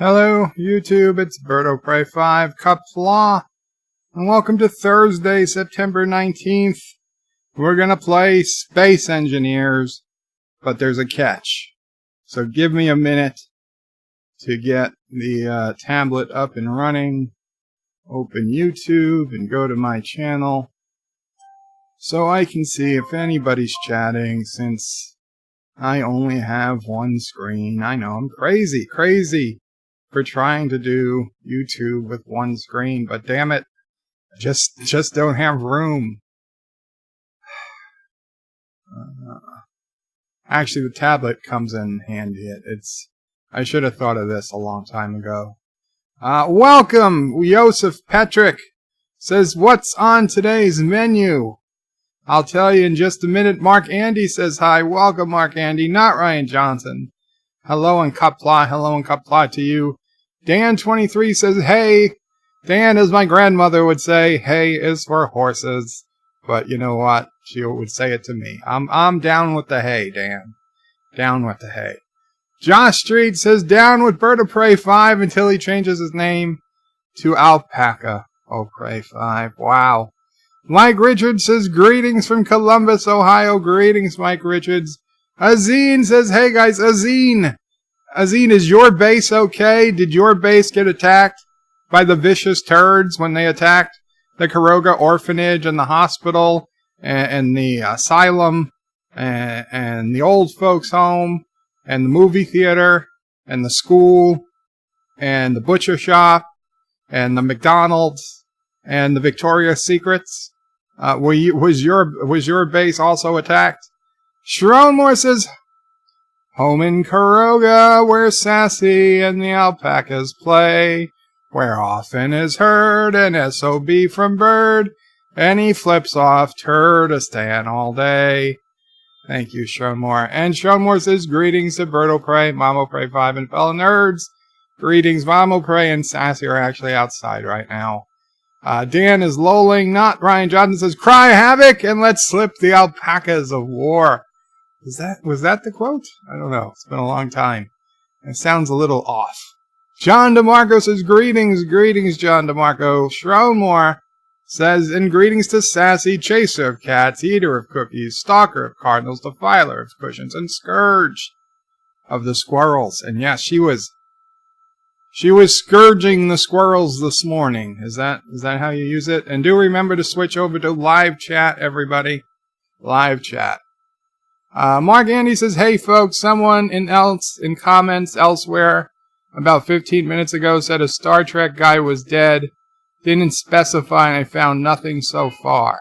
Hello, YouTube. It's BirdoPrey5 Qapla, and welcome to Thursday, September 19th. We're gonna play Space Engineers, but there's a catch. So give me a minute to get the tablet up and running. Open YouTube and go to my channel so I can see if anybody's chatting, since I only have one screen. I know I'm crazy for trying to do YouTube with one screen, but damn it, I just don't have room. Actually, the tablet comes in handy. I should have thought of this a long time ago. Welcome, Joseph Patrick says, what's on today's menu? I'll tell you in just a minute. Mark Andy says hi. Welcome, Mark Andy, not Ryan Johnson. Hello and Qapla to you. Dan23 says, hey. Dan, as my grandmother would say, hey is for horses. But you know what? She would say it to me. I'm down with the hay, Dan. Down with the hay. Josh Street says, down with BirdoPrey5 until he changes his name to Alpaca. Oh, Prey5. Wow. Mike Richards says, greetings from Columbus, Ohio. Greetings, Mike Richards. Azine says, hey guys, Azine, is your base okay? Did your base get attacked by the vicious turds when they attacked the Caroga orphanage and the hospital and the asylum and the old folks home and the movie theater and the school and the butcher shop and the McDonald's and the Victoria's Secrets? Was your base also attacked? Shronmore says, home in Caroga, where Sassy and the alpacas play, where often is heard an SOB from Bird, and he flips off Turdistan all day. Thank you, Shronmore. And Shronmore says, greetings to BirdoPrey, MamoPrey5, and fellow nerds. Greetings, MamoPrey and Sassy are actually outside right now. Dan is lolling, not Ryan Johnson says, cry havoc and let's slip the alpacas of war. Was that the quote? I don't know. It's been a long time. It sounds a little off. John DeMarco says, greetings, John DeMarco. Shronmore says, and greetings to Sassy, chaser of cats, eater of cookies, stalker of cardinals, defiler of cushions, and scourge of the squirrels. And yes, she was scourging the squirrels this morning. Is that how you use it? And do remember to switch over to live chat, everybody. Live chat. Mark Andy says, hey folks, someone in comments elsewhere about 15 minutes ago said a Star Trek guy was dead. Didn't specify, and I found nothing so far.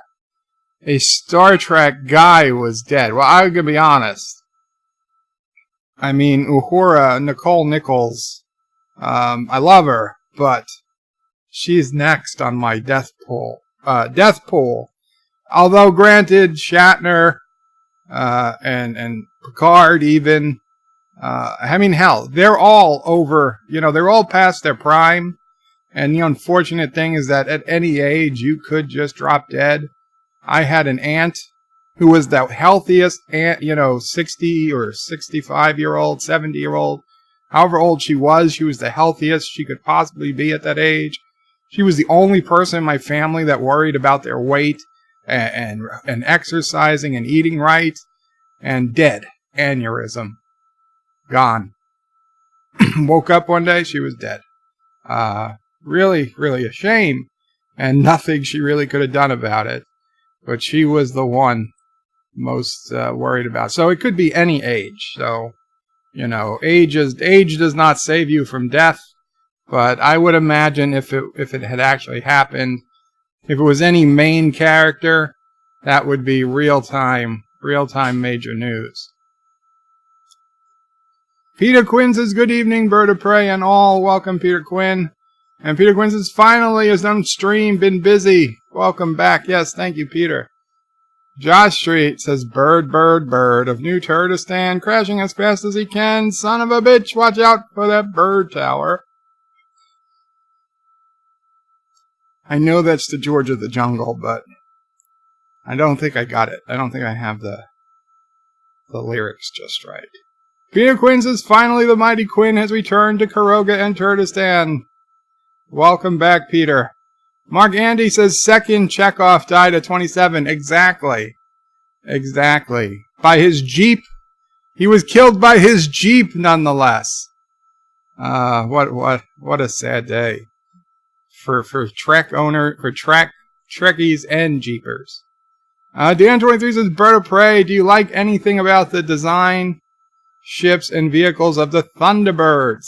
A Star Trek guy was dead. Well, I'm gonna be honest. I mean, Uhura, Nicole Nichols, I love her, but she's next on my death pool. Although granted, Shatner, and Picard even, I mean, hell, they're all over, they're all past their prime, and the unfortunate thing is that at any age, you could just drop dead. I had an aunt who was the healthiest aunt, 60 or 65-year-old, 70-year-old, however old she was the healthiest she could possibly be at that age. She was the only person in my family that worried about their weight and exercising and eating right, and dead. Aneurysm. Gone. Woke up one day, she was dead. Really, really a shame, and nothing she really could have done about it. But she was the one most worried about. So it could be any age. So, age does not save you from death. But I would imagine if it had actually happened, if it was any main character, that would be real-time major news. Peter Quinn says, good evening, BirdoPrey and all. Welcome, Peter Quinn. And Peter Quinn says, finally is on stream, been busy. Welcome back. Yes, thank you, Peter. Josh Street says, bird of New Turdistan, crashing as fast as he can. Son of a bitch, watch out for that bird tower. I know that's the George of the Jungle, but I don't think I got it. I don't think I have the lyrics just right. Peter Quinn says, finally the mighty Quinn has returned to Caroga and Kurdistan. Welcome back, Peter. Mark Andy says, second Chekhov died at 27. Exactly. Exactly. By his Jeep. He was killed by his Jeep, nonetheless. What a sad day. For Trekkies and Jeepers. Dan23 says, Bird of Prey, do you like anything about the design, ships, and vehicles of the Thunderbirds?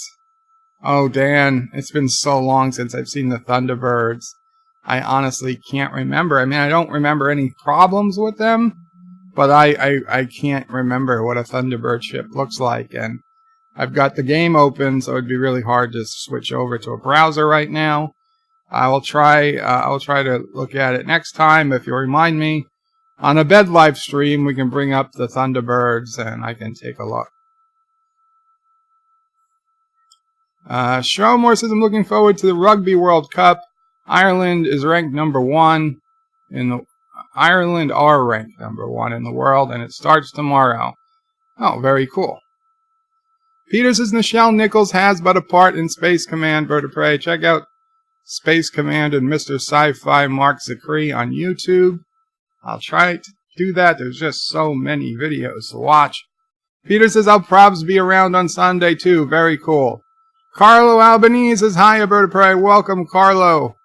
Oh, Dan, it's been so long since I've seen the Thunderbirds. I honestly can't remember. I mean, I don't remember any problems with them, but I can't remember what a Thunderbird ship looks like. And I've got the game open, so it'd be really hard to switch over to a browser right now. I will try to look at it next time if you remind me. On a bed live stream, we can bring up the Thunderbirds and I can take a look. Showmore says, I'm looking forward to the Rugby World Cup. Ireland is ranked number 1 in the Ireland are ranked number 1 in the world, and it starts tomorrow. Oh, very cool. Peter says, Nichelle Nichols has but a part in Space Command, Bird of Prey. Check out Space Command and Mr. Sci-Fi Mark Zachary on YouTube. I'll try to do that. There's just so many videos to watch. Peter says, I'll probs be around on Sunday too. Very cool. Carlo Albanese says, hi, Bird of Prey. Welcome, Carlo.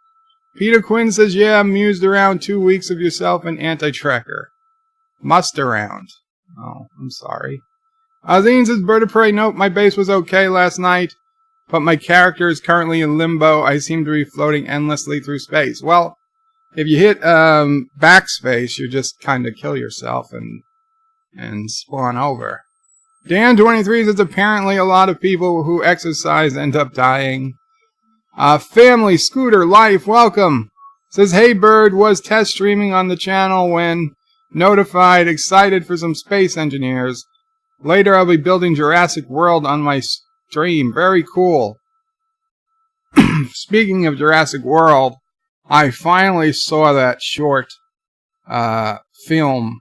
Peter Quinn says, yeah, I'm mused around 2 weeks of yourself and Anti-Trekker. Must around. Oh, I'm sorry. Azine says, Bird of Prey, nope, my base was okay last night, but my character is currently in limbo. I seem to be floating endlessly through space. Well, if you hit backspace, you just kind of kill yourself and spawn over. Dan23 says, apparently a lot of people who exercise end up dying. Family Scooter Life, welcome. Says, hey Bird, was test streaming on the channel when notified, excited for some space engineers. Later I'll be building Jurassic World on my stream. Very cool. Speaking of Jurassic World, I finally saw that short film,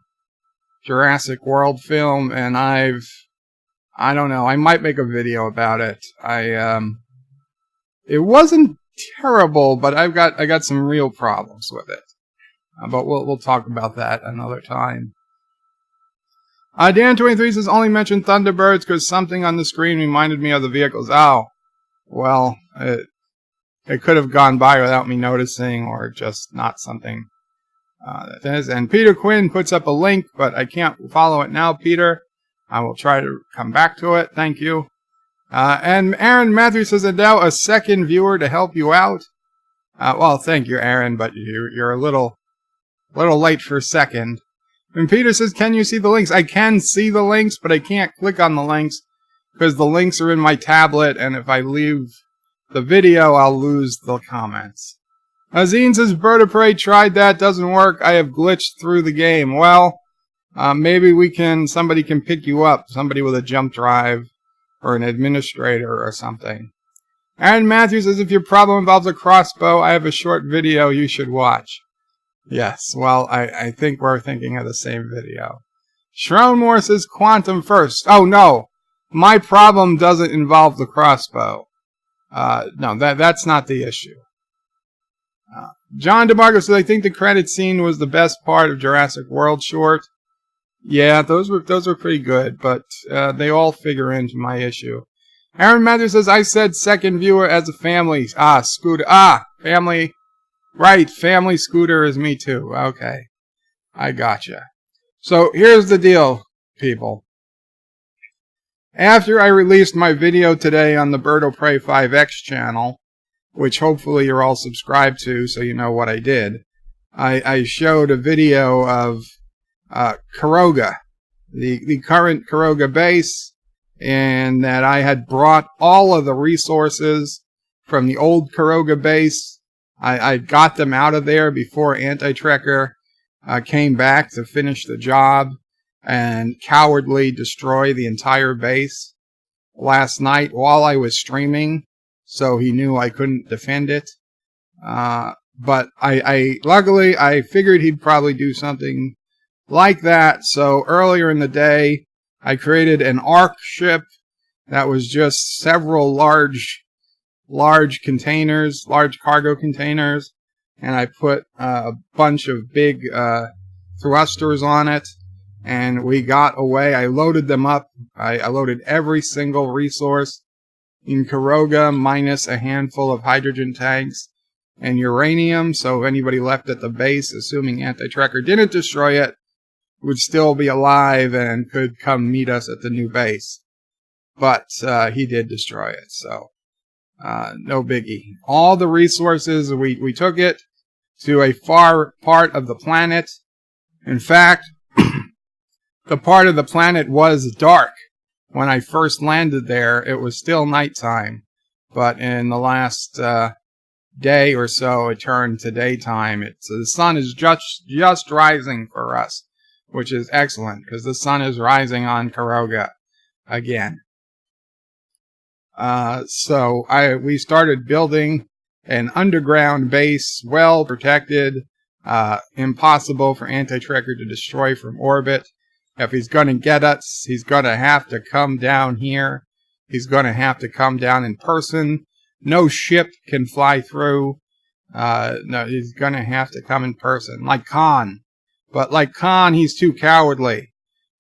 Jurassic World film, and I don't know, I might make a video about it. It wasn't terrible, but I got some real problems with it. But we'll talk about that another time. Dan23 says, only mention Thunderbirds because something on the screen reminded me of the vehicles. Oh, well, it could have gone by without me noticing, or just not something that is. And Peter Quinn puts up a link, but I can't follow it now, Peter. I will try to come back to it. Thank you. And Aaron Matthews says, Adele, a second viewer to help you out. Well, thank you, Aaron, but you're a little late for a second. And Peter says, can you see the links? I can see the links, but I can't click on the links because the links are in my tablet, and if I leave the video, I'll lose the comments. Azine says, Bird of Prey, tried that, doesn't work. I have glitched through the game. Well, maybe somebody can pick you up, somebody with a jump drive, or an administrator or something. Aaron Matthews says, if your problem involves a crossbow, I have a short video you should watch. Yes, well, I think we're thinking of the same video. Shronemore says, quantum first. Oh, no. My problem doesn't involve the crossbow. No, that's not the issue. John DeMarco says, I think the credit scene was the best part of Jurassic World short. Yeah, those were pretty good, but they all figure into my issue. Aaron Matthews says, I said second viewer as a family. Scooter. Family. Right, family Scooter is me too. Okay. I gotcha. So here's the deal, people. After I released my video today on the Bird of Prey 5X channel, which hopefully you're all subscribed to so you know what I did, I showed a video of Caroga, the current Caroga base, and that I had brought all of the resources from the old Caroga base. I got them out of there before Anti-Trekker came back to finish the job and cowardly destroy the entire base last night while I was streaming, so he knew I couldn't defend it. But luckily I figured he'd probably do something like that, so earlier in the day I created an ark ship that was just several large containers, large cargo containers, and I put a bunch of big thrusters on it, and we got away. I loaded them up. I loaded every single resource in Caroga, minus a handful of hydrogen tanks and uranium, so if anybody left at the base, assuming Anti-Tracker didn't destroy it, would still be alive and could come meet us at the new base. But he did destroy it, so no biggie. All the resources, we took it to a far part of the planet. In fact, the part of the planet was dark. When I first landed there, it was still nighttime. But in the last day or so, it turned to daytime. So the sun is just rising for us, which is excellent, because the sun is rising on Caroga again. So we started building an underground base, well protected, impossible for Anti-Tracker to destroy from orbit. If he's going to get us, he's going to have to come down here. He's going to have to come down in person. No ship can fly through. No, he's going to have to come in person, like Khan. But like Khan, he's too cowardly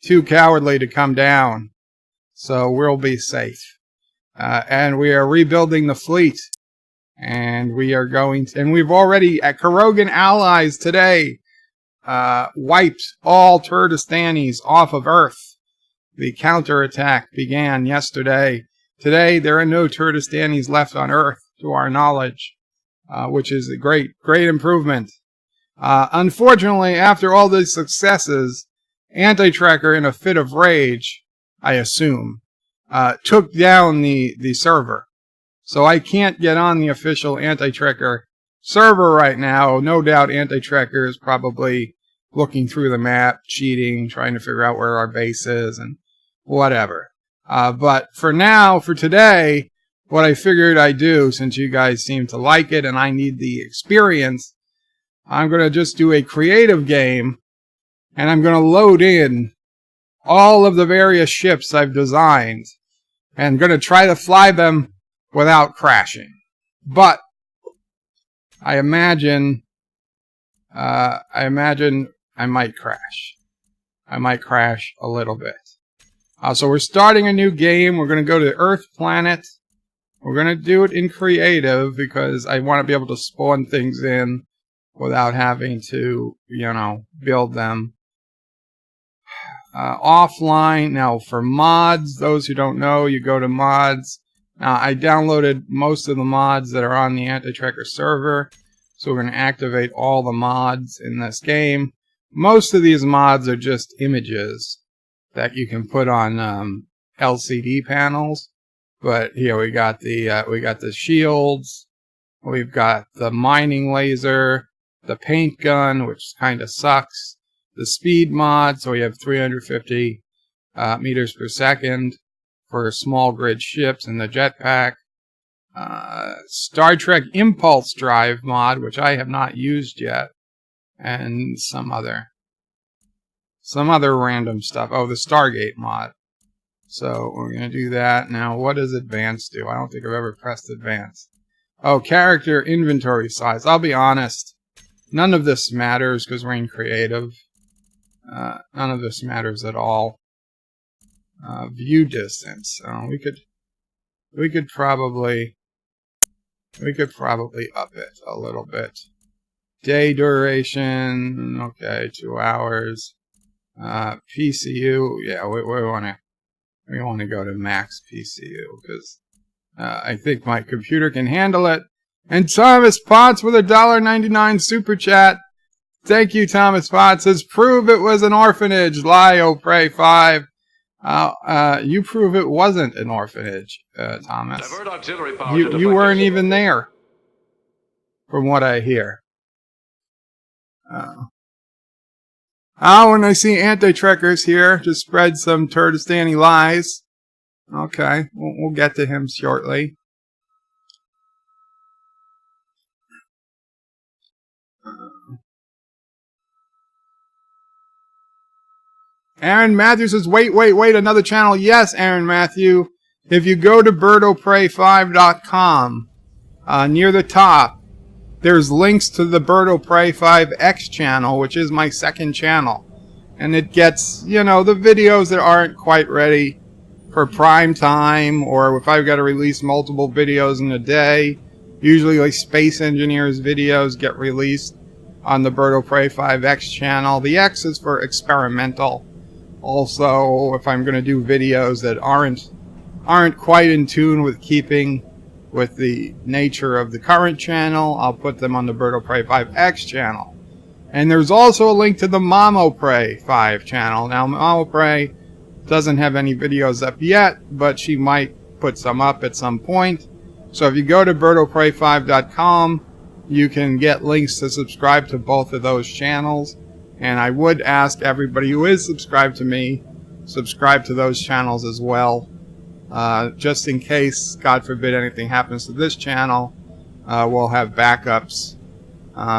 to come down. So we'll be safe. And we are rebuilding the fleet. And we are and we've already, at Carogan allies today, wiped all Turdistanis off of Earth. The counterattack began yesterday. Today, there are no Turdistanis left on Earth, to our knowledge, which is a great improvement. Unfortunately, after all these successes, Anti-Tracker, in a fit of rage, I assume, took down the server. So I can't get on the official Anti-Tracker server right now. No doubt Anti-Tracker is probably looking through the map, cheating, trying to figure out where our base is, and whatever. But for now, for today, what I figured I'd do, since you guys seem to like it and I need the experience, I'm going to just do a creative game, and I'm going to load in all of the various ships I've designed, and I'm going to try to fly them without crashing. But I imagine I might crash. I might crash a little bit. So we're starting a new game. We're going to go to Earth Planet. We're going to do it in creative because I want to be able to spawn things in without having to, build them. Offline. Now, for mods, those who don't know, you go to mods. I downloaded most of the mods that are on the Anti-Tracker server. So we're going to activate all the mods in this game. Most of these mods are just images that you can put on LCD panels. But here we got the shields, we've got the mining laser, the paint gun, which kind of sucks, the speed mod, so we have 350 meters per second for small grid ships, and the jetpack. Star Trek Impulse Drive mod, which I have not used yet, and some other random stuff. Oh, the Stargate mod. So we're going to do that. Now, what does Advanced do? I don't think I've ever pressed Advanced. Oh, character inventory size. I'll be honest. None of this matters because we're in creative. None of this matters at all. View distance. We could probably up it a little bit. Day duration. Okay, 2 hours. PCU. Yeah, we want to go to max PCU because I think my computer can handle it. And Thomas Potts with a $1.99 super chat. Thank you, Thomas Potts. Says, prove it was an orphanage. Lie, oh pray, 5. You prove it wasn't an orphanage, Thomas. You weren't even there, from what I hear. When I see Anti-Trekkers here to spread some Turdistani lies. Okay, we'll get to him shortly. Aaron Matthews says, wait, another channel. Yes, Aaron Matthew. If you go to birdofprey5.com, near the top, there's links to the Bird of Prey 5X channel, which is my second channel. And it gets, you know, the videos that aren't quite ready for prime time, or if I've got to release multiple videos in a day. Usually, like Space Engineers videos get released on the Bird of Prey 5X channel. The X is for experimental. Also, if I'm going to do videos that aren't quite in tune with keeping with the nature of the current channel, I'll put them on the Bird of Prey 5X channel. And there's also a link to the Mamo Prey 5 channel. Now, Mamo Prey doesn't have any videos up yet, but she might put some up at some point. So if you go to birdofprey5.com, you can get links to subscribe to both of those channels. And I would ask everybody who is subscribed to me, subscribe to those channels as well. Just in case, God forbid, anything happens to this channel, we'll have backups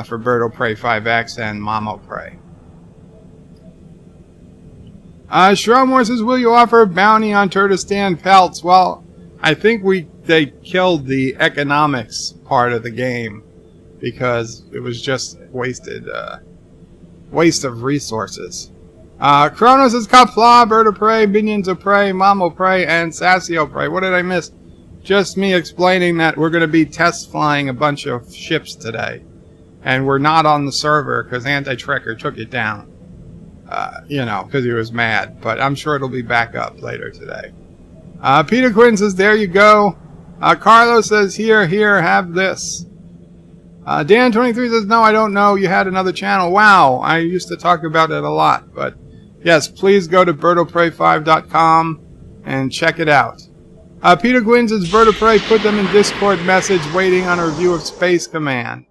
for Bird of Prey 5X and Mamo Prey. Shromore says, will you offer a bounty on Turtestan pelts? Well, I think they killed the economics part of the game because it was just waste of resources. Kronos says, Qapla, Bird of Prey, Minions of Prey, Mamo Prey, and Sassio Prey. What did I miss? Just me explaining that we're going to be test flying a bunch of ships today. And we're not on the server because Anti-Trekker took it down. You know, because he was mad. But I'm sure it'll be back up later today. Peter Quinn says, there you go. Carlos says, here, have this. Dan23 says, no, I don't know. You had another channel. Wow, I used to talk about it a lot. But yes, please go to birdofprey5.com and check it out. Peter Gwynn says, Bird of Prey, put them in Discord message waiting on a review of Space Command.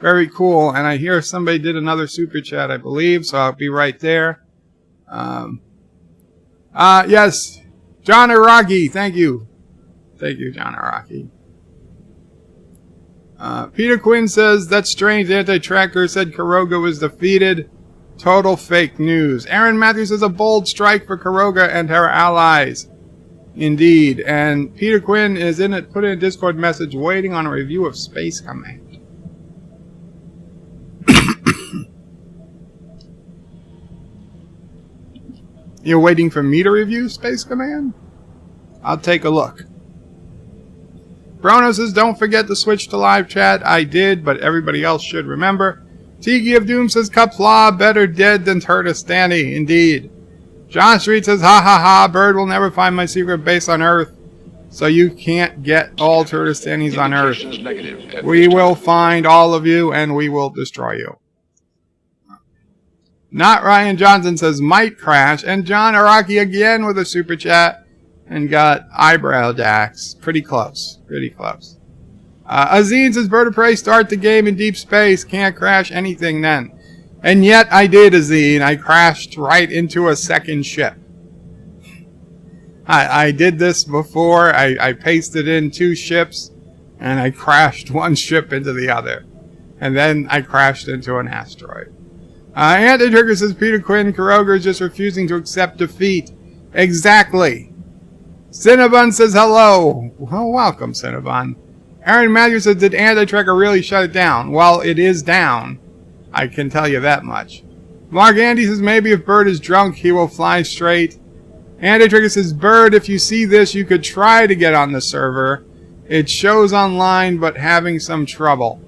Very cool. And I hear somebody did another super chat, I believe, so I'll be right there. Yes, John Araki, thank you. Thank you, John Araki. Peter Quinn says, that's strange, Anti-Tracker said Caroga was defeated. Total fake news. Aaron Matthews says, a bold strike for Caroga and her allies. Indeed. And Peter Quinn is in it, put in a Discord message waiting on a review of Space Command. You're waiting for me to review Space Command? I'll take a look. Bruno says, don't forget to switch to live chat. I did, but everybody else should remember. Tiki of Doom says, Qapla, better dead than Turtestani. Indeed. Josh Reed says, ha ha ha, Bird will never find my secret base on Earth. So you can't get all Turtestanis on Earth. We will find all of you and we will destroy you. Not Ryan Johnson says, might crash. And John Araki again with a super chat. And got eyebrow Dax. Pretty close. Pretty close. Azine says, Bird of Prey, start the game in deep space. Can't crash anything then. And yet I did, Azine. I crashed right into a second ship. I did this before. I pasted in 2 ships. And I crashed one ship into the other. And then I crashed into an asteroid. Anti-Trigger says, Peter Quinn, Caroga is just refusing to accept defeat. Exactly. Cinnabon says, hello. Well, welcome, Cinnabon. Aaron Matthews says, did Anti-Trekker really shut it down? Well, it is down. I can tell you that much. Mark Andy says, maybe if Bird is drunk, he will fly straight. Anti-Trekker says, Bird, if you see this, you could try to get on the server. It shows online, but having some trouble.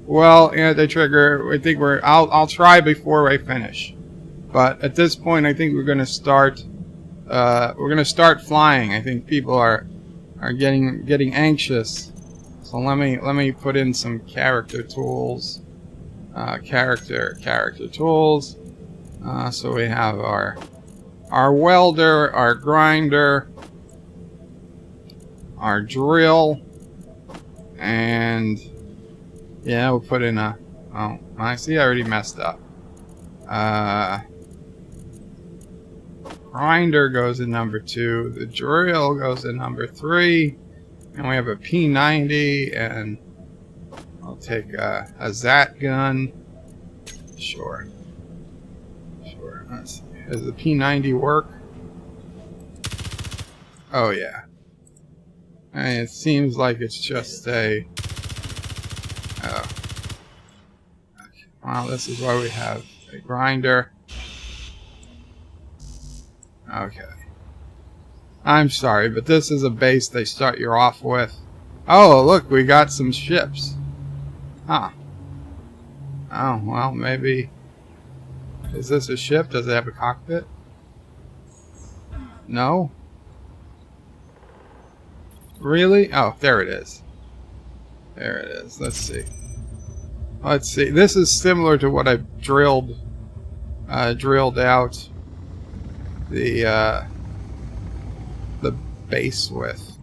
Well, Anti-Trigger, I think I'll try before I finish. But at this point, I think we're going to start flying. I think people are getting anxious. So let me put in some character tools. Character tools. So we have our welder, our grinder, our drill, and yeah, we'll put in a... Oh, I see I already messed up. Grinder goes in number 2. The drill goes in number 3. And we have a P90, and I'll take a Zat gun. Sure. Let's see. Does the P90 work? Oh yeah. And it seems like it's just a... Oh. Okay. Well, this is why we have a grinder. Okay. I'm sorry, but this is a base they start you off with. Oh, look, we got some ships. Huh. Oh, well, maybe... Is this a ship? Does it have a cockpit? No? Really? Oh, there it is. There it is. Let's see. Let's see. This is similar to what I drilled out the base with.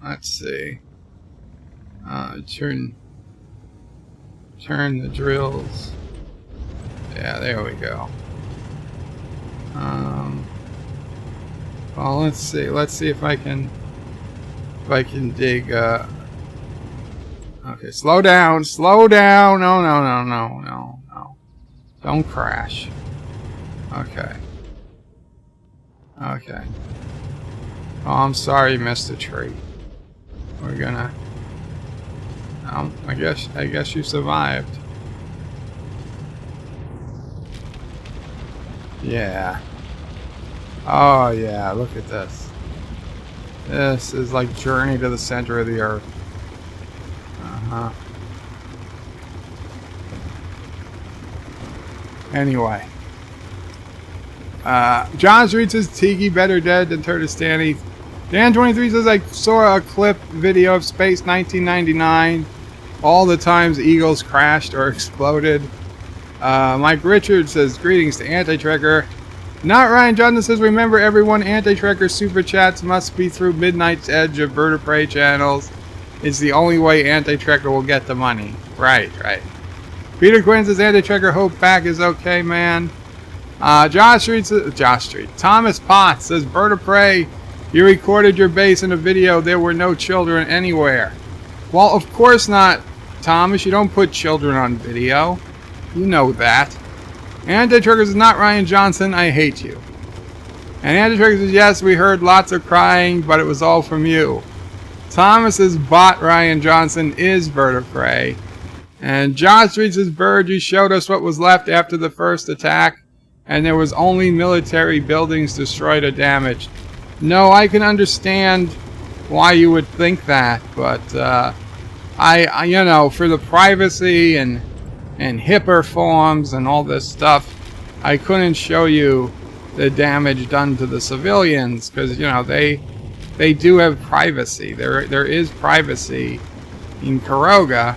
Let's see. Turn the drills. Yeah, there we go. Well, let's see. Let's see if I can dig. Okay, slow down. Slow down. No, no, no, no, no, no. Don't crash. Okay. Okay. Oh, I'm sorry, Mr. Tree. We're gonna... I guess you survived. Yeah. Oh, yeah, look at this. This is like Journey to the Center of the Earth. Uh-huh. Anyway. John Street says Tiki better dead than Turtistani. Dan23 says I saw a clip video of Space 1999. All the times Eagles crashed or exploded. Mike Richards says greetings to Anti-Trekker. Not Ryan Johnson says remember everyone, Anti-Trekker super chats must be through Midnight's Edge of Bird of Prey channels. It's the only way Anti-Trekker will get the money. Right, right. Peter Quinn says Anti-Trekker hope back is okay, man. Josh Street. Thomas Potts says Bird of Prey, you recorded your base in a video. There were no children anywhere. Well, of course not, Thomas. You don't put children on video. You know that. Anti-Trekker is not Ryan Johnson. I hate you. And Anti-Trekker says, yes, we heard lots of crying, but it was all from you. Thomas's bot Ryan Johnson is Bird of Prey. And Josh Street says, Bird, you showed us what was left after the first attack, and there was only military buildings destroyed or damaged. No, I can understand why you would think that, but I you know, for the privacy and HIPAA forms and all this stuff, I couldn't show you the damage done to the civilians because, you know, they do have privacy. There is privacy in Caroga,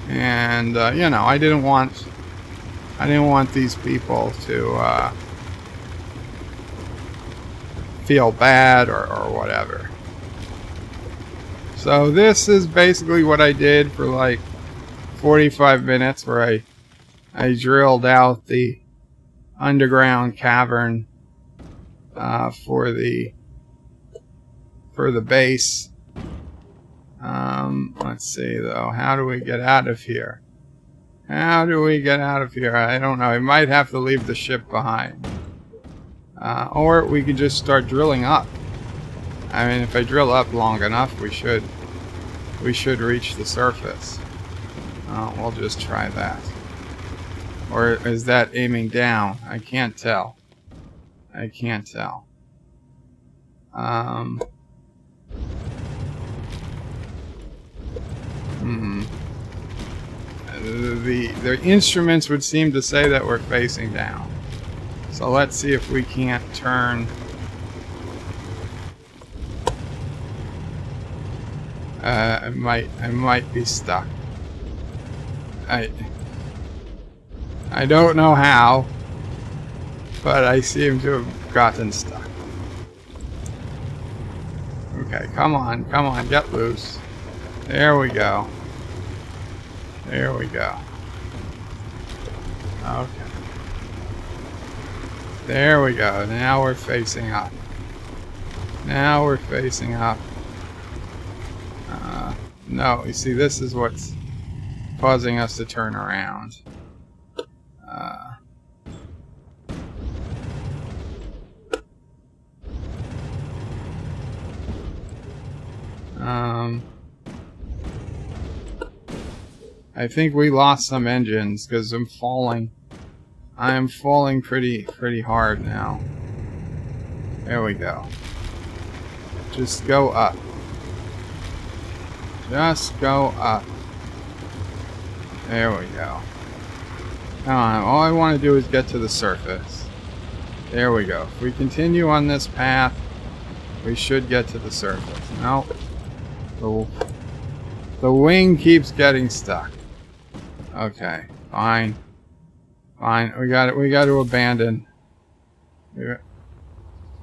and you know, I didn't want these people to feel bad or whatever. So this is basically what I did for like 45 minutes, where I drilled out the underground cavern for the base. Let's see though, how do we get out of here? How do we get out of here? I don't know. I might have to leave the ship behind. Or we could just start drilling up. I mean, if I drill up long enough, we should reach the surface. We'll just try that. Or is that aiming down? I can't tell. I can't tell. The instruments would seem to say that we're facing down. So let's see if we can't turn. I might be stuck. I don't know how, but I seem to have gotten stuck. Okay, come on, get loose. There we go. There we go. Okay. There we go. Now we're facing up. Now we're facing up. No, you see, this is what's causing us to turn around. I think we lost some engines because I'm falling. I am falling pretty hard now. There we go. Just go up. Just go up. There we go. Come on, all I want to do is get to the surface. There we go. If we continue on this path, we should get to the surface. Nope. The wing keeps getting stuck. Okay, fine. Fine, we got to abandon.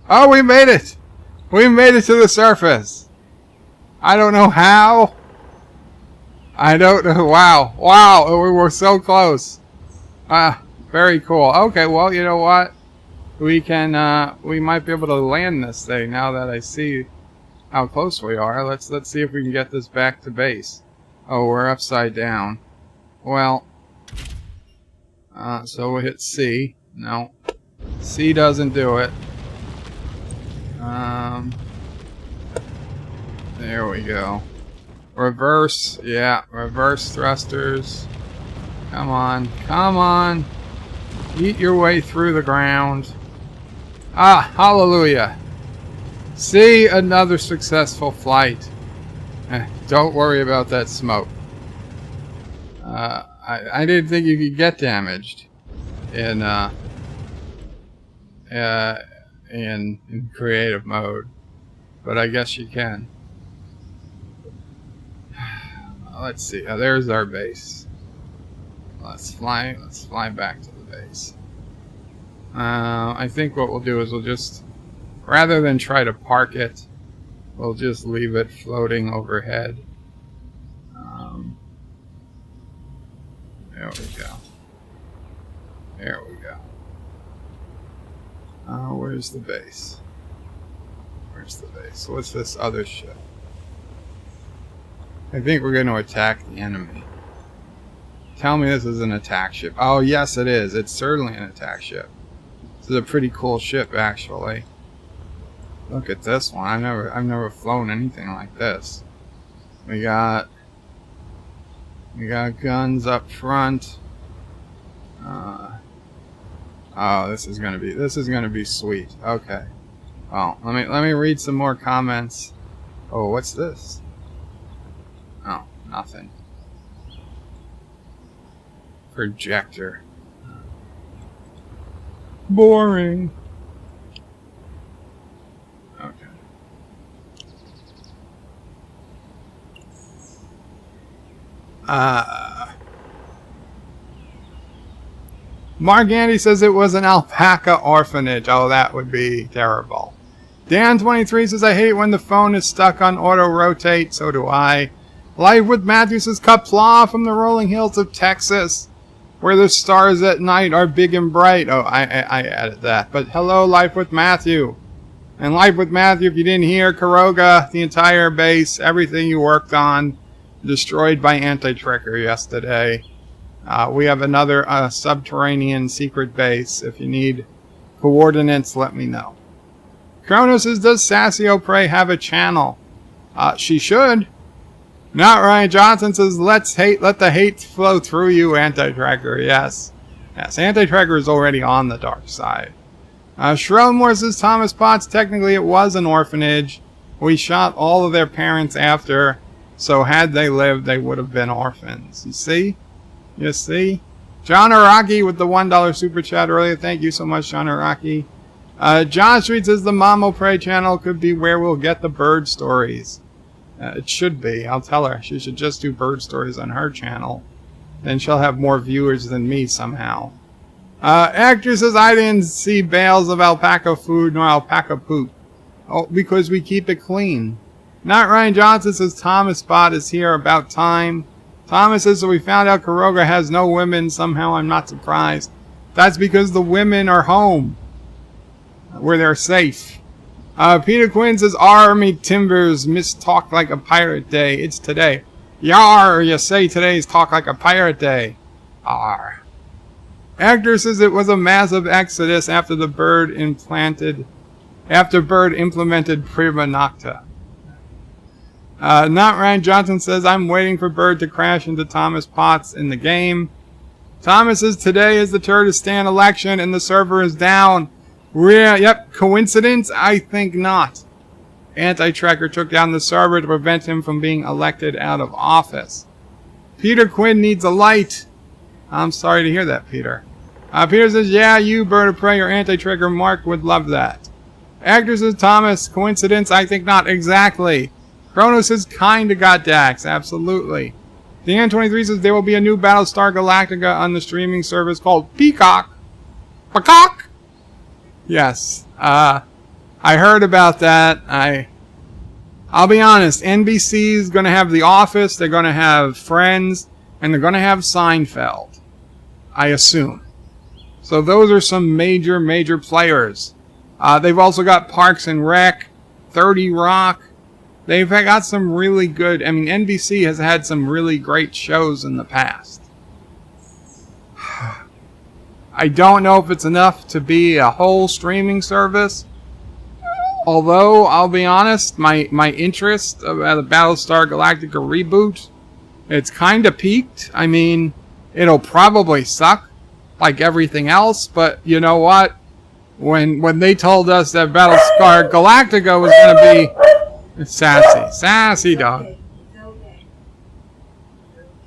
Oh, we made it! We made it to the surface! I don't know how. I don't know. Wow. Wow, we were so close. Very cool. Okay, well, you know what? We can, we might be able to land this thing now that I see how close we are. Let's see if we can get this back to base. Oh, we're upside down. Well, so we hit C. No. C doesn't do it. There we go. Reverse. Yeah, reverse thrusters. Come on. Come on. Eat your way through the ground. Ah, hallelujah. See, another successful flight. Don't worry about that smoke. I didn't think you could get damaged in creative mode, but I guess you can. Let's see. There's our base. Let's fly back to the base. I think what we'll do is we'll just, rather than try to park it, we'll just leave it floating overhead. There we go. There we go. Where's the base? Where's the base? What's this other ship? I think we're going to attack the enemy. Tell me this is an attack ship. Oh, yes, it is. It's certainly an attack ship. This is a pretty cool ship, actually. Look at this one. I've never flown anything like this. We got guns up front. Oh, this is gonna be sweet. Okay. Well, let me read some more comments. Oh, what's this? Oh, nothing. Projector. Boring. Okay. Mark Andy says it was an alpaca orphanage. Oh, that would be terrible. Dan23 says, I hate when the phone is stuck on auto rotate. So do I. Live with Matthew says, Qapla from the rolling hills of Texas, where the stars at night are big and bright. Oh, I added that. But hello, Life with Matthew. And Life with Matthew, if you didn't hear, Caroga, the entire base, everything you worked on, destroyed by anti-tracker yesterday. We have another subterranean secret base. If you need coordinates, let me know. Kronos says, does Sassy O'Prey have a channel? She should. Not Ryan Johnson says, let the hate flow through you, anti-tracker. Yes. Yes, anti-tracker is already on the dark side. Shrelmore says, Thomas Potts, technically it was an orphanage. We shot all of their parents after, so had they lived, they would have been orphans. You see? You see? John Araki with the $1 super chat earlier. Thank you so much, John Araki. John Street says the Mom O'Prey channel could be where we'll get the bird stories. It should be. I'll tell her. She should just do bird stories on her channel. Then she'll have more viewers than me somehow. Actor says, I didn't see bales of alpaca food nor alpaca poop. Oh, because we keep it clean. Not Ryan Johnson says, Thomas Spot is here, about time. Thomas says, so we found out Caroga has no women. Somehow I'm not surprised. That's because the women are home, where they're safe. Peter Quinn says, Army Timbers mistalked like a pirate day. It's today. Yar, you say today's talk like a pirate day. R. Actor says it was a massive exodus after Bird implemented Prima Nocta. Not Ryan Johnson says, I'm waiting for Bird to crash into Thomas Potts in the game. Thomas says, today is the Turkestan election and the server is down. Yep, coincidence? I think not. Anti-Tracker took down the server to prevent him from being elected out of office. Peter Quinn needs a light. I'm sorry to hear that, Peter. Peter says, yeah, you, Bird of Prey, or Anti-Tracker Mark would love that. Actor says, Thomas, coincidence? I think not exactly. Kronos says, kinda got Dax, absolutely. Dan23 says, there will be a new Battlestar Galactica on the streaming service called Peacock. Peacock? Yes. I heard about that. I'll be honest, NBC is going to have The Office, they're going to have Friends, and they're going to have Seinfeld. I assume. So those are some major players. They've also got Parks and Rec, 30 Rock. They've got some really good... I mean, NBC has had some really great shows in the past. I don't know if it's enough to be a whole streaming service. Although, I'll be honest, my interest about the Battlestar Galactica reboot, it's kind of peaked. I mean, it'll probably suck like everything else, but you know what? When they told us that Battlestar Galactica was going to be... It's Sassy dog.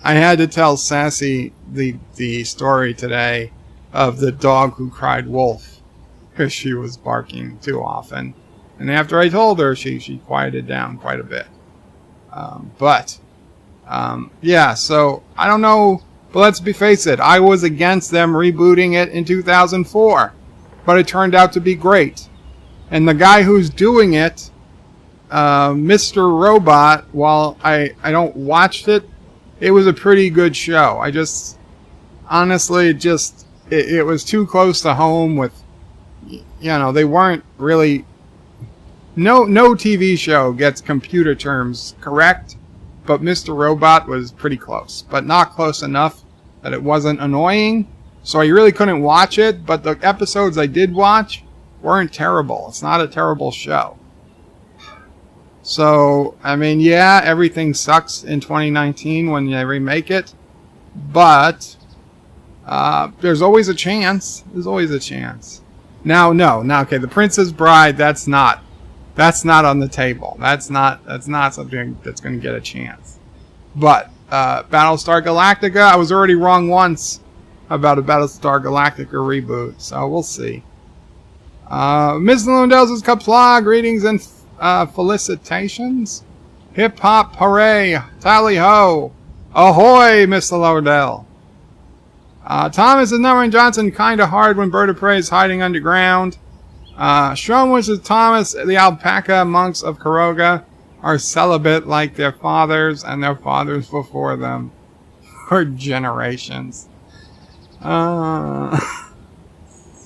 I had to tell Sassy the story today of the dog who cried wolf because she was barking too often. And after I told her, she quieted down quite a bit. Yeah, so I don't know, but let's face it, I was against them rebooting it in 2004, but it turned out to be great. And the guy who's doing it, Mr. Robot, while I don't watch it, it was a pretty good show. I just, honestly, it was too close to home with, you know, they weren't really, no TV show gets computer terms correct, but Mr. Robot was pretty close, but not close enough that it wasn't annoying, so I really couldn't watch it, but the episodes I did watch weren't terrible. It's not a terrible show. So, I mean, yeah, everything sucks in 2019 when they remake it, but there's always a chance. There's always a chance. Now, okay, The Princess Bride, that's not on the table. That's not something that's going to get a chance. But Battlestar Galactica, I was already wrong once about a Battlestar Galactica reboot, so we'll see. Miss Lundell says, Qapla, greetings and felicitations. Hip hop, hooray, tally ho, ahoy, Miss Lundell. Thomas is Norman Johnson, kinda hard when Bird of Prey is hiding underground. Stromwich says, Thomas, the alpaca monks of Caroga are celibate like their fathers and their fathers before them for generations.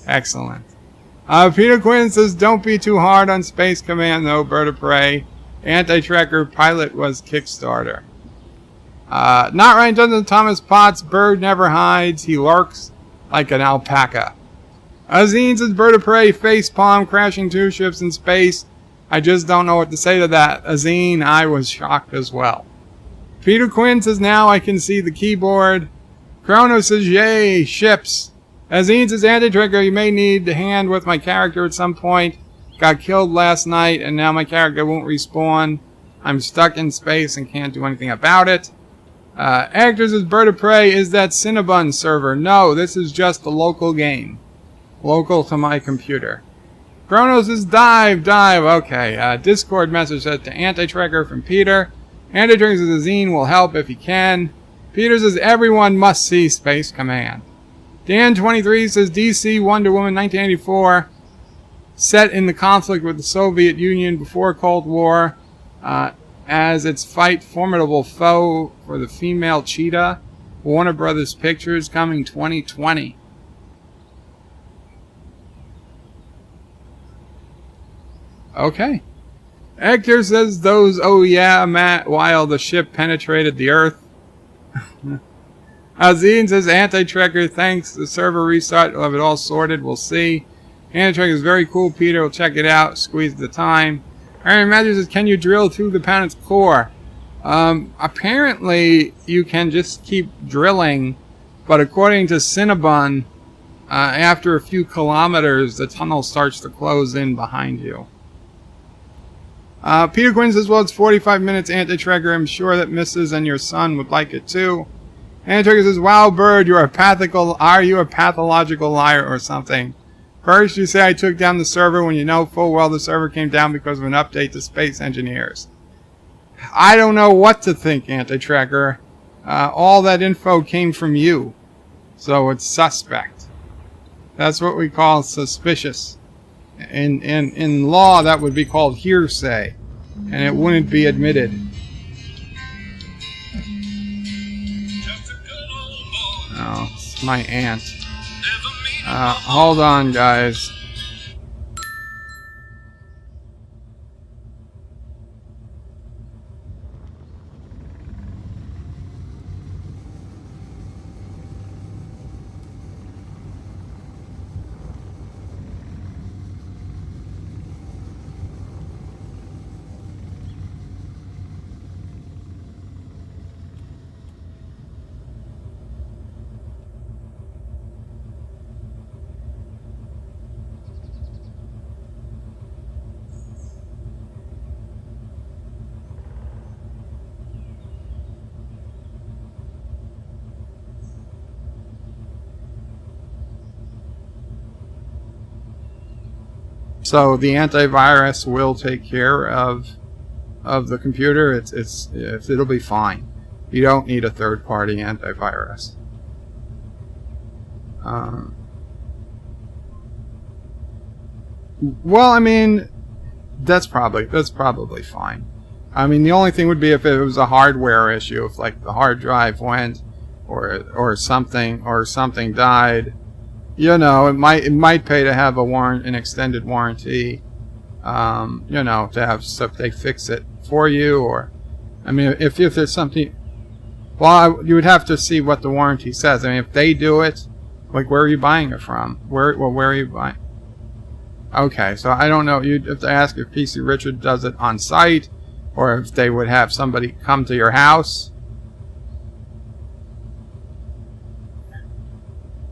Excellent. Peter Quinn says, don't be too hard on Space Command though, Bird of Prey. Anti-Tracker pilot was Kickstarter. Not Ryan Johnson, Thomas Potts, Bird never hides, he lurks like an alpaca. Azine says, Bird of Prey, facepalm, crashing 2 ships in space. I just don't know what to say to that. Azine, I was shocked as well. Peter Quinn says, now I can see the keyboard. Chrono says, yay, ships. Azine says, Anti-Tracker, you may need a hand with my character at some point. Got killed last night, and now my character won't respawn. I'm stuck in space and can't do anything about it. Actor says, Bird of Prey, is that Cinnabon server? No, this is just a local game. Local to my computer. Kronos says, dive. Okay, Discord message said to Anti-Tracker from Peter. Anti-Tracker says, Azine will help if he can. Peter says, everyone must see Space Command. Dan23 says, DC Wonder Woman 1984, set in the conflict with the Soviet Union before Cold War, as its fight formidable foe for the female cheetah. Warner Brothers Pictures, coming 2020. Okay. Hector says those, oh yeah, Matt, while the ship penetrated the Earth. Azine says anti-tracker, thanks. The server restart, we'll have it all sorted, we'll see. Anti-tracker is very cool, Peter, we'll check it out, squeeze the time. Iron Magic says, can you drill through the planet's core? Apparently you can just keep drilling, but according to Cinnabon, after a few kilometers, the tunnel starts to close in behind you. Peter Quinn says, well, it's 45 minutes anti-tracker. I'm sure that Mrs. and your son would like it too. Anti-tracker says, wow, Bird, are you a pathological liar or something? First, you say I took down the server when you know full well the server came down because of an update to space engineers. I don't know what to think, anti-tracker. All that info came from you. So it's suspect. That's what we call suspicious. In law, that would be called hearsay, and it wouldn't be admitted. Oh, it's my aunt. Hold on, guys. So the antivirus will take care of the computer. It'll be fine. You don't need a third-party antivirus. Well, I mean, that's probably fine. I mean, the only thing would be if it was a hardware issue, if like the hard drive went, or something died. You know, it might pay to have an extended warranty. You know, to have stuff they fix it for you, or I mean, if there's something, well, you would have to see what the warranty says. I mean, if they do it, like, where are you buying it from? Where are you buying? Okay, so I don't know. You'd have to ask if PC Richard does it on site, or if they would have somebody come to your house.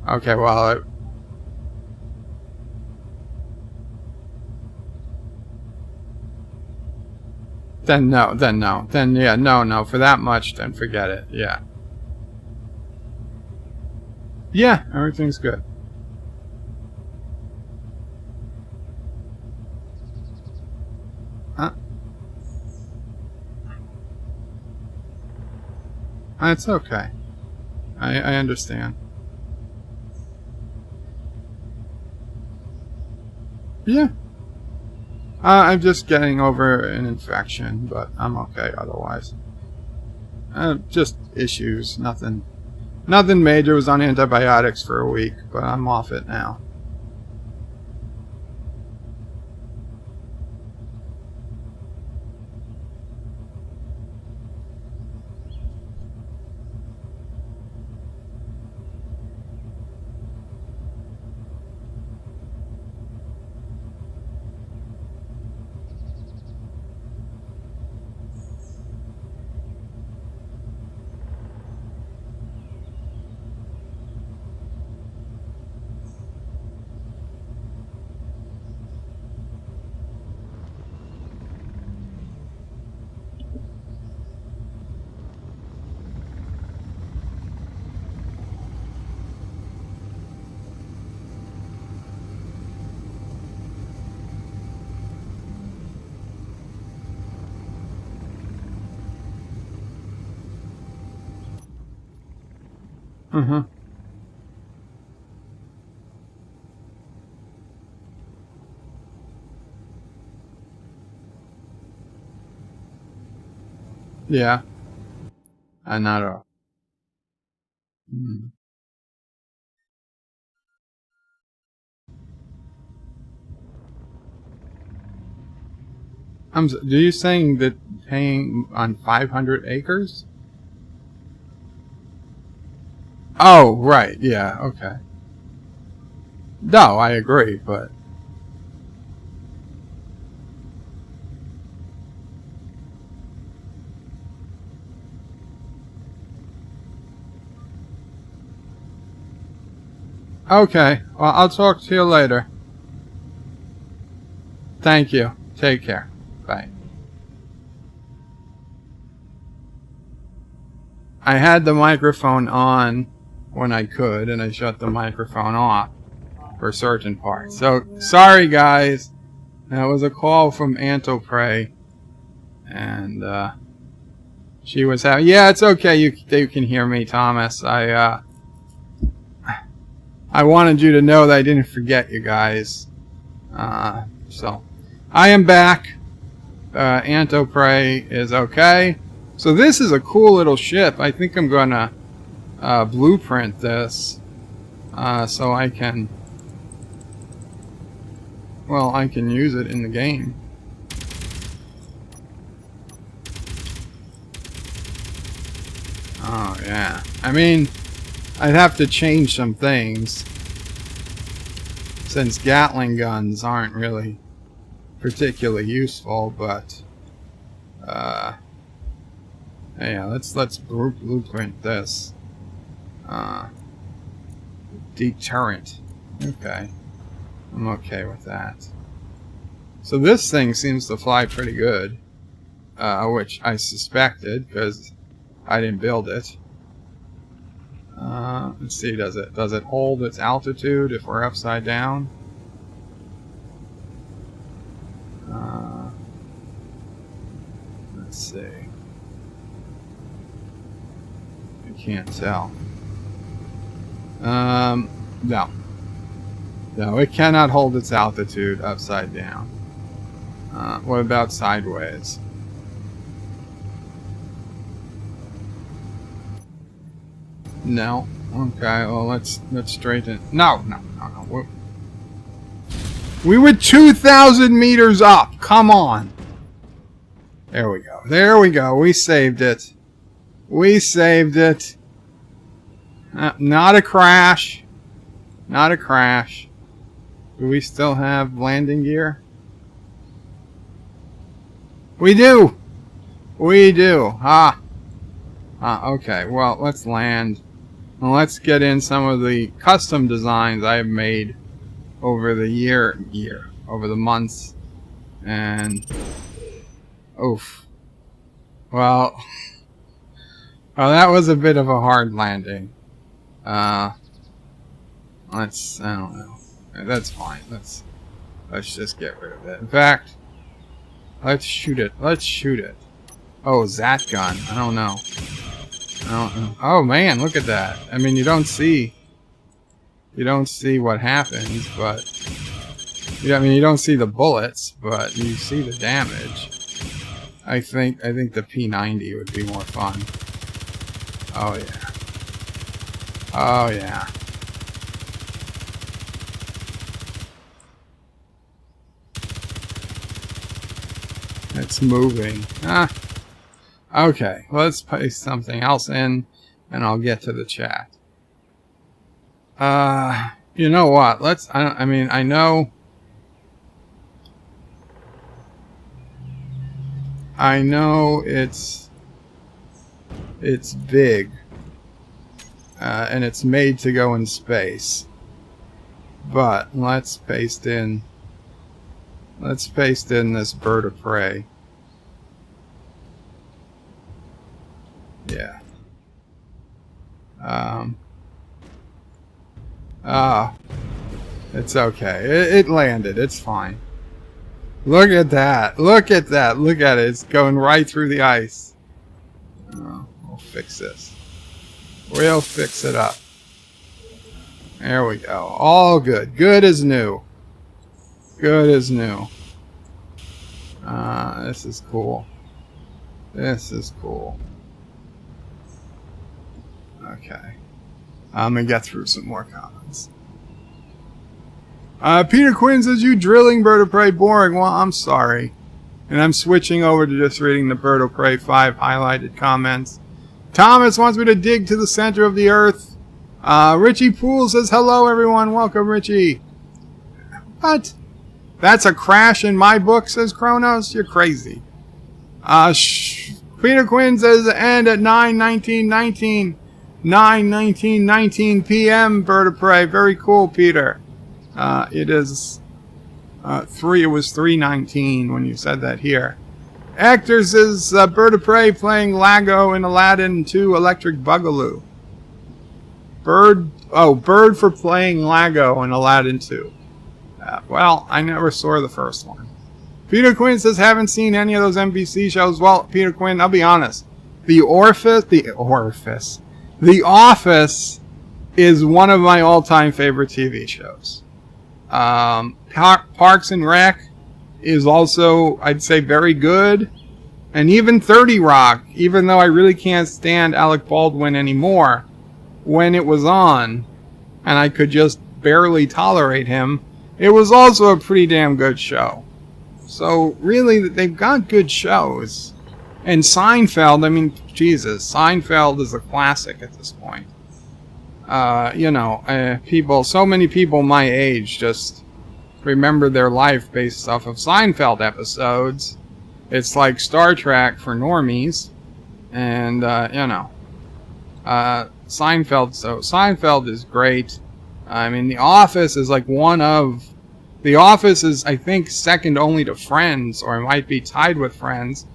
Okay, well, then no. Then yeah, no. For that much, then forget it. Yeah. Yeah, everything's good. Huh? It's okay. I understand. Yeah. I'm just getting over an infection, but I'm okay otherwise. Just issues, nothing major. Was on antibiotics for a week, but I'm off it now. Mm-hmm. Yeah. Not at all. Mm. Do you saying that paying on 500 acres? Oh, right. Yeah. Okay. No, I agree, but okay. Well, I'll talk to you later. Thank you. Take care. Bye. I had the microphone on when I could, and I shut the microphone off for certain parts. So, sorry guys. That was a call from Antopray. And, she was having... Yeah, it's okay. You can hear me, Thomas. I wanted you to know that I didn't forget you guys. So, I am back. Antopray is okay. So this is a cool little ship. I think I'm gonna blueprint this so I can... Well, I can use it in the game. Oh, yeah. I mean, I'd have to change some things, since Gatling guns aren't really particularly useful, but yeah, let's blueprint this. Deterrent. Okay. I'm okay with that. So this thing seems to fly pretty good, which I suspected because I didn't build it. Let's see, does it hold its altitude if we're upside down? Let's see. I can't tell. No. No, it cannot hold its altitude upside down. What about sideways? No. Okay, well, let's straighten... No. We were 2,000 meters up! Come on! There we go. There we go. We saved it. We saved it. Not a crash. Not a crash. Do we still have landing gear? We do! We do. Okay, well, let's land. Well, let's get in some of the custom designs I have made over the over the months. And... oof. Well, that was a bit of a hard landing. I don't know. That's fine. Let's just get rid of it. In fact, let's shoot it. Let's shoot it. Oh, that gun. I don't know. Oh man, look at that. I mean, you don't see what happens, but I mean, you don't see the bullets, but you see the damage. I think the P90 would be more fun. Oh yeah. Oh yeah. It's moving. Okay, let's paste something else in, and I'll get to the chat. You know what? I mean, I know it's big, and it's made to go in space. But let's paste in this bird of prey. Yeah. It's okay. It landed. It's fine. Look at that. Look at that. Look at it. It's going right through the ice. Oh, we'll fix this. We'll fix it up. There we go. All good. Good as new. Good as new. This is cool. This is cool. Okay. I'm gonna get through some more comments. Peter Quinn says, you drilling bird of prey boring. Well, I'm sorry. And I'm switching over to just reading the Bird of Prey 5 highlighted comments. Thomas wants me to dig to the center of the earth. Richie Poole says, hello everyone. Welcome, Richie. What? That's a crash in my book, says Kronos. You're crazy. Peter Quinn says, end at 9:19 p.m. Bird of Prey. Very cool, Peter. It is... it was 3:19 when you said that here. Hector says Bird of Prey playing Lago in Aladdin 2 Electric Boogaloo. Bird for playing Lago in Aladdin 2. Well, I never saw the first one. Peter Quinn says haven't seen any of those NBC shows. Well, Peter Quinn, I'll be honest. The Office is one of my all-time favorite TV shows. Parks and Rec is also, I'd say, very good. And even 30 Rock, even though I really can't stand Alec Baldwin anymore, when it was on, and I could just barely tolerate him, it was also a pretty damn good show. So, really, they've got good shows. And Seinfeld, I mean, Jesus, Seinfeld is a classic at this point. So many people my age just remember their life based off of Seinfeld episodes. It's like Star Trek for normies. And, Seinfeld is great. I mean, The Office is like The Office is, I think, second only to Friends, or it might be tied with Friends,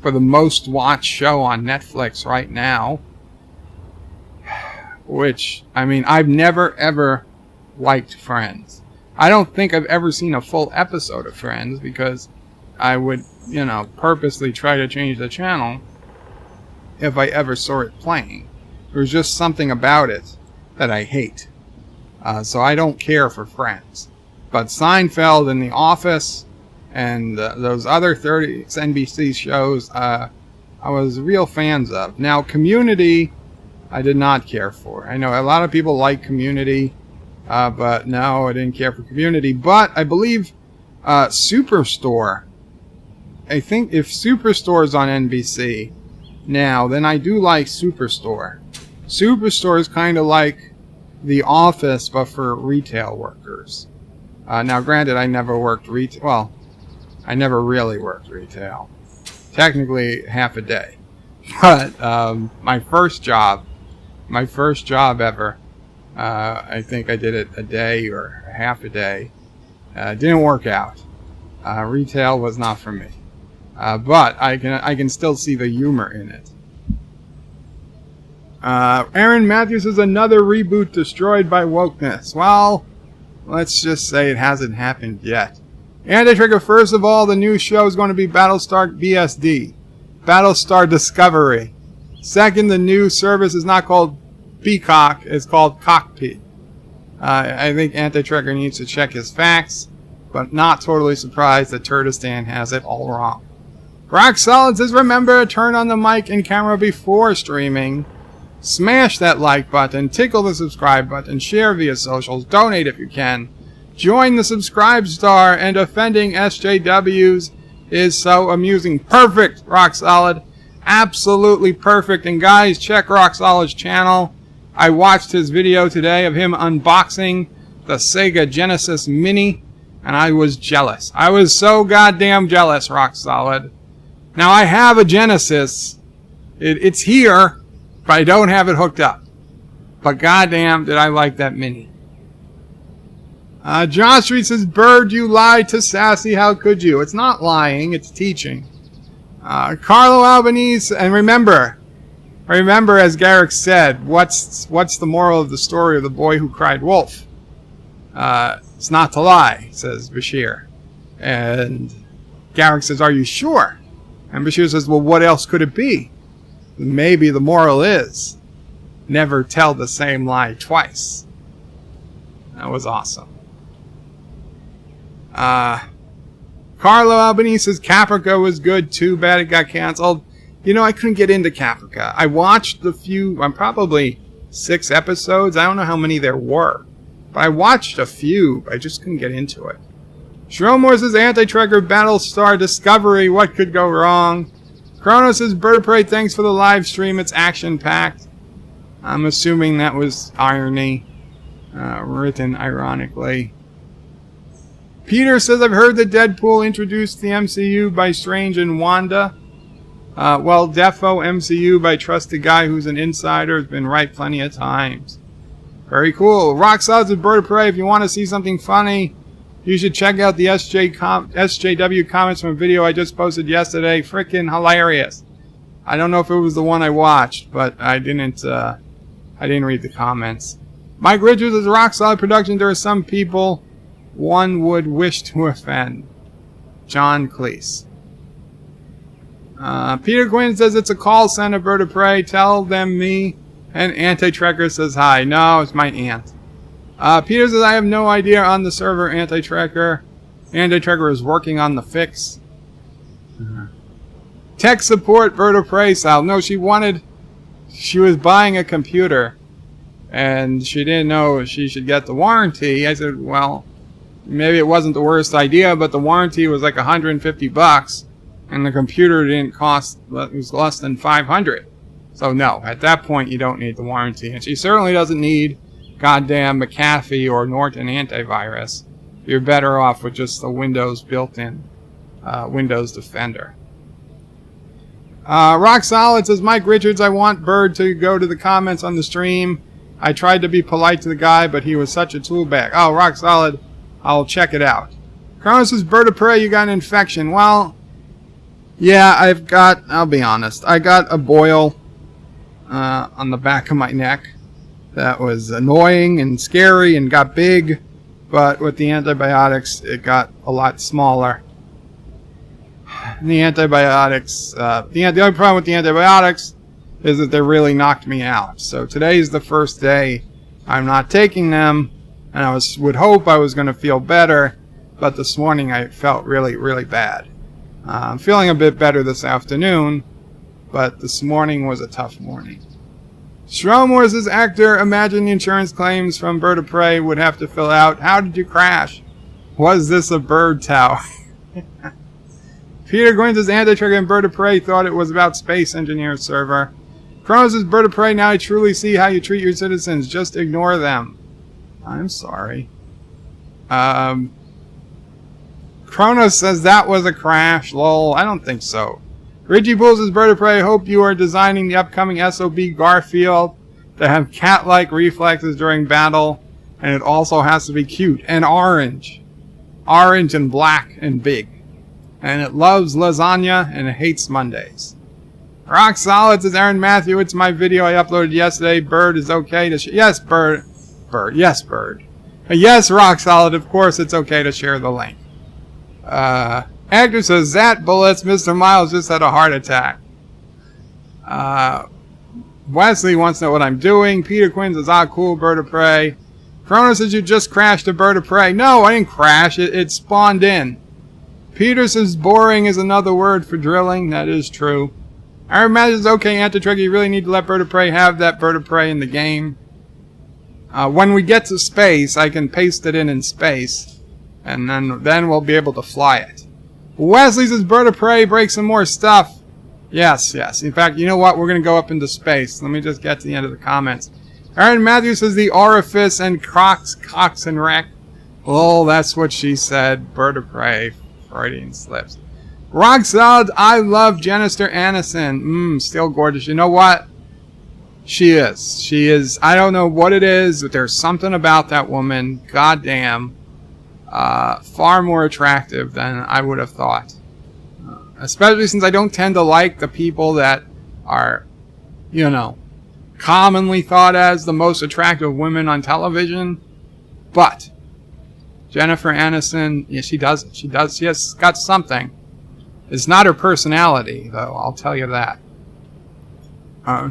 for the most watched show on Netflix right now. Which, I mean, I've never ever liked Friends. I don't think I've ever seen a full episode of Friends because I would, purposely try to change the channel if I ever saw it playing. There's just something about it that I hate. So I don't care for Friends. But Seinfeld and The Office and those other 30 NBC shows, I was real fans of. Now, Community, I did not care for. I know a lot of people like Community, but no, I didn't care for Community. But I believe Superstore, I think if Superstore is on NBC now, then I do like Superstore. Superstore is kind of like The Office, but for retail workers. Now, granted, I never worked retail. Well, I never really worked retail. Technically, half a day. But my first job ever, I think I did it a day or half a day. Didn't work out. Retail was not for me. But I can still see the humor in it. Aaron Matthews says another reboot destroyed by wokeness. Well, let's just say it hasn't happened yet. Anti-Trigger, first of all, the new show is going to be Battlestar BSD. Battlestar Discovery. Second, the new service is not called Peacock, it's called Cockpit. I think Anti-Trigger needs to check his facts, but not totally surprised that Turdistan has it all wrong. Rock Solid says, remember to turn on the mic and camera before streaming. Smash that like button, tickle the subscribe button, share via socials, donate if you can. Join the subscribe star, and offending SJWs is so amusing. Perfect, Rock Solid. Absolutely perfect. And guys, check Rock Solid's channel. I watched his video today of him unboxing the Sega Genesis Mini, and I was jealous. I was so goddamn jealous, Rock Solid. Now, I have a Genesis. It's here, but I don't have it hooked up. But goddamn, did I like that Mini. John Street says, Bird, you lied to Sassy. How could you? It's not lying. It's teaching. Carlo Albanese, and remember, as Garrick said, what's the moral of the story of the boy who cried wolf? It's not to lie, says Bashir. And Garrick says, are you sure? And Bashir says, well, what else could it be? Maybe the moral is, never tell the same lie twice. That was awesome. Carlo Albanese says Caprica was good, too bad it got canceled. I couldn't get into Caprica. I watched the few, probably 6 episodes. I don't know how many there were. But I watched a few. I just couldn't get into it. Shromore says Anti-Trekker Battlestar Discovery. What could go wrong? Kronos says Bird of Prey, thanks for the live stream. It's action-packed. I'm assuming that was irony. Written ironically. Peter says, I've heard that Deadpool introduced the MCU by Strange and Wanda. Well, Defo MCU by Trusted Guy Who's an Insider has been right plenty of times. Very cool. Rock Solid says Bird of Prey, if you want to see something funny, you should check out the SJW comments from a video I just posted yesterday. Frickin' hilarious. I don't know if it was the one I watched, but I didn't read the comments. Mike Richards is Rock Solid Production. There are some people one would wish to offend. John Cleese. Peter Quinn says it's a call center, Bird of Prey. Tell them me. And Anti-Trekker says hi. No, it's my aunt. Peter says I have no idea on the server, Anti-Trekker. Anti-Trekker is working on the fix. Tech support, Bird of Prey, Sal. No, she was buying a computer. And she didn't know she should get the warranty. I said, well, maybe it wasn't the worst idea, but the warranty was like $150. And the computer didn't cost, it was less than $500. So no, at that point you don't need the warranty. And she certainly doesn't need goddamn McAfee or Norton antivirus. You're better off with just the Windows built-in Windows Defender. Rock Solid says, Mike Richards, I want Bird to go to the comments on the stream. I tried to be polite to the guy, but he was such a tool bag. Oh, Rock Solid, I'll check it out. Kronos says, Bird of Prey, you got an infection. Well, yeah, I'll be honest, I got a boil on the back of my neck that was annoying and scary and got big, but with the antibiotics, it got a lot smaller. And the antibiotics, the only problem with the antibiotics is that they really knocked me out. So today's the first day I'm not taking them, and I would hope I was going to feel better, but this morning I felt really, really bad. I'm feeling a bit better this afternoon, but this morning was a tough morning. Stromore says, actor, imagine the insurance claims from Bird of Prey would have to fill out. How did you crash? Was this a bird tower? Peter Gwynn says, Anti-Trekker and Bird of Prey thought it was about Space Engineer server. Kronos says, Bird of Prey, now I truly see how you treat your citizens. Just ignore them. I'm sorry. Kronos says that was a crash. Lol, I don't think so. Reggie Bull says, Bird of Prey, I hope you are designing the upcoming SOB Garfield to have cat-like reflexes during battle, and it also has to be cute and orange. Orange and black and big. And it loves lasagna and it hates Mondays. Rock Solid says, Aaron Matthew, it's my video I uploaded yesterday. Bird is okay to yes, Bird. Yes, Bird. Yes, Rock Solid, of course it's okay to share the link. Actor says, Zat bullets, Mr. Miles just had a heart attack. Wesley wants to know what I'm doing. Peter Quinn says, ah, cool, Bird of Prey. Kronos says, you just crashed a Bird of Prey. No, I didn't crash. It spawned in. Peter says, boring is another word for drilling. That is true. Aaron Matthews says, okay, Anti-Trekker, you really need to let Bird of Prey have that Bird of Prey in the game. When we get to space, I can paste it in space. And then we'll be able to fly it. Wesley says, Bird of Prey, break some more stuff. Yes, yes. In fact, you know what? We're going to go up into space. Let me just get to the end of the comments. Aaron Matthews says, the orifice and Cox and wreck. Oh, that's what she said. Bird of Prey. Freudian slips. Rock Solid, I love Jennifer Aniston. Still gorgeous. You know what? She is. She is. I don't know what it is, but there's something about that woman. Goddamn. Far more attractive than I would have thought. Especially since I don't tend to like the people that are, you know, commonly thought as the most attractive women on television. But Jennifer Aniston, yeah, she does it. She does. She has got something. It's not her personality, though. I'll tell you that.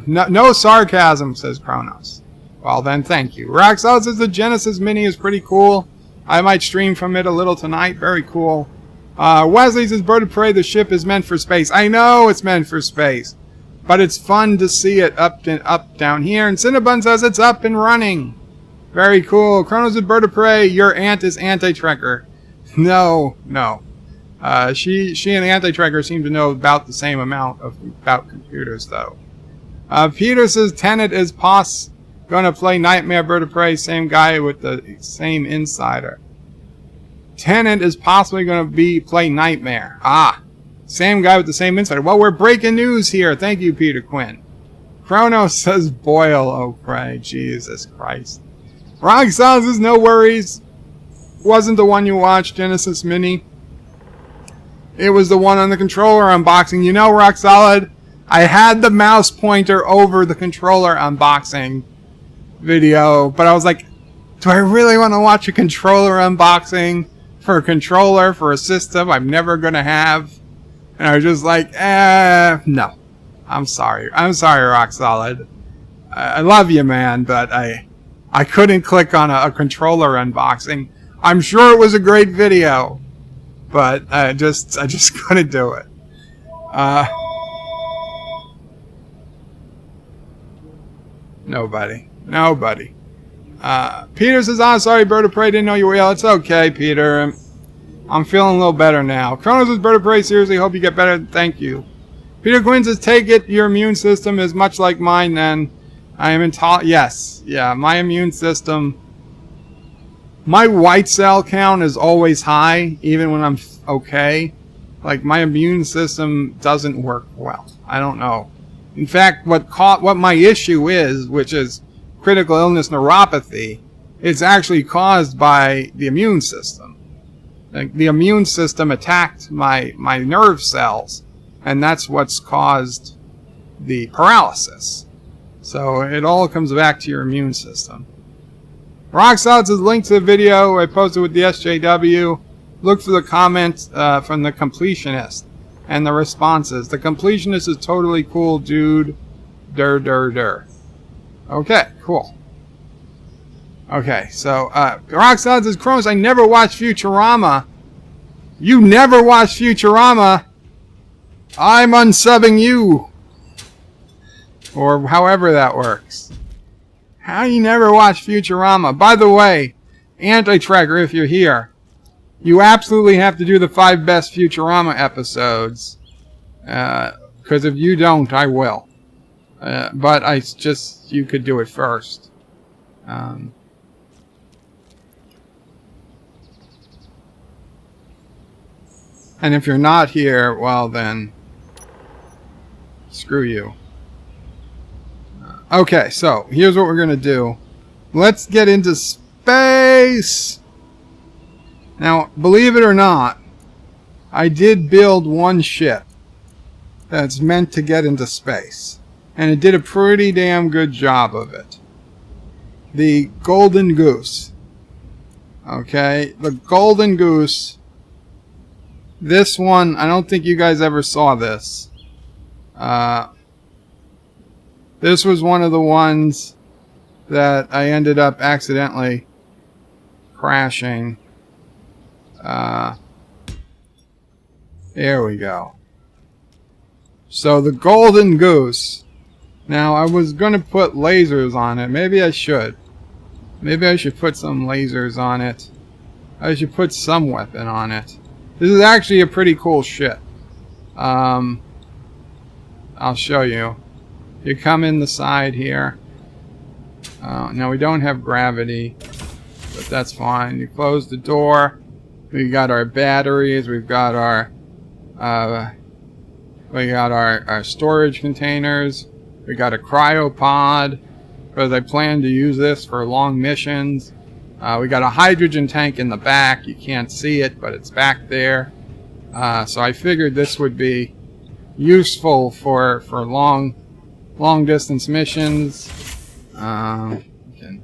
No sarcasm, says Kronos. Well, then, thank you. Raxel says the Genesis Mini is pretty cool. I might stream from it a little tonight. Very cool. Wesley says, Bird of Prey, the ship is meant for space. I know it's meant for space. But it's fun to see it up down here. And Cinnabon says it's up and running. Very cool. Kronos says, Bird of Prey, your aunt is Anti-Trekker. No, no. She and the Anti-Tracker seem to know about the same amount about computers, though. Peter says Tenet is gonna play Nightmare Bird of Prey, same guy with the same insider. Tenet is possibly gonna play Nightmare. Ah, same guy with the same insider. Well, we're breaking news here. Thank you, Peter Quinn. Chrono says Boyle. Oh, pray, Jesus Christ. Rock Solid says no worries. Wasn't the one you watched, Genesis Mini. It was the one on the controller unboxing. You know, Rock Solid, I had the mouse pointer over the controller unboxing video, but I was like, do I really want to watch a controller unboxing for a controller for a system I'm never going to have? And I was just like, no. I'm sorry. I'm sorry, Rock Solid. I love you, man, but I couldn't click on a controller unboxing. I'm sure it was a great video, but I just couldn't do it. Nobody. Peter says, "I'm sorry, Bird of Prey, didn't know you were ill." It's okay, Peter. I'm feeling a little better now. Chrono says, "Bird of Prey, seriously, hope you get better. Thank you." Peter Quinn says, "Take it, your immune system is much like mine then. I am intolerant." Yes, yeah, my immune system, my white cell count is always high, even when I'm okay. Like, my immune system doesn't work well. I don't know. In fact, what my issue is, which is critical illness neuropathy, it's actually caused by the immune system. Like, the immune system attacked my nerve cells, and that's what's caused the paralysis. So it all comes back to your immune system. Rock Solid says, link to the video I posted with the SJW. Look for the comment from the completionist and the responses. The completionist is totally cool, dude. Dur. Okay, cool. Okay, so Rock Solid says, Kronos, I never watched Futurama. You never watched Futurama? I'm unsubbing you. Or however that works. How you never watch Futurama? By the way, Anti-Tracker, if you're here, you absolutely have to do the 5 best Futurama episodes. Because if you don't, I will. But you could do it first. And if you're not here, well then, screw you. Okay, so here's what we're going to do. Let's get into space! Now, believe it or not, I did build one ship that's meant to get into space. And it did a pretty damn good job of it. The Golden Goose. Okay, the Golden Goose. This one, I don't think you guys ever saw this. This was one of the ones that I ended up accidentally crashing. There we go. So the Golden Goose. Now I was going to put lasers on it. Maybe I should. Maybe I should put some lasers on it. I should put some weapon on it. This is actually a pretty cool ship. I'll show you. You come in the side here. Now we don't have gravity, but that's fine. You close the door. We got our batteries. We've got our storage containers. We got a cryopod, because I plan to use this for long missions. We got a hydrogen tank in the back. You can't see it, but it's back there. So I figured this would be useful for long distance missions. We can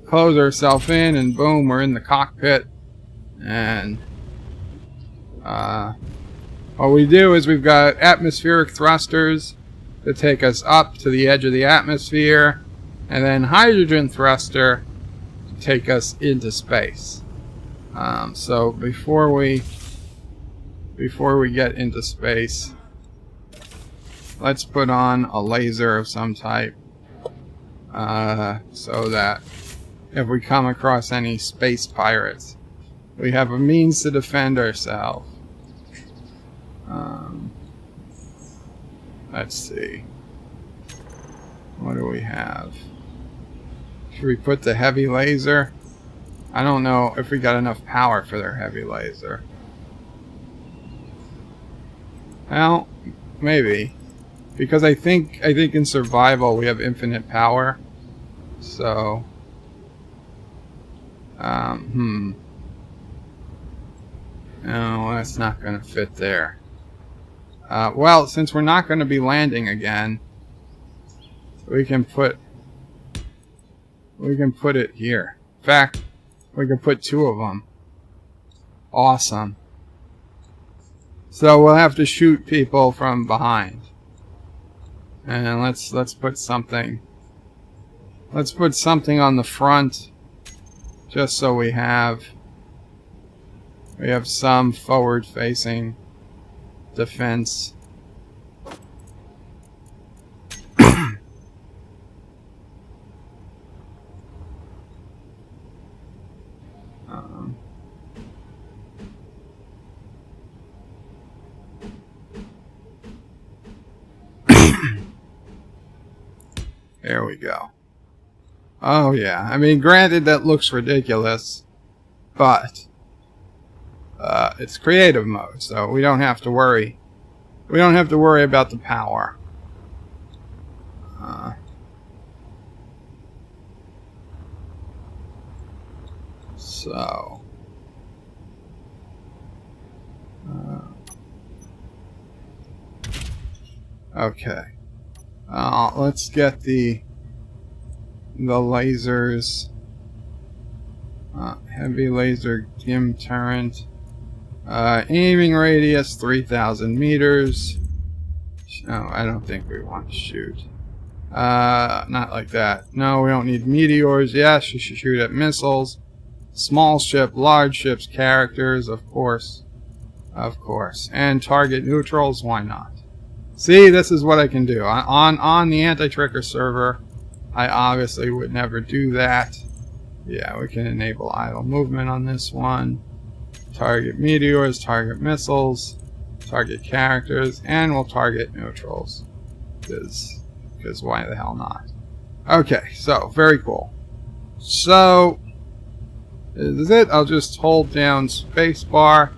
close ourselves in, and boom, we're in the cockpit. And what we do is we've got atmospheric thrusters to take us up to the edge of the atmosphere, and then hydrogen thruster to take us into space. So before we get into space, let's put on a laser of some type, so that if we come across any space pirates, We have a means to defend ourselves. Let's see. What do we have? Should we put the heavy laser? I don't know if we got enough power for their heavy laser. Well, maybe. Because I think in survival we have infinite power. So no, that's not gonna fit there. Well, since we're not gonna be landing again, we can put it here. In fact, we can put 2 of them. Awesome. So we'll have to shoot people from behind. And let's put something. Let's put something on the front, just so we have some forward-facing defense. There we go. Oh yeah, I mean, granted that looks ridiculous, but it's creative mode, so we don't have to worry. We don't have to worry about the power. Okay. Let's get the lasers. Heavy laser gim turret. Aiming radius 3,000 meters. No, I don't think we want to shoot. Not like that. No, we don't need meteors. Yes, you should shoot at missiles. Small ship, large ships, characters, of course. Of course. And target neutrals, why not? See, this is what I can do. On the anti-tricker server, I obviously would never do that. Yeah, we can enable idle movement on this one. Target meteors, target missiles, target characters, and we'll target neutrals. Because why the hell not? Okay, so, very cool. So, this is it. I'll just hold down spacebar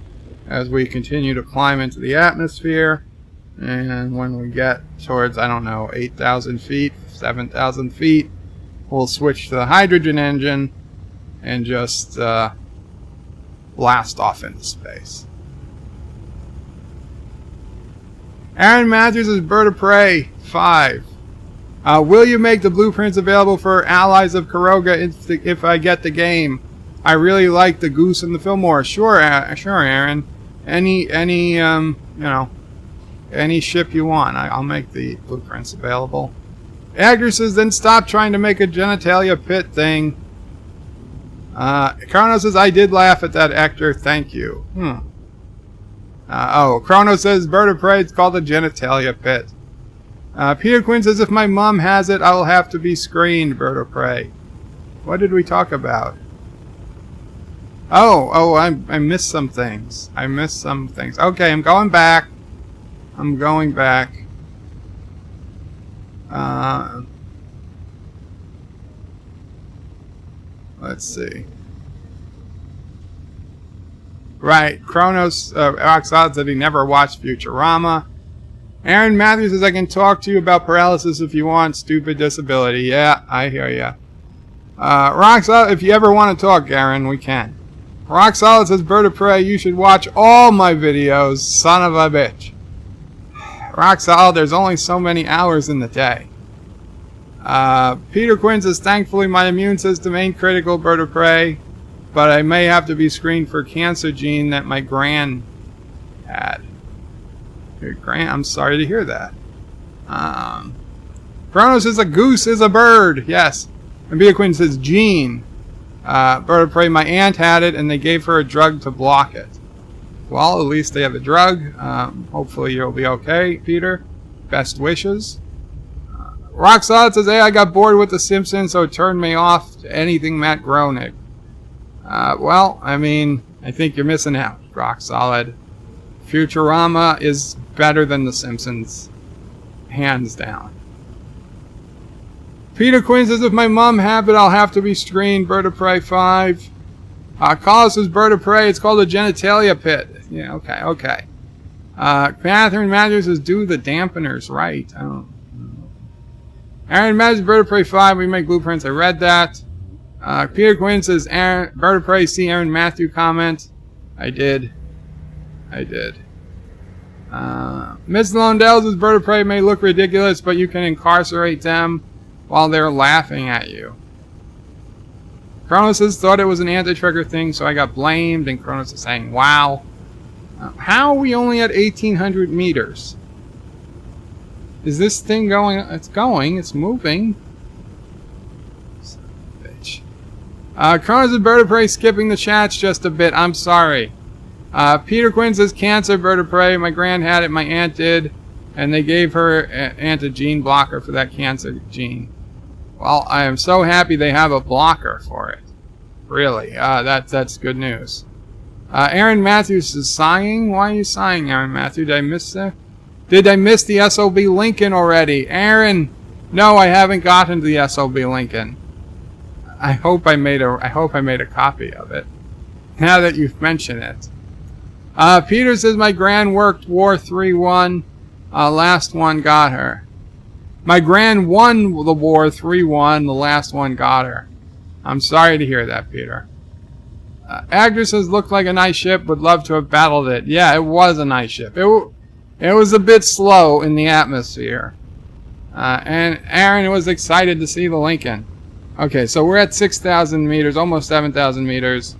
as we continue to climb into the atmosphere. And when we get towards, I don't know, 8,000 feet, 7,000 feet, we'll switch to the hydrogen engine and just blast off into space. Aaron Matthews is Bird of Prey 5. Will you make the blueprints available for allies of Caroga if I get the game? I really like the goose and the Fillmore. Sure, Aaron. Any ship you want, I'll make the blueprints available. Agner says, then stop trying to make a genitalia pit thing. Chrono says, I did laugh at that actor, thank you. Chrono says, Bird of Prey, it's called a genitalia pit. Peter Quinn says, if my mom has it, I will have to be screened, Bird of Prey. What did we talk about? I missed some things. Okay, I'm going back. Let's see. Right, Kronos, Oxide said he never watched Futurama. Aaron Matthews says, I can talk to you about paralysis if you want, stupid disability. Yeah, I hear ya. Rock Solid, if you ever want to talk, Aaron, we can. Rock Solid says, Bird of Prey, you should watch all my videos, son of a bitch. Rock Solid, there's only so many hours in the day. Peter Quinn says, thankfully my immune system ain't critical, Bird of Prey, but I may have to be screened for cancer gene that my gran had. Your gran? I'm sorry to hear that. Chrono says a goose is a bird. Yes. And Peter Quinn says gene. Bird of Prey, my aunt had it and they gave her a drug to block it. Well, at least they have a drug. Hopefully you'll be okay, Peter. Best wishes. Rock Solid says, hey, I got bored with The Simpsons, so it turned me off to anything Matt Groening. Well, I mean, I think you're missing out. Rock solid. Futurama is better than The Simpsons. Hands down. Peter Quinn says, if my mom have it, I'll have to be screened. Bird of Prey 5. Carlos says Bird of Prey. It's called a genitalia pit. Yeah, okay, okay. Catherine Matthews says, do the dampeners right. I don't know. Aaron Matthews, Bird of Prey 5. We make blueprints. I read that. Peter Quinn says, Bird of Prey, see Aaron Matthew comment. I did. I did. Miss Londell says, Bird of Prey may look ridiculous, but you can incarcerate them while they're laughing at you. Kronos says, thought it was an anti-trigger thing, so I got blamed, and Kronos is saying, wow. How are we only at 1,800 meters? Is this thing going? It's going. It's moving. Son of a bitch. Kronos says, Bird of Prey skipping the chats just a bit. I'm sorry. Peter Quinn says, cancer, Bird of Prey. My grand had it, my aunt did, and they gave her aunt a gene blocker for that cancer gene. Well, I am so happy they have a blocker for it. Really, that's good news. Aaron Matthews is sighing. Why are you sighing, Aaron Matthews? Did I miss that? Did I miss the SOB Lincoln already? Aaron, no, I haven't gotten to the SOB Lincoln. I hope I made a copy of it. Now that you've mentioned it. Peter says my grand worked War 3-1. Last one got her. My grand won the war 3-1. The last one got her. I'm sorry to hear that, Peter. Agnes says, looked like a nice ship. Would love to have battled it. Yeah, it was a nice ship. It was a bit slow in the atmosphere. And Aaron was excited to see the Lincoln. Okay, so we're at 6,000 meters, almost 7,000 meters.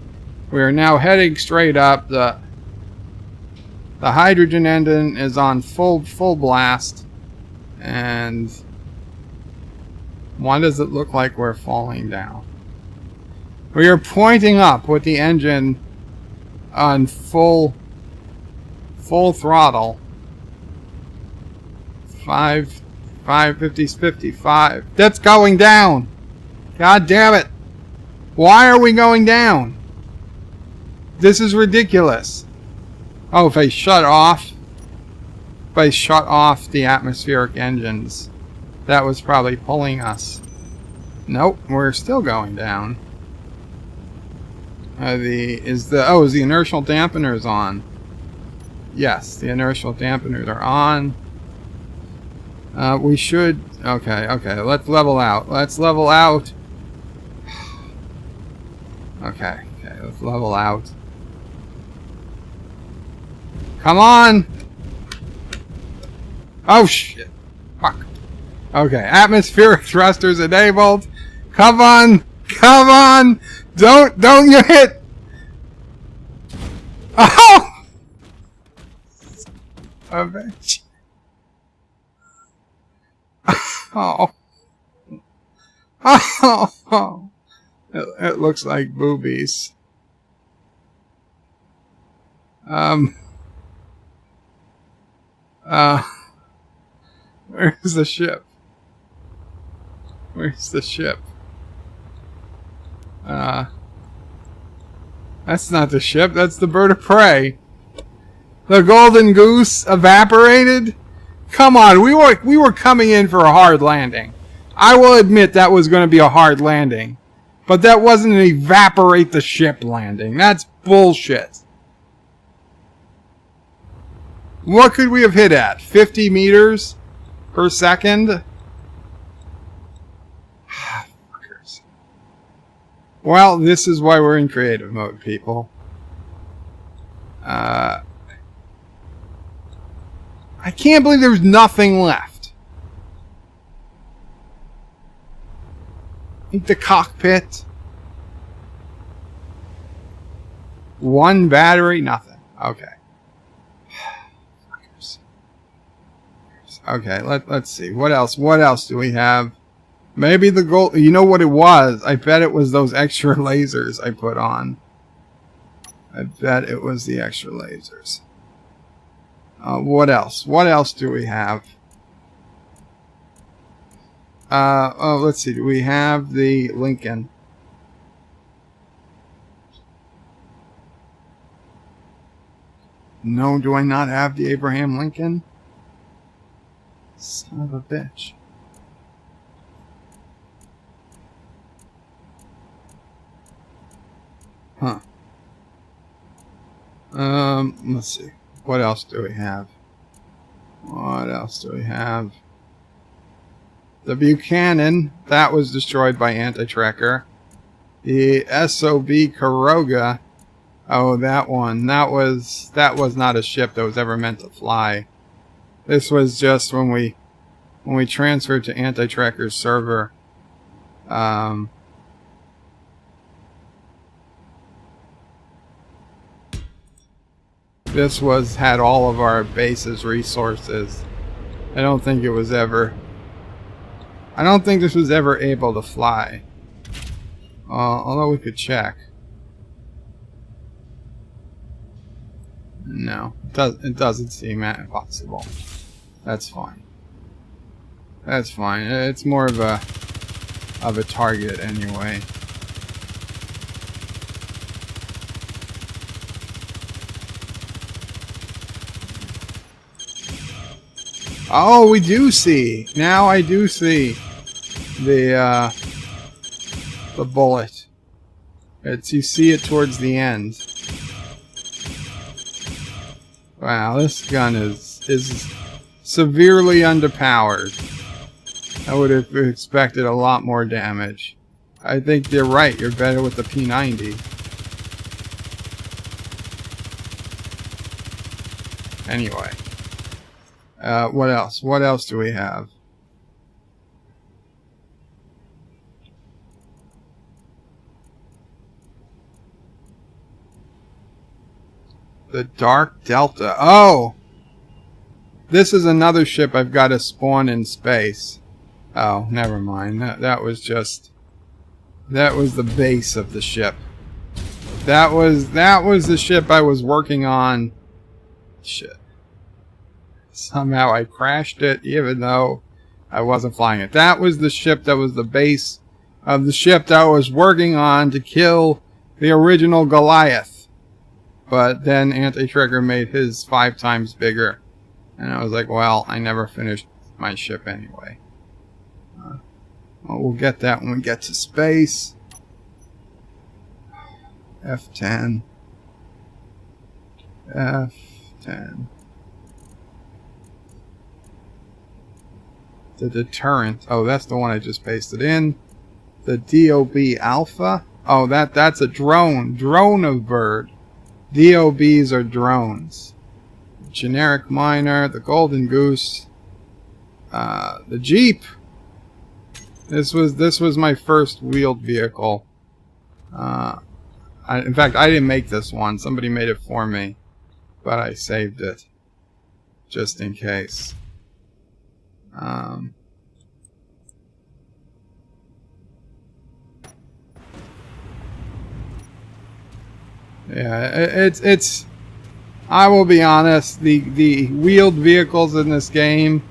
We are now heading straight up. The hydrogen engine is on full blast. And why does it look like we're falling down? We are pointing up with the engine on full throttle. 55. That's going down. God damn it. Why are we going down? This is ridiculous. Oh, if I shut off the atmospheric engines, that was probably pulling us. Nope, we're still going down. Is the inertial dampeners on? Yes, the inertial dampeners are on. We should. Okay. Let's level out. Let's level out. Okay. Let's level out. Come on! Oh shit! Fuck. Okay, atmospheric thrusters enabled. Come on! Come on! Don't you hit! Oh! A bitch. Oh. Oh. It looks like boobies. Where's the ship? Where's the ship? That's not the ship, that's the Bird of Prey. The golden goose evaporated? Come on, we were coming in for a hard landing. I will admit that was going to be a hard landing. But that wasn't an evaporate the ship landing. That's bullshit. What could we have hit at? 50 meters per second? Fuckers. Well, this is why we're in creative mode, people. I can't believe there's nothing left. I think the cockpit. One battery, nothing. Okay. Okay, let's see. What else? What else do we have? Maybe the gold. You know what it was? I bet it was those extra lasers I put on. I bet it was the extra lasers. What else? What else do we have? Oh, let's see. Do we have the Lincoln? No, do I not have the Abraham Lincoln? Son of a bitch. Huh. Let's see. What else do we have? What else do we have? The Buchanan, that was destroyed by anti-tracker. The SOB Caroga, oh, that one. That was not a ship that was ever meant to fly. This was just when we transferred to anti-tracker's server. This had all of our base's resources. I don't think this was ever able to fly. Although we could check. No, it doesn't seem possible. That's fine. That's fine. It's more of a target anyway. Oh, we do see. Now I do see the bullet. You see it towards the end. Wow, this gun is severely underpowered. I would have expected a lot more damage. I think you're right. You're better with the P90. Anyway. What else? What else do we have? The Dark Delta. Oh! This is another ship I've got to spawn in space. Oh, never mind. That was the base of the ship. That was the ship I was working on. Shit. Somehow I crashed it, even though I wasn't flying it. That was the ship that was the base of the ship that I was working on to kill the original Goliath. But then Anti-Trigger made his 5 times bigger. And I was like, well, I never finished my ship anyway. Well, we'll get that when we get to space. F10. F10. The Deterrent. Oh, that's the one I just pasted in. The DOB Alpha. Oh, that's a drone. Drone of bird. DOBs are drones. Generic Miner. The Golden Goose. The Jeep. This was my first wheeled vehicle. In fact, I didn't make this one. Somebody made it for me. But I saved it. Just in case. Yeah, it's I will be honest, the wheeled vehicles in this game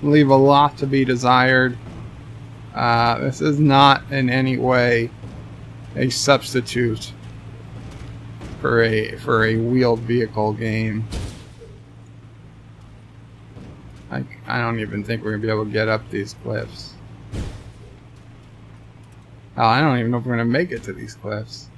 leave a lot to be desired. This is not in any way a substitute for a wheeled vehicle game. I don't even think we're gonna be able to get up these cliffs. Oh, I don't even know if we're gonna make it to these cliffs.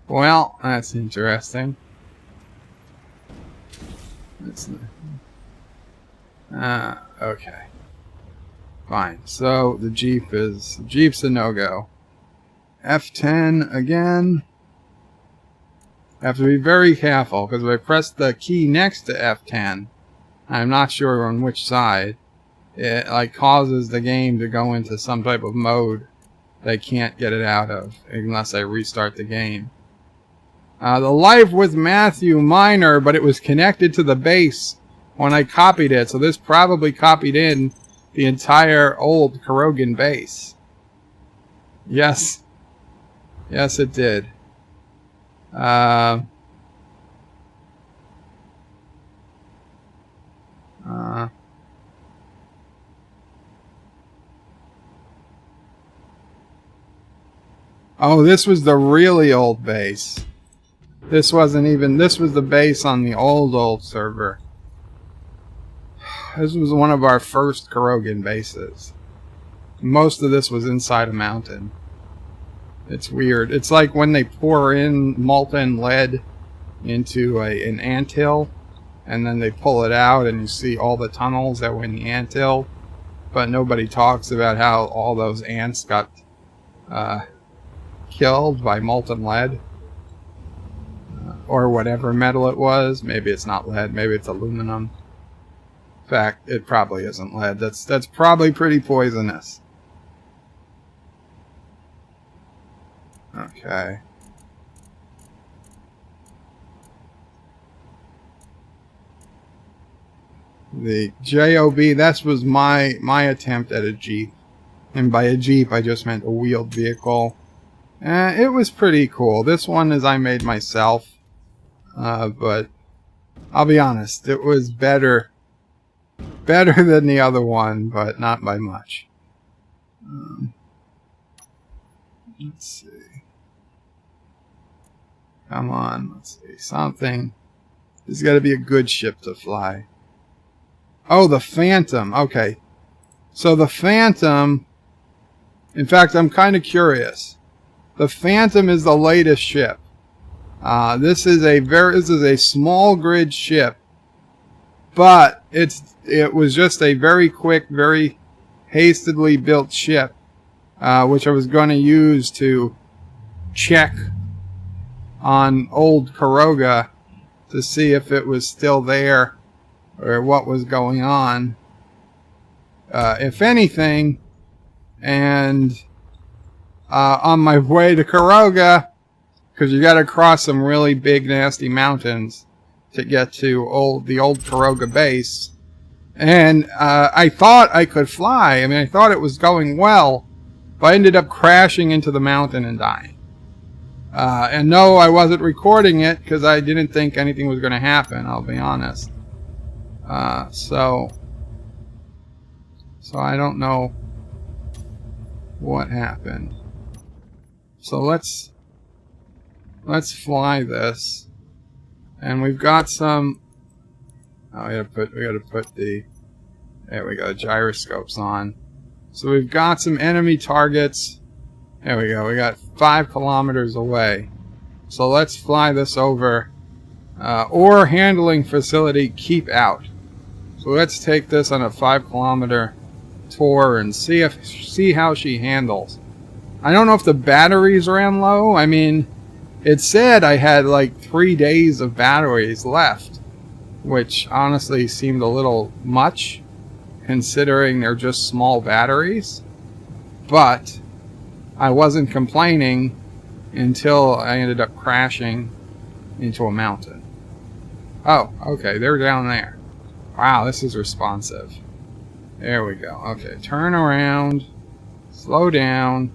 Well, that's interesting. Okay. Fine. So the Jeep's a no-go. F10 again. I have to be very careful because if I press the key next to F10, I'm not sure on which side, it like causes the game to go into some type of mode that I can't get it out of unless I restart the game. The Life with Matthew Miner, but it was connected to the base when I copied it, so this probably copied in the entire old Carogan base. Yes. Yes, it did. Oh, this was the really old base. This wasn't even... This was the base on the old server. This was one of our first Carogan bases. Most of this was inside a mountain. It's weird. It's like when they pour in molten lead into an anthill, and then they pull it out and you see all the tunnels that were in the anthill, but nobody talks about how all those ants got killed by molten lead. Or whatever metal it was. Maybe it's not lead, maybe it's aluminum. In fact, it probably isn't lead. That's probably pretty poisonous. Okay. The JOB, that was my attempt at a Jeep. And by a Jeep, I just meant a wheeled vehicle. It was pretty cool. This one is I made myself. But I'll be honest, it was better than the other one, but not by much. Let's see. Come on, let's see. Something. This has got to be a good ship to fly. Oh, the Phantom. Okay. So the Phantom... In fact, I'm kind of curious. The Phantom is the latest ship. This is a small grid ship, but it was just a very quick, very hastily built ship, which I was going to use to check on old Caroga to see if it was still there or what was going on, if anything. And on my way to Caroga, because you got to cross some really big, nasty mountains to get to the old Caroga base. And I thought I could fly. I mean, I thought it was going well, but I ended up crashing into the mountain and dying. And no, I wasn't recording it because I didn't think anything was going to happen, I'll be honest. So I don't know what happened. So let's fly this, and we've got some. Oh, we gotta put the. There we go, gyroscopes on. So we've got some enemy targets. There we go. We got 5 kilometers away. So let's fly this over. Ore handling facility, keep out. So let's take this on a 5-kilometer tour and see how she handles. I don't know if the batteries ran low. I mean, it said I had like 3 days of batteries left, which honestly seemed a little much considering they're just small batteries. But I wasn't complaining until I ended up crashing into a mountain. Oh, okay, they're down there. Wow, this is responsive. There we go. Okay, turn around. Slow down.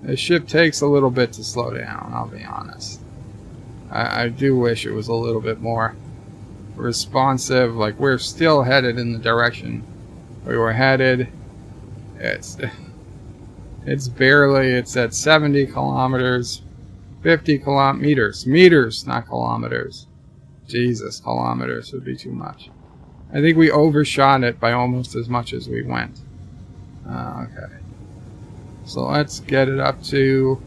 The ship takes a little bit to slow down, I'll be honest. I do wish it was a little bit more responsive. Like, we're still headed in the direction we were headed. It's at 70 kilometers. 50 kilometers. Meters, not kilometers. Jesus, kilometers would be too much. I think we overshot it by almost as much as we went. Okay. So let's get it up to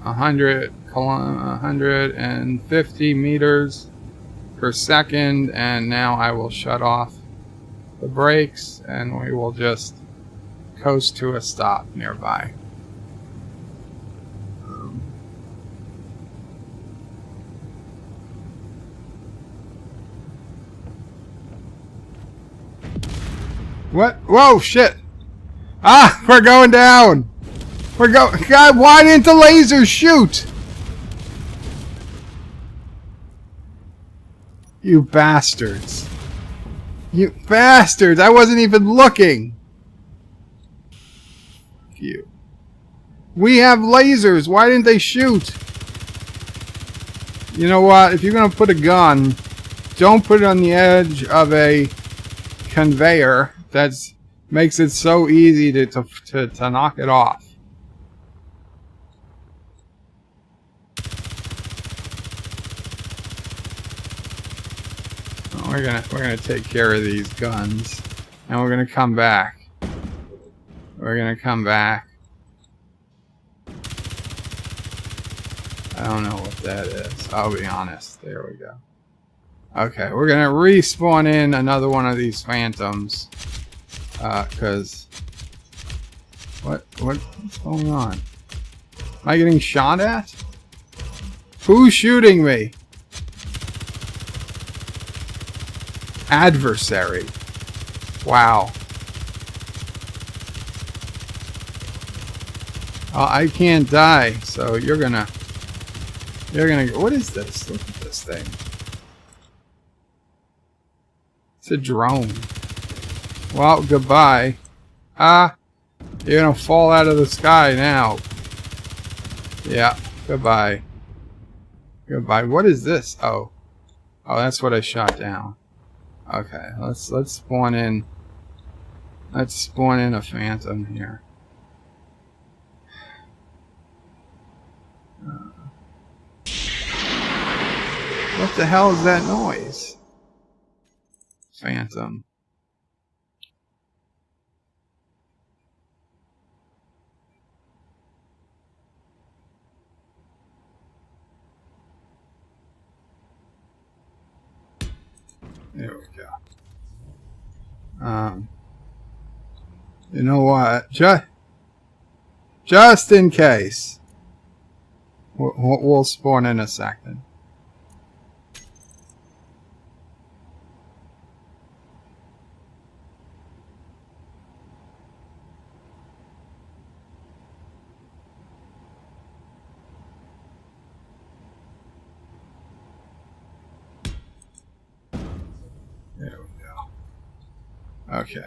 150 meters per second, and now I will shut off the brakes and we will just coast to a stop nearby. What? Whoa, shit! Ah, we're going down! God, why didn't the laser shoot? You bastards. You bastards! I wasn't even looking! You. We have lasers! Why didn't they shoot? You know what? If you're gonna put a gun, don't put it on the edge of a conveyor. That makes it so easy to knock it off. we're gonna take care of these guns, and we're gonna come back. We're gonna come back. I don't know what that is. I'll be honest. There we go. Okay, we're gonna respawn in another one of these phantoms. Cause what's going on? Am I getting shot at? Who's shooting me? Adversary. Wow. I can't die, so you're gonna. What is this? Look at this thing. It's a drone. Well, goodbye. Ah, you're gonna fall out of the sky now. Yeah, goodbye. Goodbye. What is this? Oh, that's what I shot down. Okay, let's spawn in. Let's spawn in a phantom here. What the hell is that noise? Phantom. There we go. You know what? Just in case, we'll spawn in a second. There we go. Okay.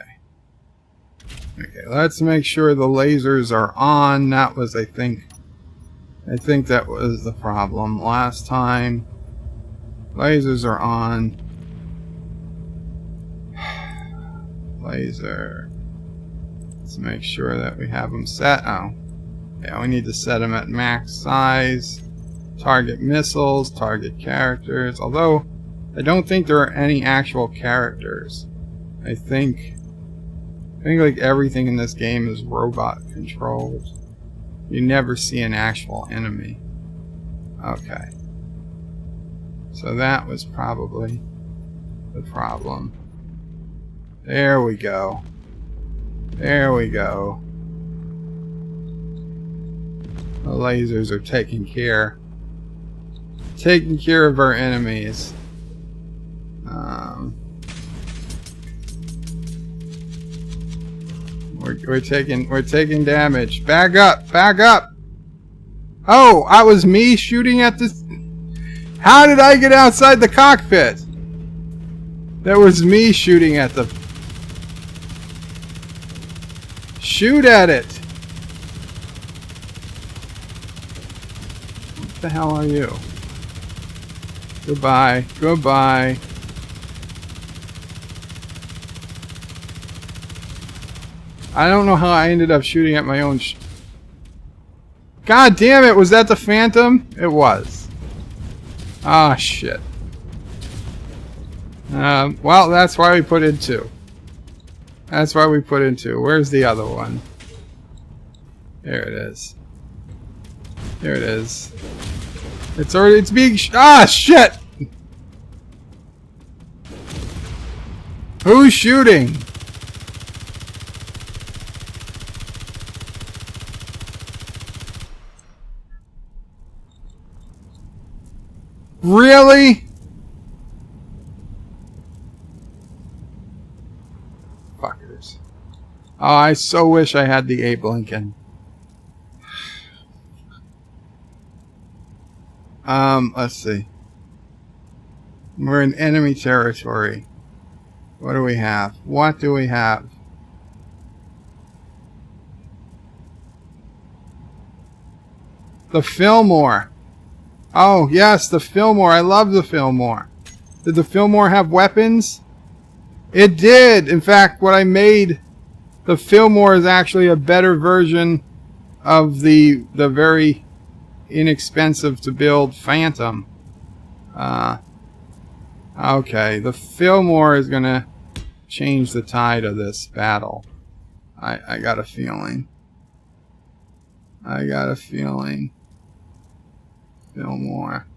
Okay, let's make sure the lasers are on. That was, I think that was the problem last time. Lasers are on. Laser. Let's make sure that we have them set. Oh. Yeah, we need to set them at max size. Target missiles, target characters. Although, I don't think there are any actual characters. I think like everything in this game is robot controlled. You never see an actual enemy. Okay. So that was probably the problem. There we go. There we go. The lasers are taking care of our enemies. We're taking damage. Back up! Back up! Oh, that was me shooting at this. How did I get outside the cockpit? That was me shooting at the. Shoot at it! What the hell are you? Goodbye. Goodbye. I don't know how I ended up shooting at my own God damn it, was that the Phantom? It was. Ah, shit. Well, that's why we put in 2. That's why we put in 2. Where's the other one? There it is. There it is. It's being ah, shit! Who's shooting? Really? Fuckers. Oh, I so wish I had the Abe Lincoln. Let's see. We're in enemy territory. What do we have? What do we have? The Fillmore. Oh, yes, the Fillmore. I love the Fillmore. Did the Fillmore have weapons? It did. In fact, what I made, the Fillmore is actually a better version of the very inexpensive to build Phantom. Okay, the Fillmore is gonna change the tide of this battle. I got a feeling. I got a feeling. Fillmore.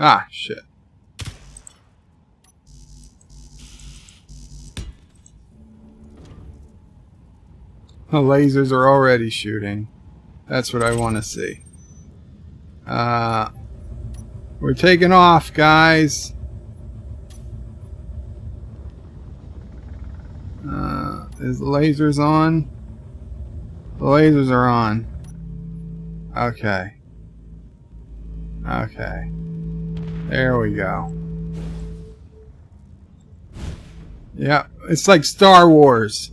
Ah, shit. The lasers are already shooting. That's what I want to see. We're taking off, guys. Is the lasers on? The lasers are on. Okay. Okay. There we go. Yeah, it's like Star Wars.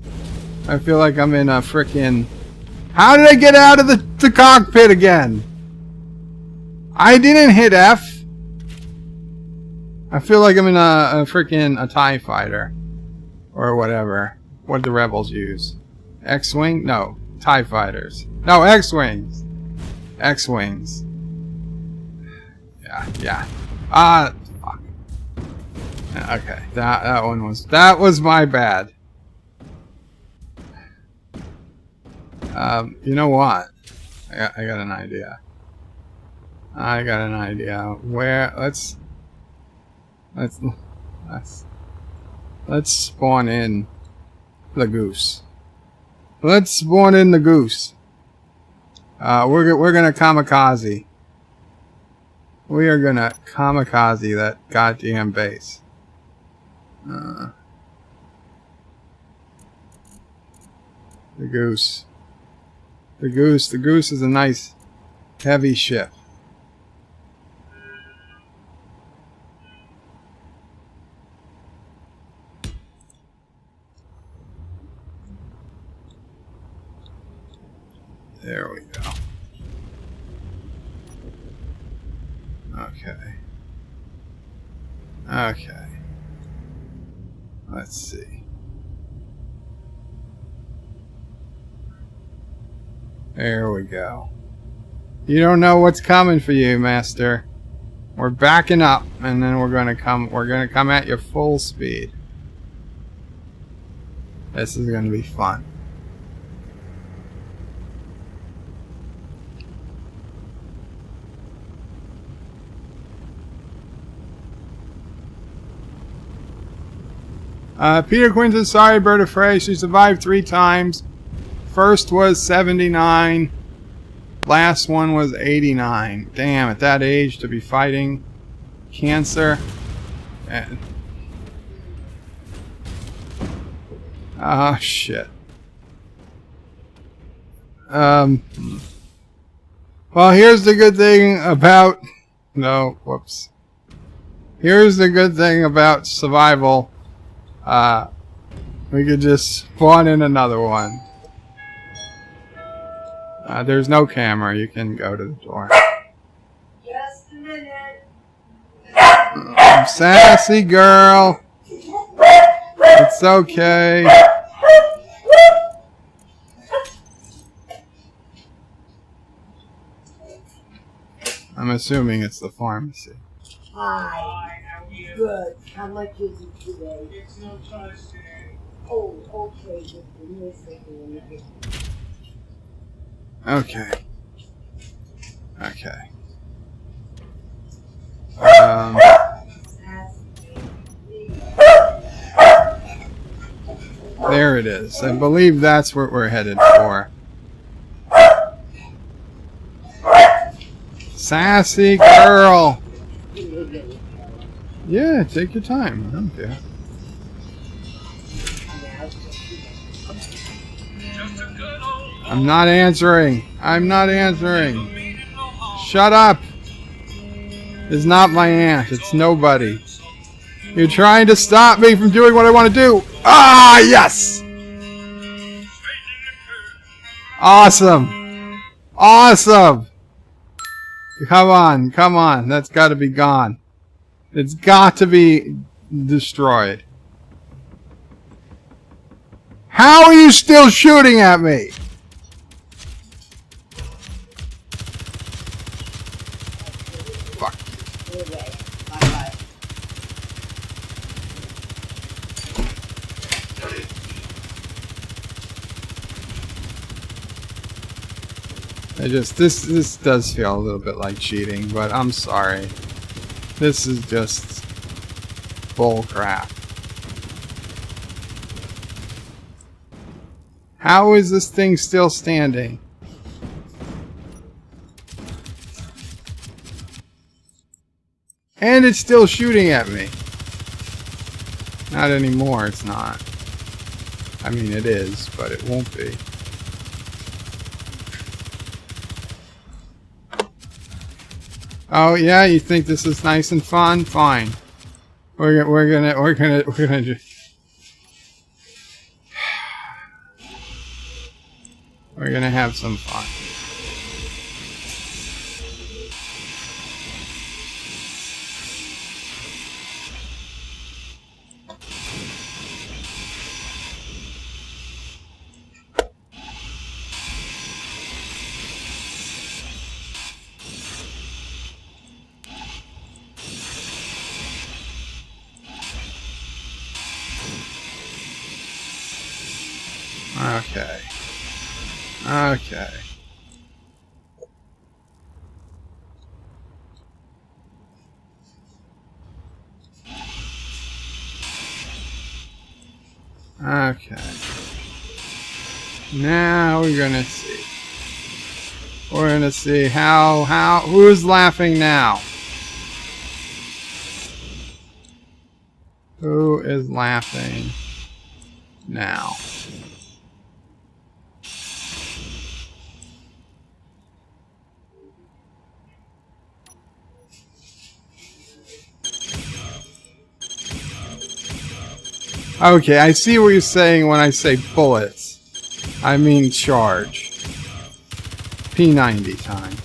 I feel like I'm in a frickin'... How did I get out of the cockpit again? I didn't hit F. I feel like I'm in a frickin' TIE fighter. Or whatever. What the rebels use. X-Wing? No. TIE fighters. No, X-Wings. X-Wings. Yeah. Fuck. Okay. That was my bad. You know what? I got an idea. I got an idea. Where let's spawn in the goose. Let's spawn in the goose. We're gonna kamikaze. We are gonna kamikaze that goddamn base. The goose. The goose is a nice heavy ship. There we go. Okay. Okay. Let's see. There we go. You don't know what's coming for you, Master. We're backing up, and then we're gonna come at you full speed. This is gonna be fun. Peter Quinton, sorry, Bird of Prey. She survived 3 times. First was 79. Last one was 89. Damn, at that age to be fighting cancer. Oh, shit. Well, here's the good thing about... No, whoops. Here's the good thing about survival. We could just spawn in another one. There's no camera. You can go to the door. Just a minute. Sassy girl. It's okay. I'm assuming it's the pharmacy. Hi. Good. How much is it today? It's no charge today. Oh, okay. Just give me a second. Okay. Okay. There it is. I believe that's what we're headed for. Sassy girl. Yeah, take your time. I don't care. I'm not answering. I'm not answering. Shut up. It's not my aunt. It's nobody. You're trying to stop me from doing what I want to do. Ah, yes! Awesome. Awesome. Come on, come on. That's got to be gone. It's got to be destroyed. How are you still shooting at me? Fuck. Anyway, bye-bye. This does feel a little bit like cheating, but I'm sorry. This is just bull crap. How is this thing still standing? And it's still shooting at me. Not anymore, it's not. I mean, it is, but it won't be. Oh yeah, you think this is nice and fun? Fine. We're gonna just. We're gonna have some fun. Okay. Okay. Okay. Now we're gonna see. We're gonna see who's laughing now? Who is laughing now? Okay, I see what you're saying when I say bullets. I mean charge. P90 time.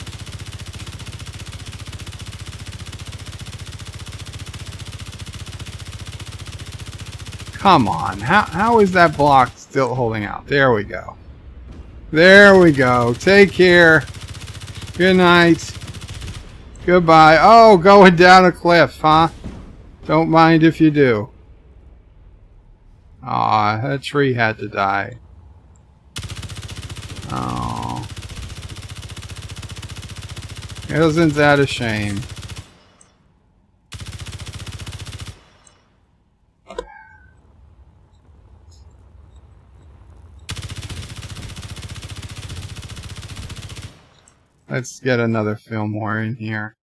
Come on, how is that block still holding out? There we go. There we go. Take care. Good night. Goodbye. Oh, going down a cliff, huh? Don't mind if you do. Aw, that tree had to die. Oh. Isn't that a shame? Let's get another Fillmore in here.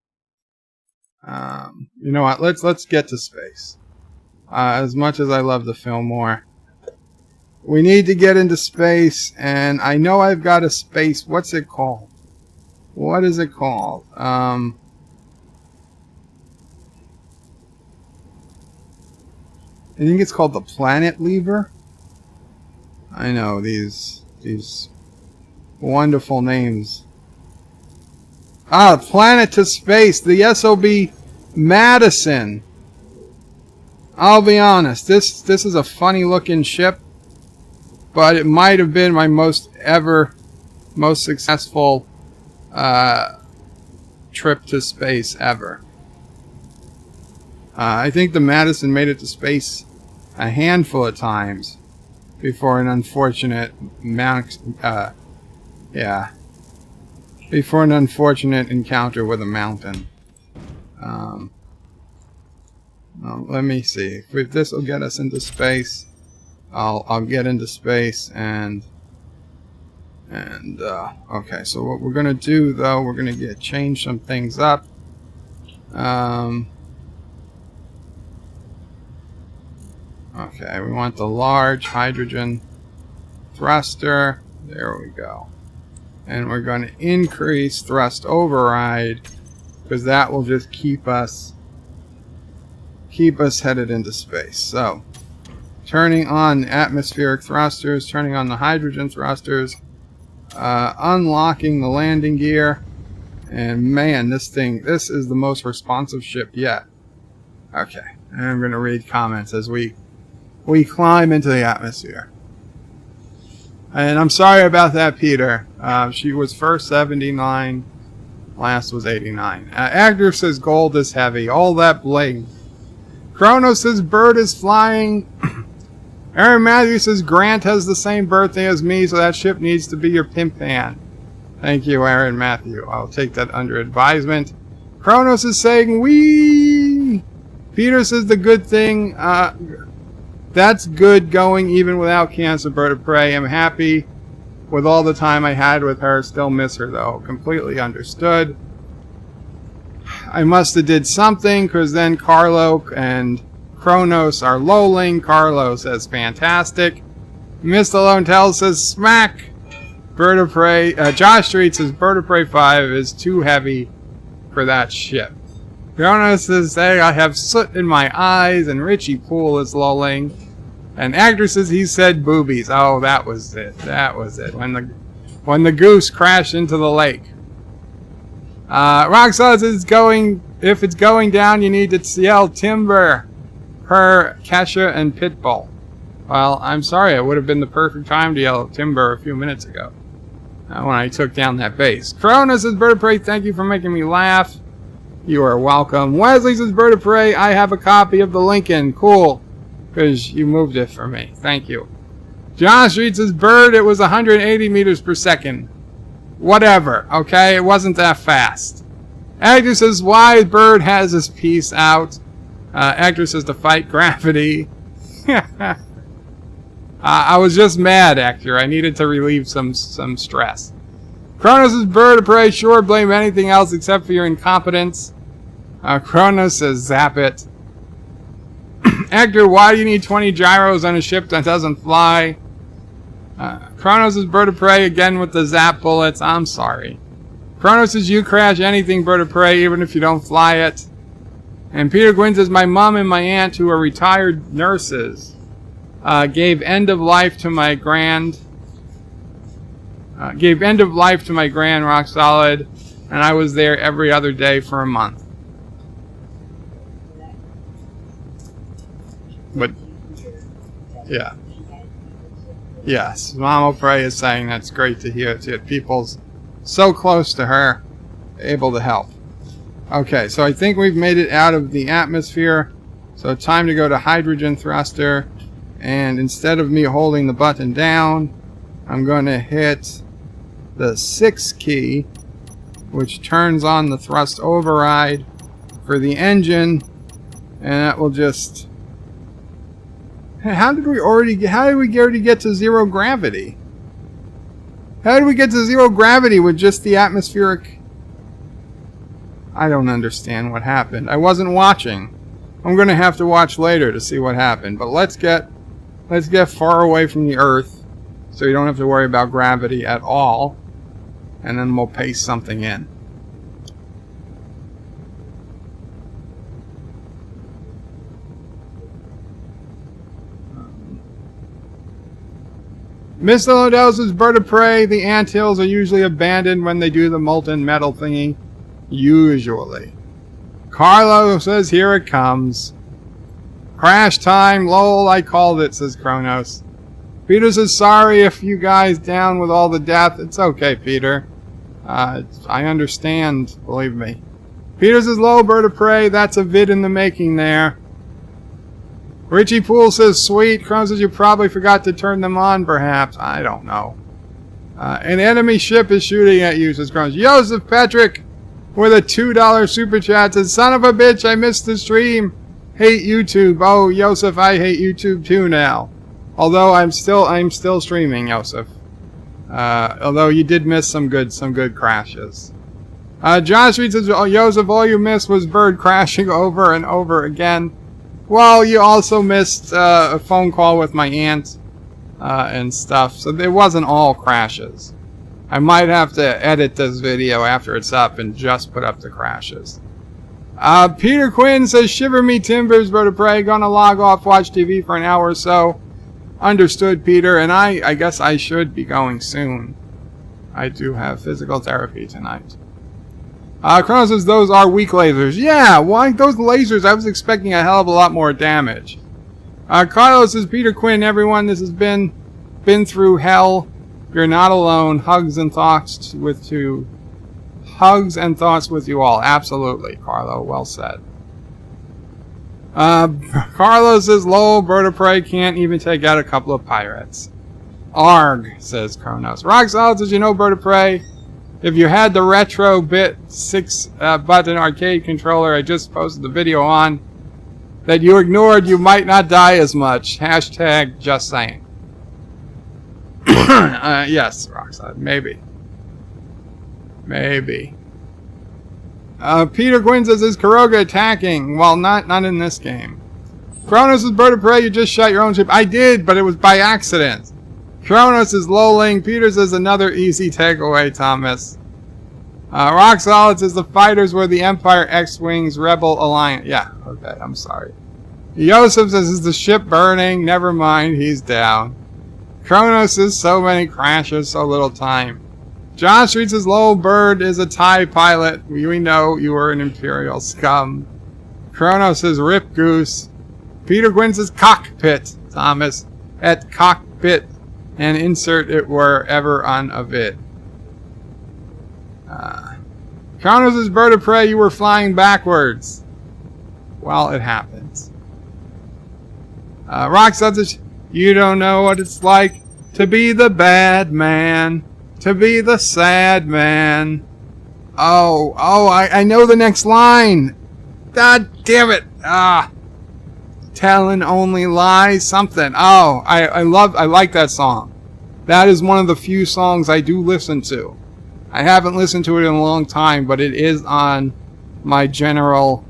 You know what? Let's get to space. As much as I love the Fillmore, we need to get into space, and I know I've got a space. What's it called? What is it called? I think it's called the Planet Lever. I know these wonderful names. Ah, Planet to Space, the SOB Madison. I'll be honest, this is a funny looking ship, but it might have been my most successful trip to space ever. I think the Madison made it to space a handful of times before an unfortunate before an unfortunate encounter with a mountain. Well, let me see if this will get us into space. I'll get into space and okay. So what we're gonna do though, we're gonna change some things up. Okay, we want the large hydrogen thruster. There we go. And we're going to increase thrust override because that will just keep us headed into space. So, turning on atmospheric thrusters, turning on the hydrogen thrusters, unlocking the landing gear, And man, this is the most responsive ship yet. Okay, and I'm going to read comments as we climb into the atmosphere. And I'm sorry about that, Peter. She was first 79, last was 89. Actor says gold is heavy, all that bling. Chrono says bird is flying. Aaron Matthews says Grant has the same birthday as me, so that ship needs to be your pimp hand. Thank you, Aaron Matthew. I'll take that under advisement. Kronos is saying, wee! Peter says the good thing, that's good going even without Cancer Bird of Prey. I'm happy with all the time I had with her. Still miss her, though. Completely understood. I must have did something, because then Carlo and Kronos are lolling. Carlo says, fantastic. Mr. Lone Tell says, smack! Bird of Prey, Josh Street says, Bird of Prey 5 is too heavy for that ship. Kronos says, hey, I have soot in my eyes, and Richie Poole is lolling. And Actor says he said boobies. Oh, that was it. That was it. When the goose crashed into the lake. Roxanne says if it's going down, you need to yell timber per Kesha and Pitbull. Well, I'm sorry. It would have been the perfect time to yell timber a few minutes ago. When I took down that base. Cronus says, Bird of Prey, thank you for making me laugh. You are welcome. Wesley says, Bird of Prey, I have a copy of the Lincoln. Cool. Because you moved it for me. Thank you. John Street says, Bird, it was 180 meters per second. Whatever, okay? It wasn't that fast. Actor says, why Bird has his piece out. Actor says, to fight gravity. I was just mad, Actor. I needed to relieve some stress. Kronos says, Bird of Prey, sure, blame anything else except for your incompetence. Kronos says, zap it. Actor, why do you need 20 gyros on a ship that doesn't fly? Kronos says, Bird of Prey, again with the zap bullets. I'm sorry. Kronos says, you crash anything, Bird of Prey, even if you don't fly it. And Peter Gwynn says, my mom and my aunt, who are retired nurses, gave end of life to my grand rock solid, and I was there every other day for a month. But yeah, yes, Mama Prey is saying that's great to hear. People's so close to her, able to help. Okay, so I think we've made it out of the atmosphere. So time to go to hydrogen thruster. And instead of me holding the button down, I'm going to hit the 6 key, which turns on the thrust override for the engine, and that will just... How did we already get to zero gravity? How did we get to zero gravity with just the atmospheric... I don't understand what happened. I wasn't watching. I'm going to have to watch later to see what happened. But let's get far away from the Earth so you don't have to worry about gravity at all. And then we'll paste something in. Mr. Lodell's Bird of Prey, the anthills are usually abandoned when they do the molten metal thingy. Usually. Carlo says, here it comes. Crash time, lol, I called it, says Kronos. Peter says, sorry if you guys down with all the death. It's okay, Peter. I understand, believe me. Peter says, lol, Bird of Prey, that's a vid in the making there. Richie Poole says, sweet. Kronos says, you probably forgot to turn them on, perhaps. I don't know. An enemy ship is shooting at you, says Kronos. Joseph Patrick with a $2 super chat says, son of a bitch, I missed the stream. Hate YouTube. Oh, Joseph, I hate YouTube too now. Although I'm still streaming, Joseph. Although you did miss some good crashes. John Street says, oh, Joseph, all you missed was Bird crashing over and over again. Well, you also missed a phone call with my aunt and stuff, so it wasn't all crashes. I might have to edit this video after it's up and just put up the crashes. Peter Quinn says, shiver me timbers, Bird of Prey, gonna log off, watch TV for an hour or so. Understood, Peter, and I guess I should be going soon. I do have physical therapy tonight. Kronos says those are weak lasers. Yeah, why those lasers? I was expecting a hell of a lot more damage. Carlos says, Peter Quinn, everyone, this has been through hell. You're not alone. Hugs and thoughts with you all. Absolutely, Carlo. Well said. Carlos says, lol, bird of prey can't even take out a couple of pirates. Arg, says Kronos. Rock Solid says, you know, bird of prey, if you had the retro bit 6 button arcade controller I just posted the video on that you ignored, you might not die as much. Hashtag just saying. Yes, Rockside, maybe. Maybe. Peter Gwynn says, is Caroga attacking? Well, not in this game. Kronos is bird of prey, you just shot your own ship. I did, but it was by accident. Kronos is lolling. Peters is another easy takeaway, Thomas. Rock Solid says the fighters were the Empire X-Wings Rebel Alliance. Yeah, okay, I'm sorry. Yosef says, is the ship burning? Never mind, he's down. Kronos says, so many crashes, so little time. John Street says, lol, bird is a TIE pilot. We know you were an Imperial scum. Kronos says, rip goose. Peter Gwynn says, cockpit, Thomas. At cockpit. And insert it wherever on a vid. Kronos is bird of prey, you were flying backwards. Well, it happens. Rock says, you don't know what it's like to be the bad man. To be the sad man. I know the next line. God damn it. Telling only lies, something. I like that song. That is one of the few songs I do listen to. I haven't listened to it in a long time, but it is on my general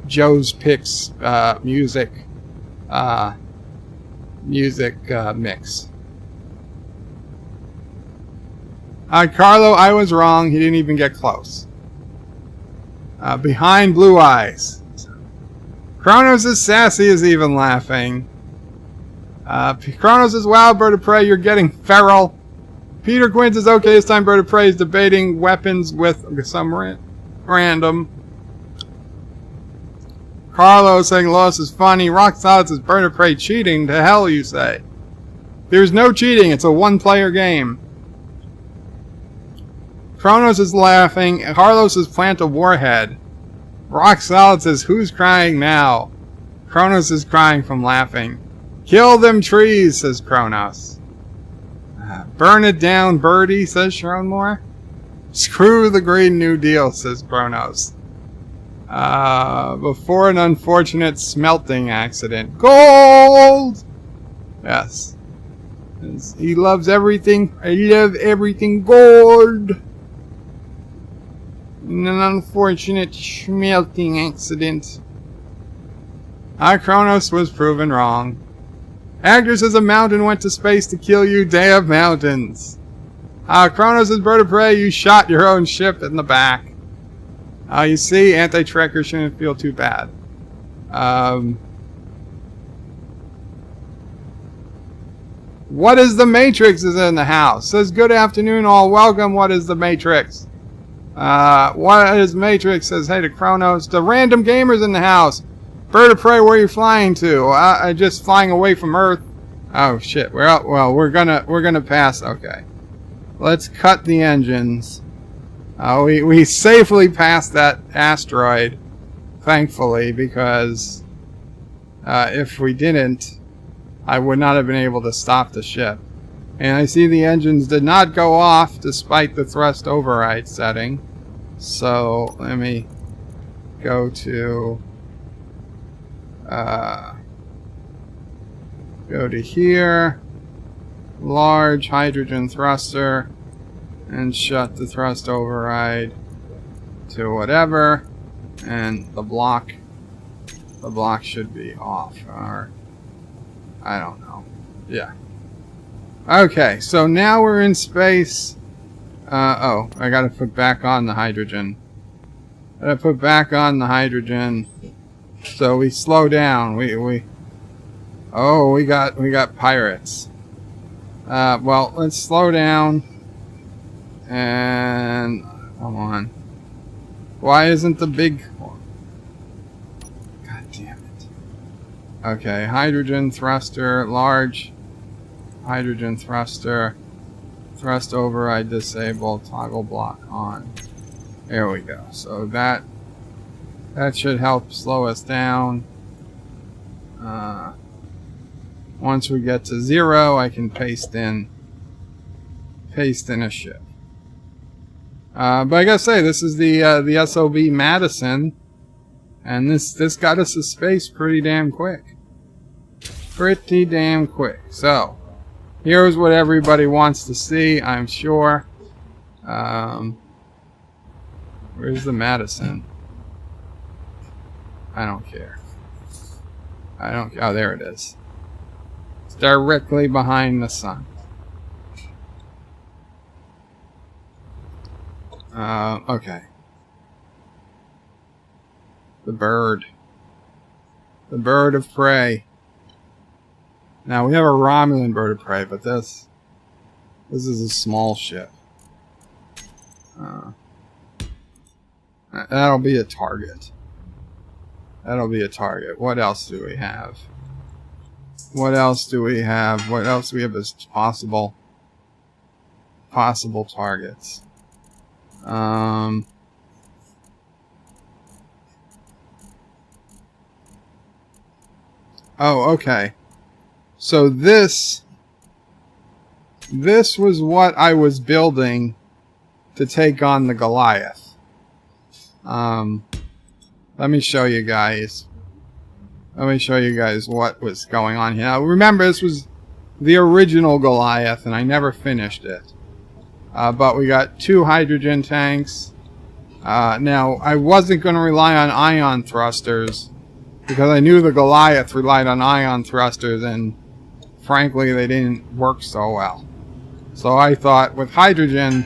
Joe's Picks music mix. Carlo, I was wrong. He didn't even get close. Behind blue eyes. Kronos is sassy, is even laughing. Kronos is wow, bird of prey, you're getting feral. Peter Quinn says, okay, this time bird of prey is debating weapons with some random. Carlo saying Lois is funny. Rock Solid says bird of prey cheating. To hell, you say. There's no cheating. It's a one-player game. Kronos is laughing. Carlos says plant a warhead. Rock Solid says, who's crying now? Kronos is crying from laughing. Kill them trees, says Kronos. Burn it down, birdie, says Sharon Moore. Screw the Green New Deal, says Kronos. Before an unfortunate smelting accident. Gold! Yes. He loves everything. I love everything gold. In an unfortunate smelting accident. Kronos was proven wrong. Actor says a mountain went to space to kill you. Day of mountains. Kronos is bird of prey. You shot your own ship in the back. You see, anti-trekker shouldn't feel too bad. What is the Matrix is in the house. Says good afternoon all. Welcome. What is the Matrix? What is Matrix? Says hey to Kronos. The random gamers in the house. Bird of prey, where are you flying to? Just flying away from Earth. Oh shit. We're gonna pass. Okay. Let's cut the engines. We safely passed that asteroid, thankfully, because if we didn't, I would not have been able to stop the ship. And I see the engines did not go off despite the thrust override setting. So let me go to here, large hydrogen thruster, and shut the thrust override to whatever, and the block should be off, or I don't know. Yeah. Okay, so now we're in space. I gotta put back on the hydrogen. So we slow down. We got pirates. Well, let's slow down. And come on. Why isn't the big... God damn it. Okay, hydrogen thruster, large hydrogen thruster, thrust override disabled, toggle block on. There we go. So that should help slow us down. Once we get to 0, I can paste in a ship. But I gotta say, this is the SOV Madison, and this got us to space pretty damn quick. Pretty damn quick. So, here's what everybody wants to see, I'm sure. Where's the Madison? I don't care. Oh, there it is. It's directly behind the sun. Okay. The bird. The bird of prey. Now, we have a Romulan bird of prey, but this is a small ship. That'll be a target. That'll be a target. What else do we have? What else do we have? What else do we have as possible targets? Oh, okay. So this was what I was building to take on the Goliath. Let me show you guys. Let me show you guys what was going on here. Now, remember, this was the original Goliath, and I never finished it. But we got 2 hydrogen tanks. Now, I wasn't going to rely on ion thrusters because I knew the Goliath relied on ion thrusters, and frankly, they didn't work so well. So I thought with hydrogen,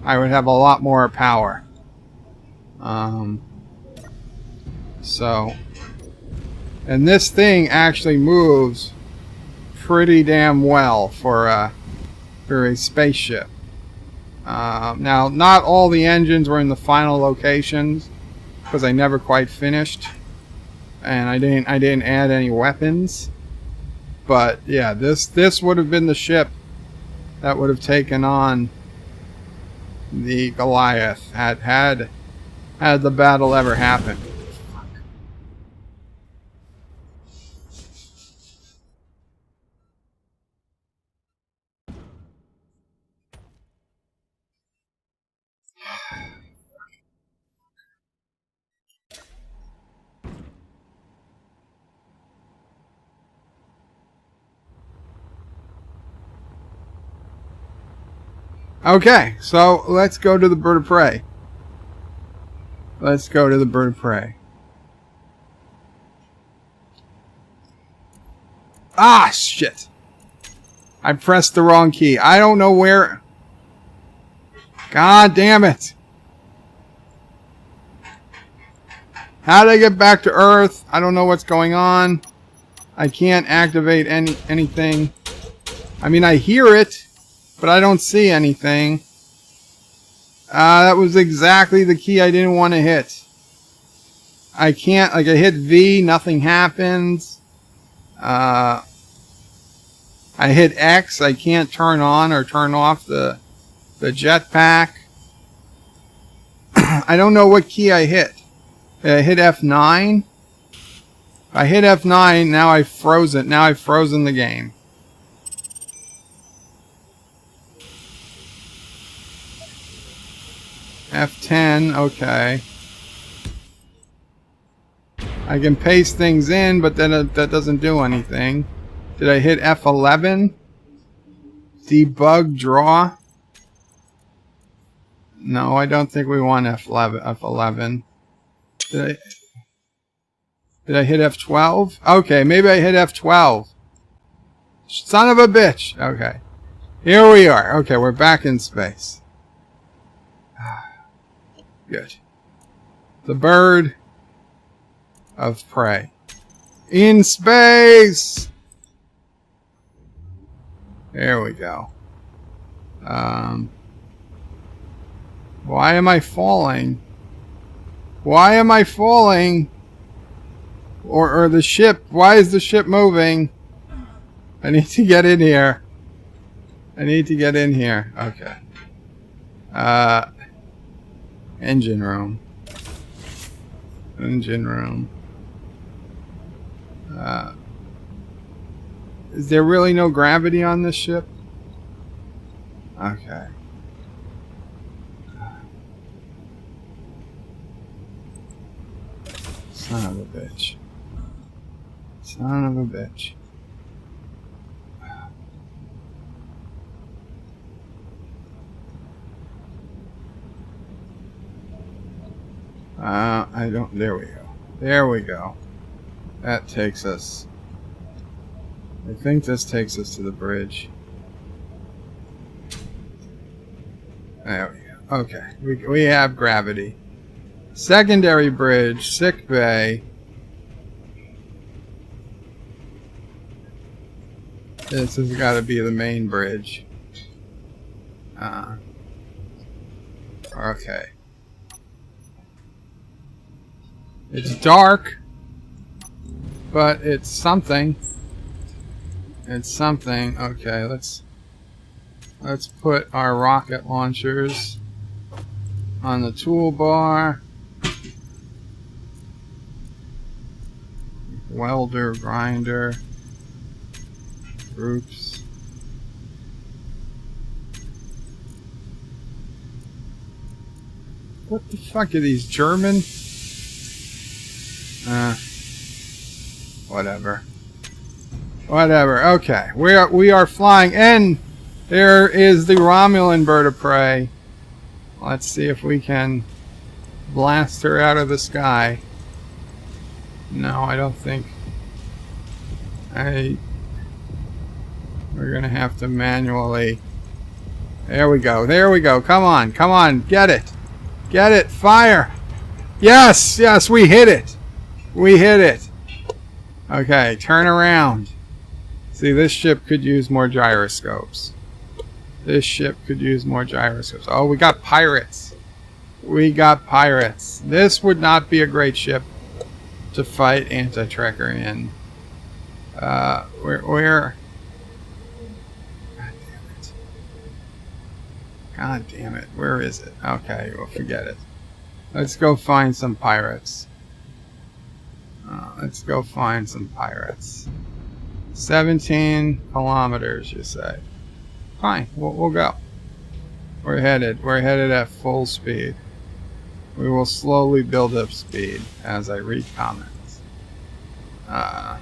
I would have a lot more power. And this thing actually moves pretty damn well for a spaceship. Now, not all the engines were in the final locations because I never quite finished, and I didn't add any weapons. But yeah, this would have been the ship that would have taken on the Goliath had the battle ever happened. Okay, so let's go to the bird of prey. Let's go to the bird of prey. Ah, shit. I pressed the wrong key. I don't know where... God damn it. How did I get back to Earth? I don't know what's going on. I can't activate anything. I mean, I hear it, but I don't see anything. That was exactly the key I didn't want to hit. I can't, like, I hit V, nothing happens. I hit X, I can't turn on or turn off the jetpack. I don't know what key I hit. Did I hit F9? If I hit F9, now I froze it. Now I've frozen the game. F10, okay. I can paste things in, but then that doesn't do anything. Did I hit F11? Debug, draw? No, I don't think we want F11. Did I hit F12? Okay, maybe I hit F12. Son of a bitch! Okay. Here we are. Okay, we're back in space. Good. The bird of prey. In space! There we go. Why am I falling? Why am I falling? Or the ship? Why is the ship moving? I need to get in here. I need to get in here. Okay. Engine room. Engine room. Is there really no gravity on this ship? Okay. Son of a bitch. Son of a bitch. I don't, there we go. There we go. That takes us, I think this takes us to the bridge. There we go. Okay, we have gravity. Secondary bridge, sick bay. This has got to be the main bridge. Okay. It's dark, but it's something. It's something. Okay, let's put our rocket launchers on the toolbar. Welder, grinder, groups. What the fuck are these, German? Whatever. Whatever. Okay, we are flying, and there is the Romulan bird of prey. Let's see if we can blast her out of the sky. No, I don't think. We're gonna have to manually. There we go. There we go. Come on. Come on. Get it. Get it. Fire. Yes. Yes. We hit it. We hit it. Okay. Turn around. See, this ship could use more gyroscopes. This ship could use more gyroscopes. Oh, we got pirates. We got pirates. This would not be a great ship to fight anti-trekker in. Where? God damn it. God damn it. Where is it? Okay, well, forget it. Let's go find some pirates. Let's go find some pirates. 17 kilometers, you say. Fine, we'll go. We're headed at full speed. We will slowly build up speed as I read comments. Yeah,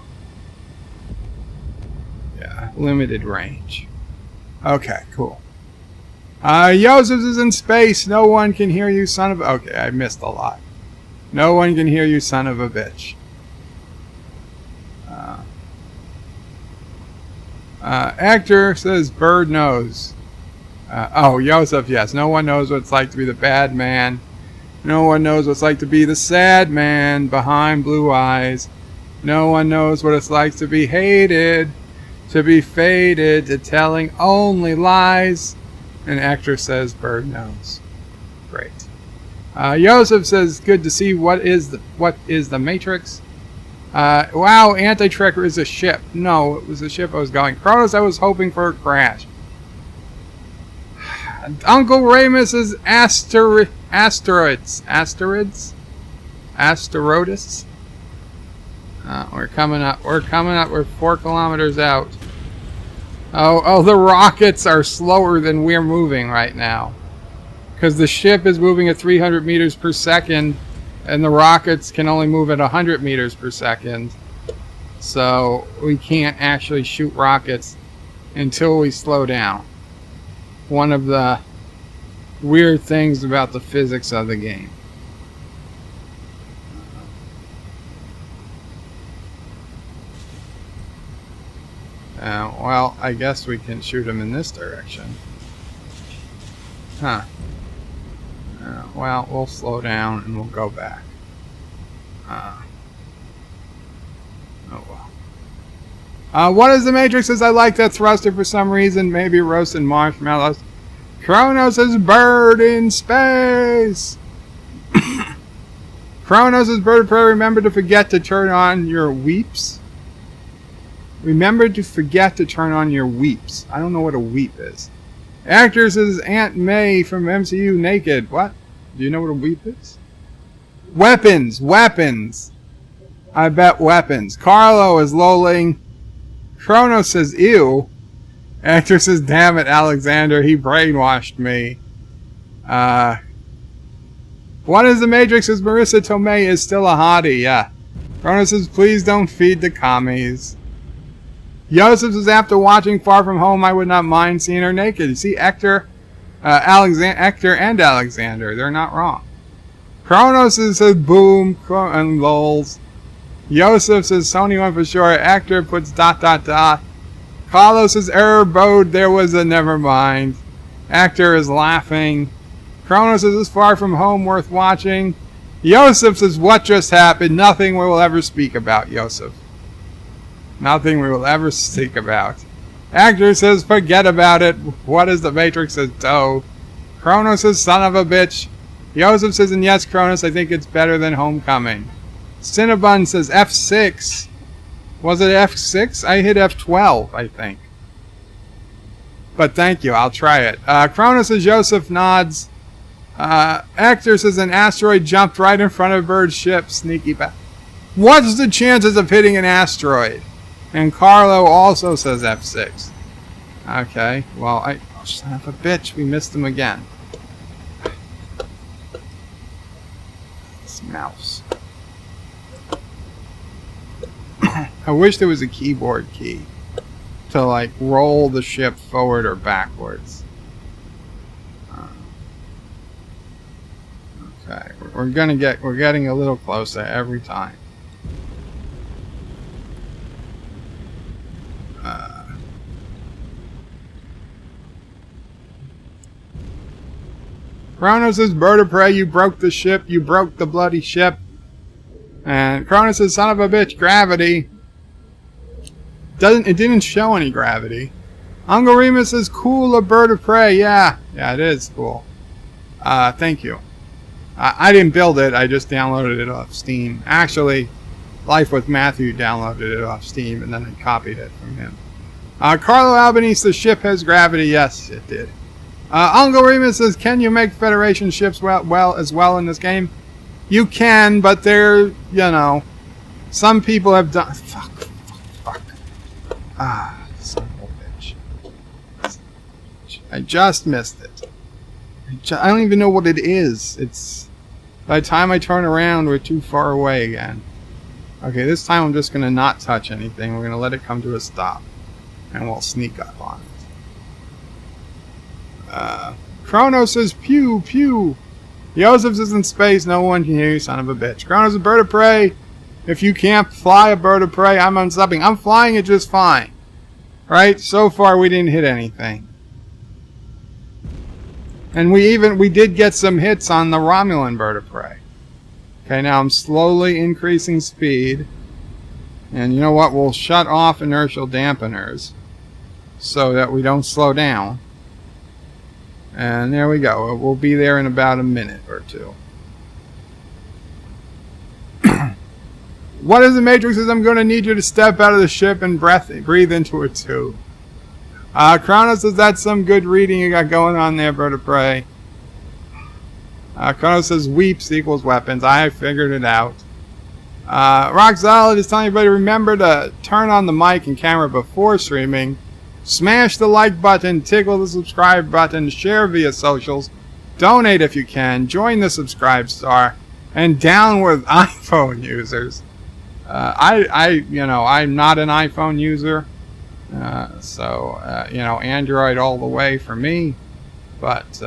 limited range. Okay, cool. Joseph is in space. No one can hear you, son of a... Okay, I missed a lot. No one can hear you, son of a bitch. Actor says bird knows. Oh, Joseph, yes. No one knows what it's like to be the bad man. No one knows what it's like to be the sad man behind blue eyes. No one knows what it's like to be hated, to be faded, to telling only lies. An actor says bird knows. Great. Joseph says, good to see. What is the Matrix? Wow, anti-trekker is a ship. No, it was a ship I was going. Kronos, I was hoping for a crash. Uncle Ramus is asteroids. We're coming up. We're 4 kilometers out. Oh, the rockets are slower than we're moving right now. Because the ship is moving at 300 meters per second. And the rockets can only move at 100 meters per second. So we can't actually shoot rockets until we slow down. One of the weird things about the physics of the game. Well, I guess we can shoot them in this direction. Huh. Well, we'll slow down and we'll go back. Oh well. What is the Matrix? Says I like that thruster for some reason. Maybe roasting marshmallows. Kronos is bird in space. Kronos is bird of prey. Remember to forget to turn on your weeps. Remember to forget to turn on your weeps. I don't know what a weep is. Actors is Aunt May from MCU naked. What? Do you know what a weep is? Weapons! Weapons! I bet weapons. Carlo is lolling. Kronos says ew. Actor says damn it, Alexander. He brainwashed me. What is the Matrix? Says Marissa Tomei is still a hottie. Yeah. Kronos says please don't feed the commies. Joseph says after watching Far From Home, I would not mind seeing her naked. You see, Hector and Alexander, they're not wrong. Kronos says boom and lols. Joseph says Sony went for sure. Hector puts ... Carlos says error bode. There was a never mind. Hector is laughing. Kronos says is Far From Home worth watching. Joseph says what just happened? Nothing we will ever speak about, Joseph. Nothing we will ever speak about. Actor says forget about it. What is the Matrix? Says dough. Kronos says son of a bitch. Joseph says and yes, Kronos, I think it's better than Homecoming. Cinnabon says F6. Was it F6? I hit F12, I think. But thank you, I'll try it. Kronos says Joseph nods. Actor says an asteroid jumped right in front of Bird's ship. Sneaky bat. What's the chances of hitting an asteroid? And Carlo also says F6. Okay, well, oh, son of a bitch, we missed him again. This mouse. I wish there was a keyboard key to, like, roll the ship forward or backwards. Okay, we're getting a little closer every time. Kronos says, bird of prey, you broke the ship, you broke the bloody ship. And Kronos says, son of a bitch, gravity. It didn't show any gravity. Uncle Remus says, cool, a bird of prey, yeah. Yeah, it is cool. Thank you. I didn't build it, I just downloaded it off Steam. Actually, Life with Matthew downloaded it off Steam, and then I copied it from him. Carlo Albanese, the ship has gravity, yes, it did. Uncle Remus says, can you make Federation ships as well in this game? You can, but they're, you know, some people have done... Fuck. Son of a bitch. I just missed it. I don't even know what it is. It's... By the time I turn around, we're too far away again. Okay, this time I'm just going to not touch anything. We're going to let it come to a stop. And we'll sneak up on it. Kronos says, pew, pew. Joseph is in space, no one can hear you, son of a bitch. Kronos is a bird of prey. If you can't fly a bird of prey, I'm unsubbing. I'm flying it just fine. Right? So far, we didn't hit anything. And we did get some hits on the Romulan bird of prey. Okay, now I'm slowly increasing speed. And you know what? We'll shut off inertial dampeners so that we don't slow down. And there we go. We'll be there in about a minute or two. What is the Matrix? Says I'm going to need you to step out of the ship and breathe into it too. Kronos says that's some good reading you got going on there, bird of prey. Kronos says weeps equals weapons. I figured it out. Rock Solid is telling everybody remember to turn on the mic and camera before streaming. Smash the like button, tickle the subscribe button, share via socials, donate if you can, join the subscribe star, and down with iPhone users. I'm not an iPhone user, so Android all the way for me. But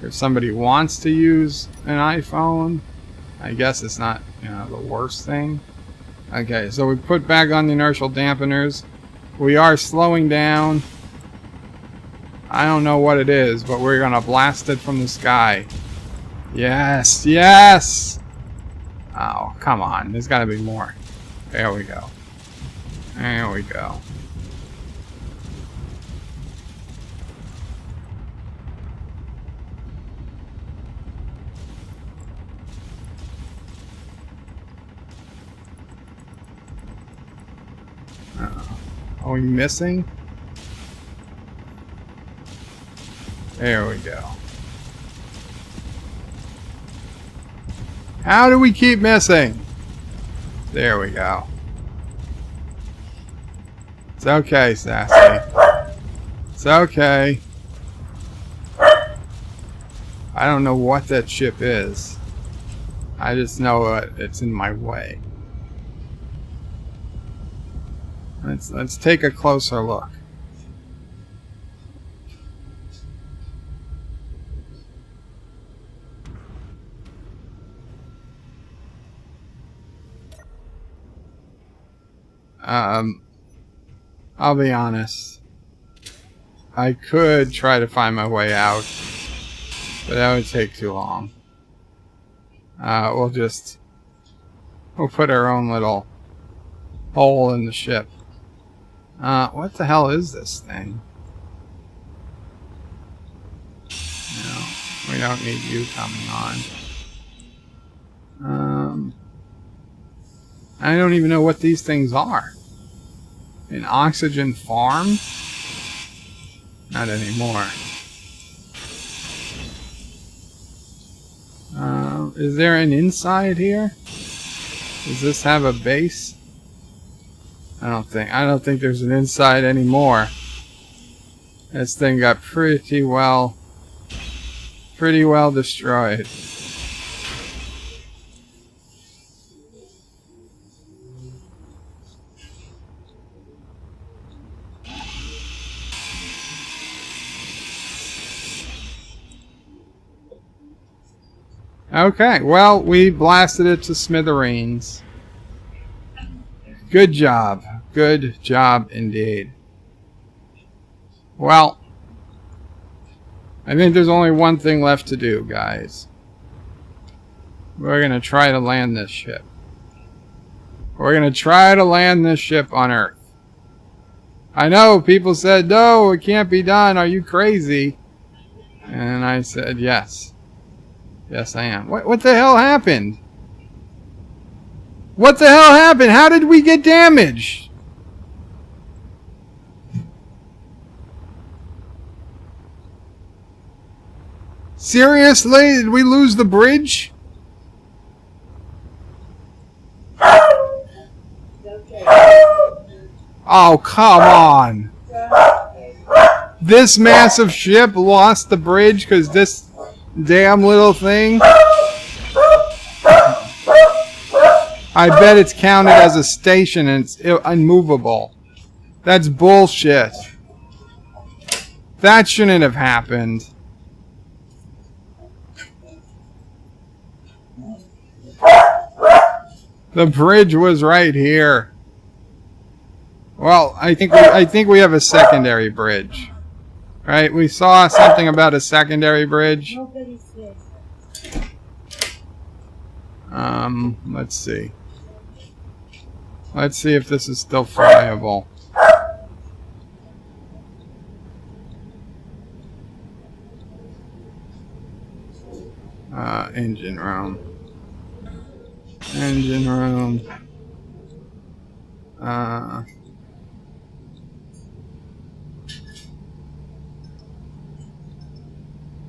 if somebody wants to use an iPhone, I guess it's not the worst thing. Okay, so we put back on the inertial dampeners. We are slowing down. I don't know what it is, but we're gonna blast it from the sky. Yes, yes! Oh, come on. There's gotta be more. There we go. There we go. Are we missing? There we go. How do we keep missing? There we go. It's okay, Sassy. It's okay. I don't know what that ship is. I just know it's in my way. Let's take a closer look. I'll be honest. I could try to find my way out, but that would take too long. We'll put our own little hole in the ship. What the hell is this thing? No, we don't need you coming on. I don't even know what these things are. An oxygen farm? Not anymore. Is there an inside here? Does this have a base? I don't think there's an inside anymore. This thing got pretty well destroyed. Okay, well, we blasted it to smithereens. Good job. Good job indeed. Well, I think there's only one thing left to do, guys. We're going to try to land this ship. We're going to try to land this ship on Earth. I know people said, no, it can't be done. Are you crazy? And I said, yes. Yes, I am. What the hell happened? What the hell happened? How did we get damaged? Seriously? Did we lose the bridge? Oh, come on. This massive ship lost the bridge because this damn little thing. I bet it's counted as a station and it's unmovable. That's bullshit. That shouldn't have happened. The bridge was right here. Well, I think we have a secondary bridge. Right? We saw something about a secondary bridge. Let's see. Let's see if this is still flyable. Engine room. Engine room.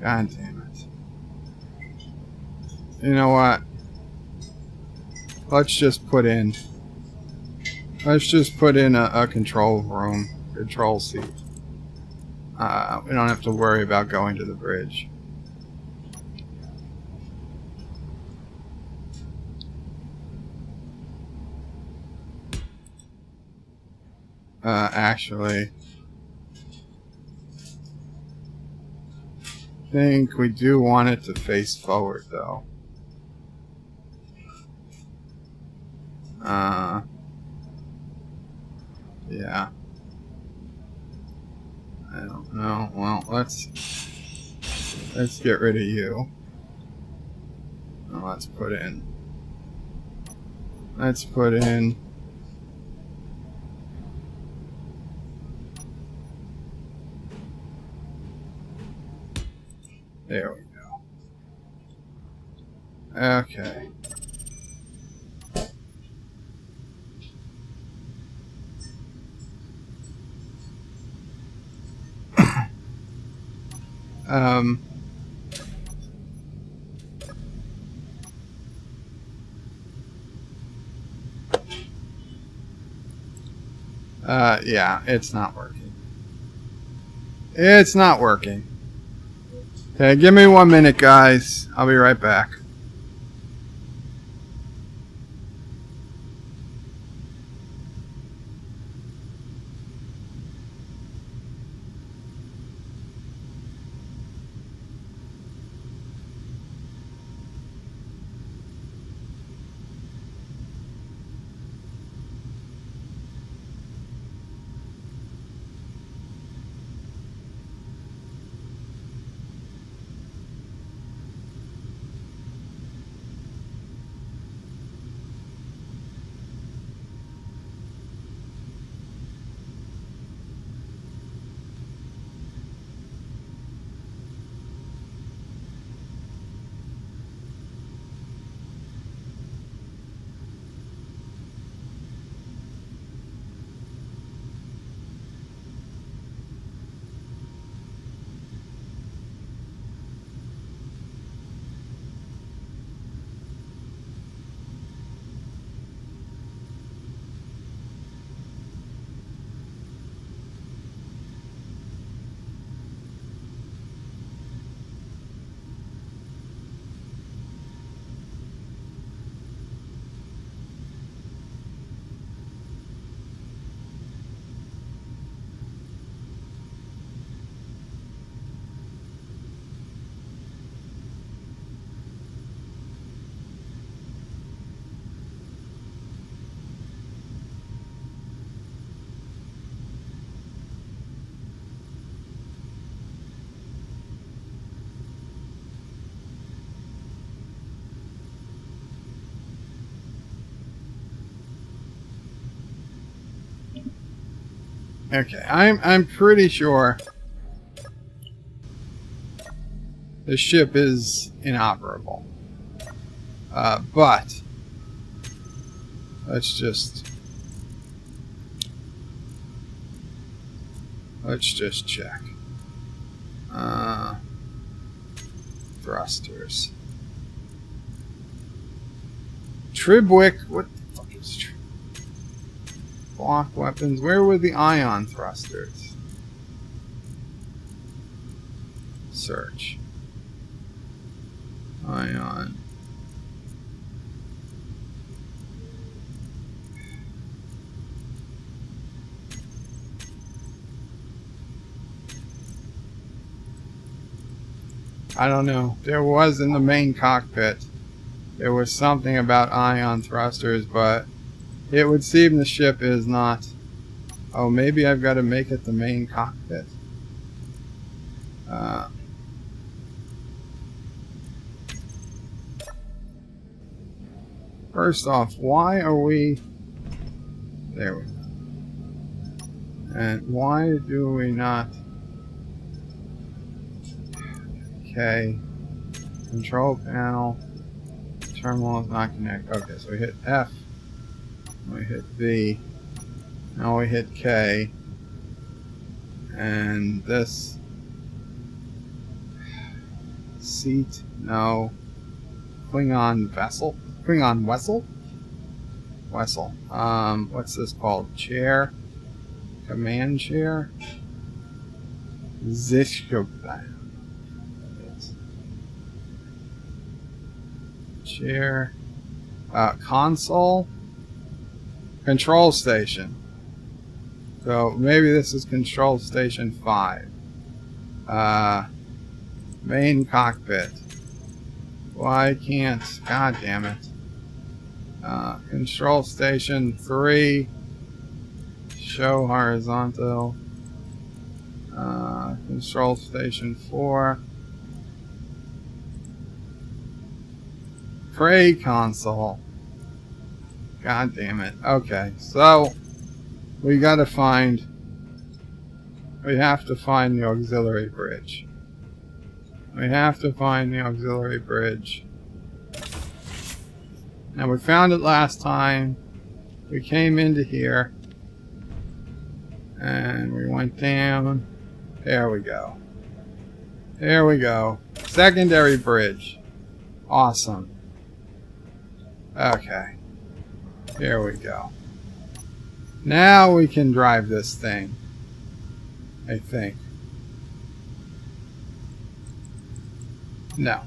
God damn it. You know what? Let's just put in a control room, control seat. We don't have to worry about going to the bridge. Actually, I think we do want it to face forward, though. Yeah. I don't know. Well, let's get rid of you. And let's put in. There we go. Okay. Yeah, it's not working. It's not working. Okay, give me 1 minute, guys. I'll be right back. Okay, I'm pretty sure the ship is inoperable. But let's just check. Thrusters. Tribwick. What the fuck is Tribwick? Block weapons. Where were the ion thrusters? Search. Ion. I don't know. There was in the main cockpit. There was something about ion thrusters, but it would seem the ship is not. Oh, maybe I've got to make it the main cockpit. First off, why are we... There we go. And why do we not... Okay. Control panel. Terminal is not connected. Okay, so we hit F. We hit B. Now we hit K. And this... Seat. No. Klingon vessel. Klingon Wessel? Wessel. What's this called? Chair? Command chair? Zishkoblan. Chair. Console? Control station. So maybe this is control station 5. Main cockpit. Why can't... God damn it. Control station 3. Show horizontal. Control station 4. Prey console. God damn it. Okay, so we gotta find... We have to find the auxiliary bridge. We have to find the auxiliary bridge. Now we found it last time. We came into here. And we went down. There we go. There we go. Secondary bridge. Awesome. Okay. Here we go. Now we can drive this thing. I think. No.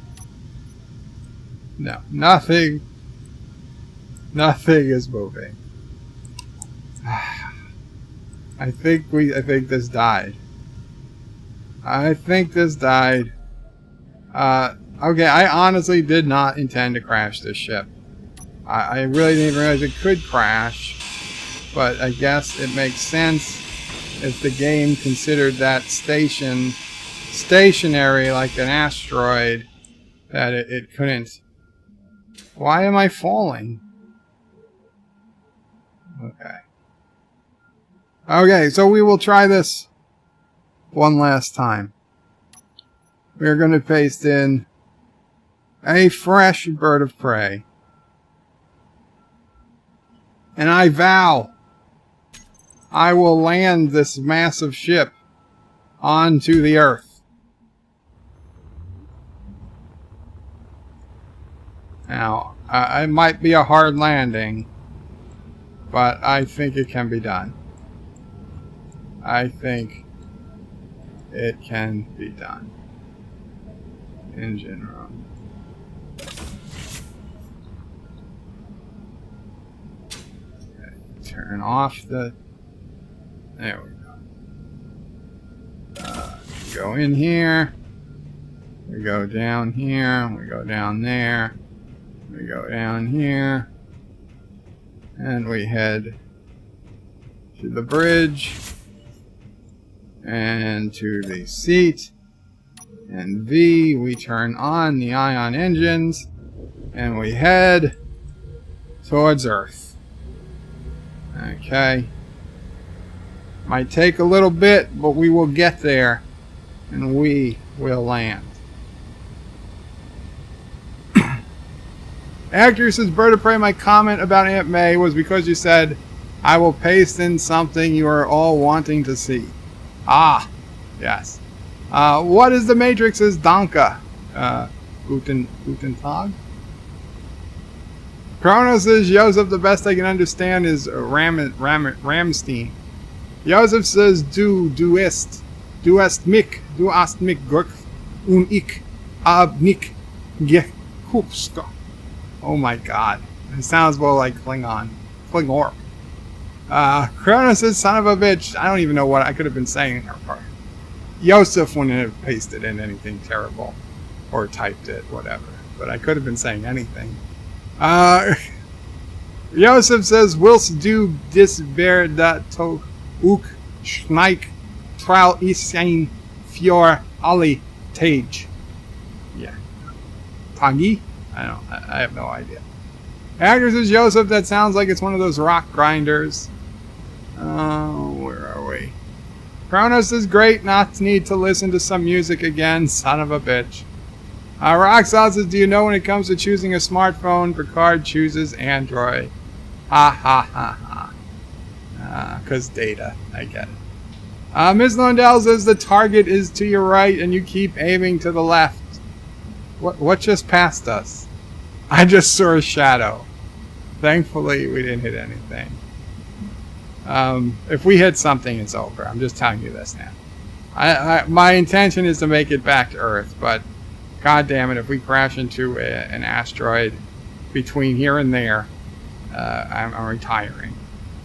No. Nothing. Nothing is moving. I think this died. I think this died. Okay, I honestly did not intend to crash this ship. I really didn't realize it could crash, but I guess it makes sense if the game considered that stationary like an asteroid, that it couldn't. Why am I falling? Okay. Okay, so we will try this one last time. We're going to paste in a fresh bird of prey. And I vow I will land this massive ship onto the Earth. Now, it might be a hard landing, but I think it can be done. I think it can be done. Engine room. Okay, turn off the... There we go. Go in here. We go down here. We go down there. We go down here. And we head to the bridge. And to the seat. And V, we turn on the ion engines. And we head towards Earth. Okay. Might take a little bit, but we will get there. And we will land. Actor says, Bird of Prey, my comment about Aunt May was because you said, I will paste in something you are all wanting to see. Ah, yes. What is the Matrix's Danka? Guten Tag? Kronos says, Joseph, the best I can understand is Ramstein. Joseph says, du hast mich gurk und ich hab nicht geguckt. Oh my god. It sounds more like Klingon. Klingor. Kronos says, son of a bitch. I don't even know what I could have been saying in her part. Joseph wouldn't have pasted in anything terrible. Or typed it, whatever. But I could have been saying anything. Joseph says, Wilst du dis bear dat to ook schneik trial is zijn für alle tage. Yeah. Tagi? I have no idea. Actor says, Joseph, that sounds like it's one of those rock grinders. Oh, where are we? Kronos is great, not need to listen to some music again, son of a bitch. Roxal says, do you know when it comes to choosing a smartphone, Picard chooses Android. Ha ha ha ha. Cause data, I get it. Ms. Lundell says the target is to your right and you keep aiming to the left. What just passed us? I just saw a shadow. Thankfully, we didn't hit anything. If we hit something, it's over. I'm just telling you this now. My intention is to make it back to Earth, but god damn it, if we crash into an asteroid between here and there, I'm retiring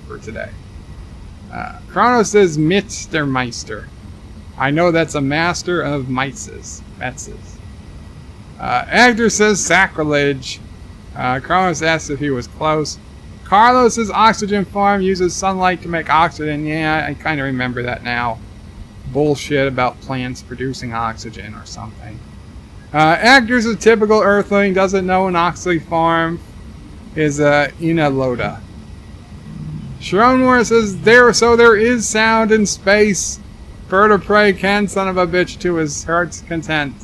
for today. Kronos says, Mr. Meister. I know that's a master of mices. Actor says, sacrilege. Kronos asks if he was close. Carlos's oxygen farm uses sunlight to make oxygen. Yeah, I kind of remember that now. Bullshit about plants producing oxygen or something. Actor's a typical Earthling, doesn't know an oxy farm is Inaloda. Sharon Moore says, there is sound in space. Bird of Prey can son of a bitch to his heart's content.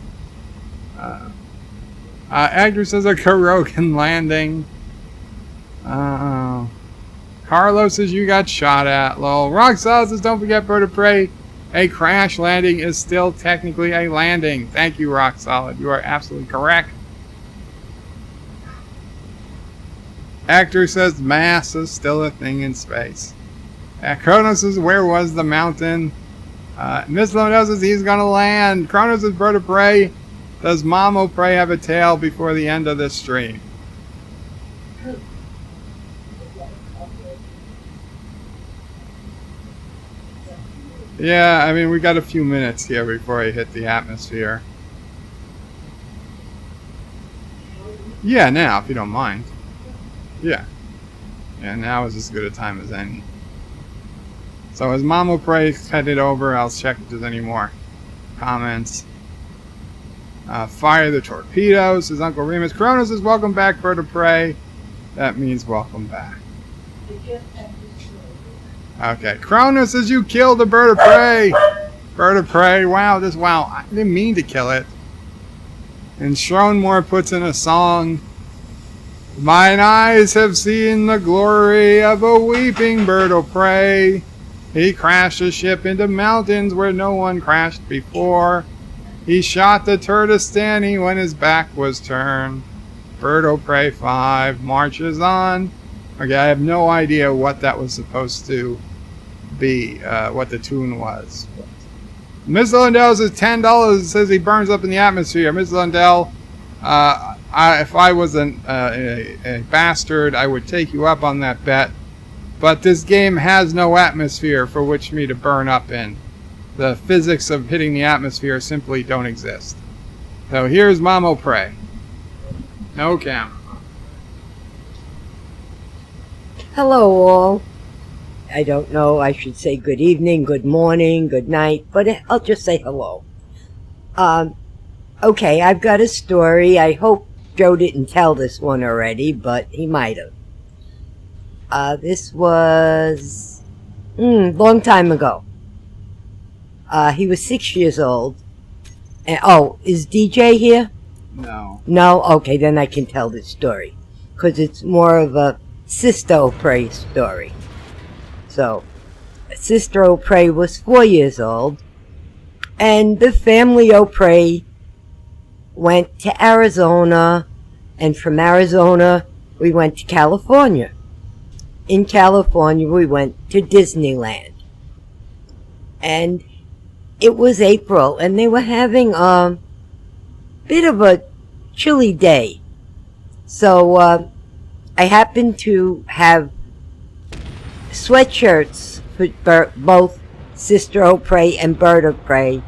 Actor says a Carogan landing. Carlos says you got shot at. Lol. Roxal says don't forget Bird of Prey A crash landing is still technically a landing. Thank you, Rock Solid. You are absolutely correct. Actor says mass is still a thing in space. Kronos says, where was the mountain? Miss Lomado says he's gonna land. Kronos is bird of prey. Does Mamo Prey have a tail before the end of this stream? Yeah, I mean, we got a few minutes here before I hit the atmosphere. Yeah, now, if you don't mind. Yeah. Yeah, now is as good a time as any. So as Mamo Prey headed over, I'll check if there's any more comments. Fire the torpedoes, says Uncle Remus. Kronos says, welcome back, bird of prey. That means welcome back. Okay, Kronos says you killed a bird of prey. Bird of prey, wow, I didn't mean to kill it. And Schronmore puts in a song. Mine eyes have seen the glory of a weeping bird of prey. He crashed a ship into mountains where no one crashed before. He shot the Turtistani when his back was turned. Bird o' Prey 5 marches on. Okay, I have no idea what that was supposed to be, what the tune was. Miss Lundell says $10, says he burns up in the atmosphere. Miss Lundell, if I was a bastard, I would take you up on that bet. But this game has no atmosphere for which me to burn up in. The physics of hitting the atmosphere simply don't exist. So here's Mamo Prey. No camera. Hello all. I don't know, I should say good evening, good morning, good night, but I'll just say hello. Okay, I've got a story. I hope Joe didn't tell this one already, but he might have. This was long time ago. He was 6 years old. And, oh, is DJ here? No. No? Okay, then I can tell this story. Because it's more of a Sister O'Prey story. So, Sister O'Prey was 4 years old. And the family O'Prey went to Arizona. And from Arizona, we went to California. In California, we went to Disneyland. And it was April, and they were having a bit of a chilly day. So I happened to have sweatshirts for both Sister O'Prey and Bird of Prey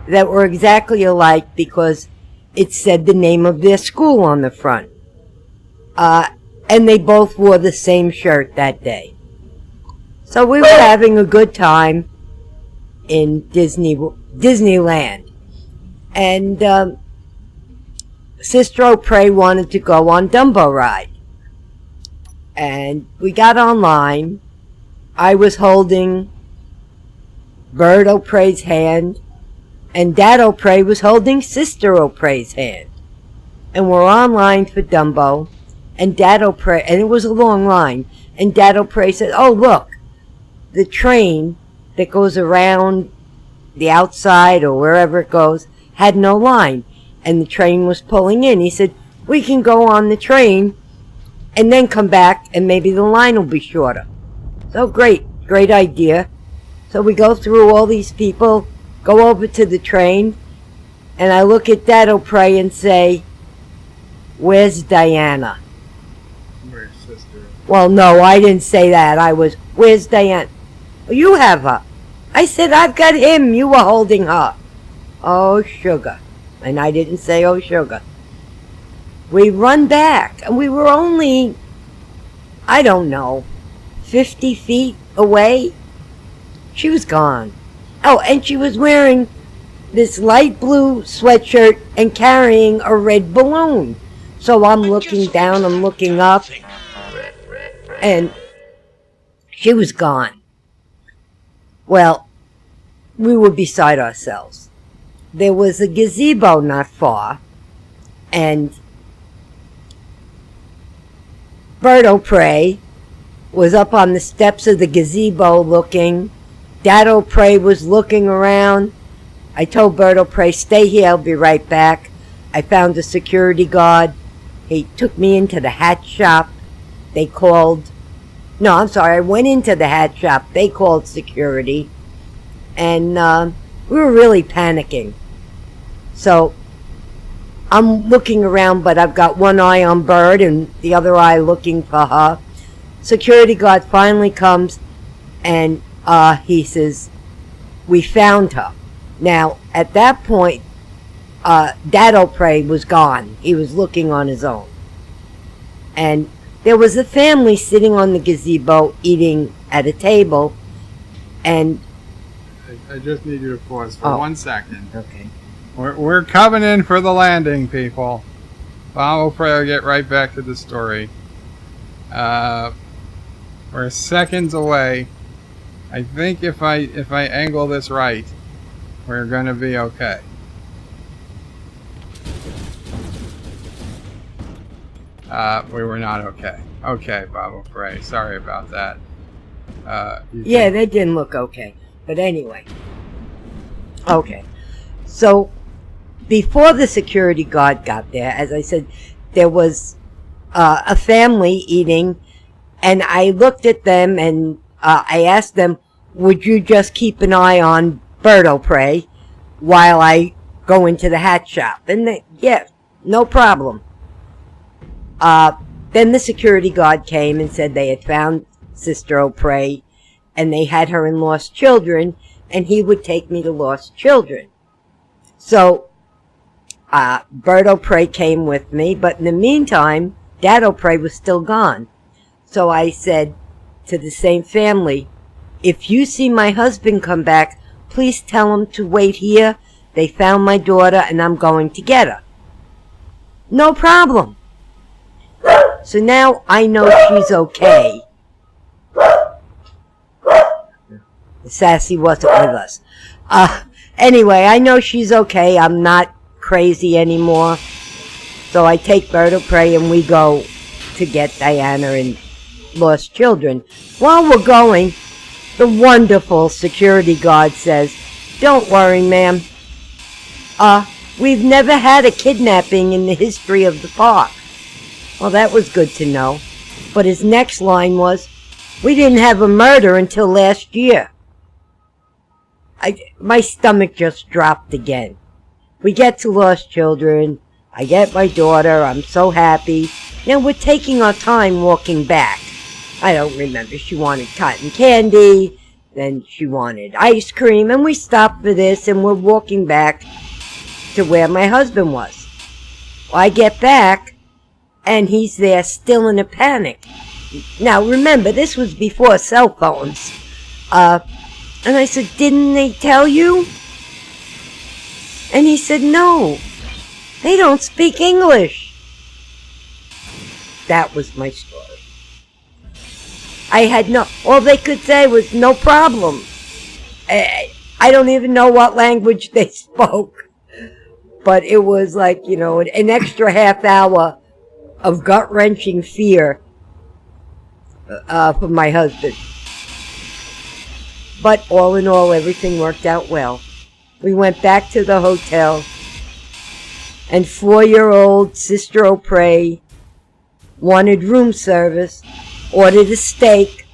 that were exactly alike because it said the name of their school on the front. And they both wore the same shirt that day. So we were having a good time in Disneyland. And Sister O'Prey wanted to go on Dumbo ride. And we got online. I was holding Bird O'Prey's hand, and Dad O'Prey was holding Sister O'Prey's hand. And we're online for Dumbo, and Dad O'Prey, and it was a long line, and Dad O'Prey said, oh look, the train that goes around the outside or wherever it goes had no line, and the train was pulling in. He said, we can go on the train and then come back and maybe the line will be shorter. So great idea. So we go through all these people, go over to the train, and I look at Dad O'Prey and say, where's Diana? Where's Sister? Well, no, I didn't say that. I was, where's Diana? Well, you have her. I said, I've got him. You were holding her. Oh, sugar. And I didn't say, oh, sugar. We run back, and we were only, I don't know, 50 feet away. She was gone. Oh, and she was wearing this light blue sweatshirt and carrying a red balloon. So I'm looking down, I'm looking up, and she was gone. Well, we were beside ourselves. There was a gazebo not far, and Bird O'Prey was up on the steps of the gazebo looking, Dad O'Prey was looking around. I told Bert O'Prey, stay here, I'll be right back. I found a security guard. He took me into the hat shop. They called... No, I'm sorry, I went into the hat shop. They called security. And we were really panicking. So I'm looking around, but I've got one eye on Bert and the other eye looking for her. Security guard finally comes and he says, we found her. Now, at that point, Dad O'Prey was gone. He was looking on his own. And there was a family sitting on the gazebo eating at a table. And I just need you to pause for 1 second. Okay. We're coming in for the landing, people. Bob O'Prey will get right back to the story. We're seconds away. I think if I angle this right, we're gonna be okay. We were not okay. Okay, Bob O'Prey. Sorry about that. Yeah, that didn't look okay. But anyway. Okay. So, before the security guard got there, as I said, there was a family eating, and I looked at them and I asked them, would you just keep an eye on Bert O'Prey while I go into the hat shop? And they, yeah, no problem. Then the security guard came and said they had found Sister O'Prey and they had her in Lost Children, and he would take me to Lost Children. So, Bert O'Prey came with me, but in the meantime, Dad O'Prey was still gone. So I said to the same family, if you see my husband come back, please tell him to wait here. They found my daughter and I'm going to get her. No problem. So now I know she's okay. Sassy wasn't with us. Anyway, I know she's okay. I'm not crazy anymore. So I take Bert O'Prey and we go to get Diana and Lost Children. While we're going, the wonderful security guard says, don't worry, ma'am. We've never had a kidnapping in the history of the park. Well, that was good to know. But his next line was, we didn't have a murder until last year. My stomach just dropped again. We get to Lost Children. I get my daughter. I'm so happy. Now we're taking our time walking back. I don't remember. She wanted cotton candy. Then she wanted ice cream. And we stopped for this and we're walking back to where my husband was. Well, I get back and he's there still in a panic. Now remember, this was before cell phones. And I said, didn't they tell you? And he said, no, they don't speak English. That was my story. All they could say was no problem. I don't even know what language they spoke. But it was like, an extra half hour of gut-wrenching fear for my husband. But all in all, everything worked out well. We went back to the hotel, and 4-year-old Sister O'Prey wanted room service, ordered a steak,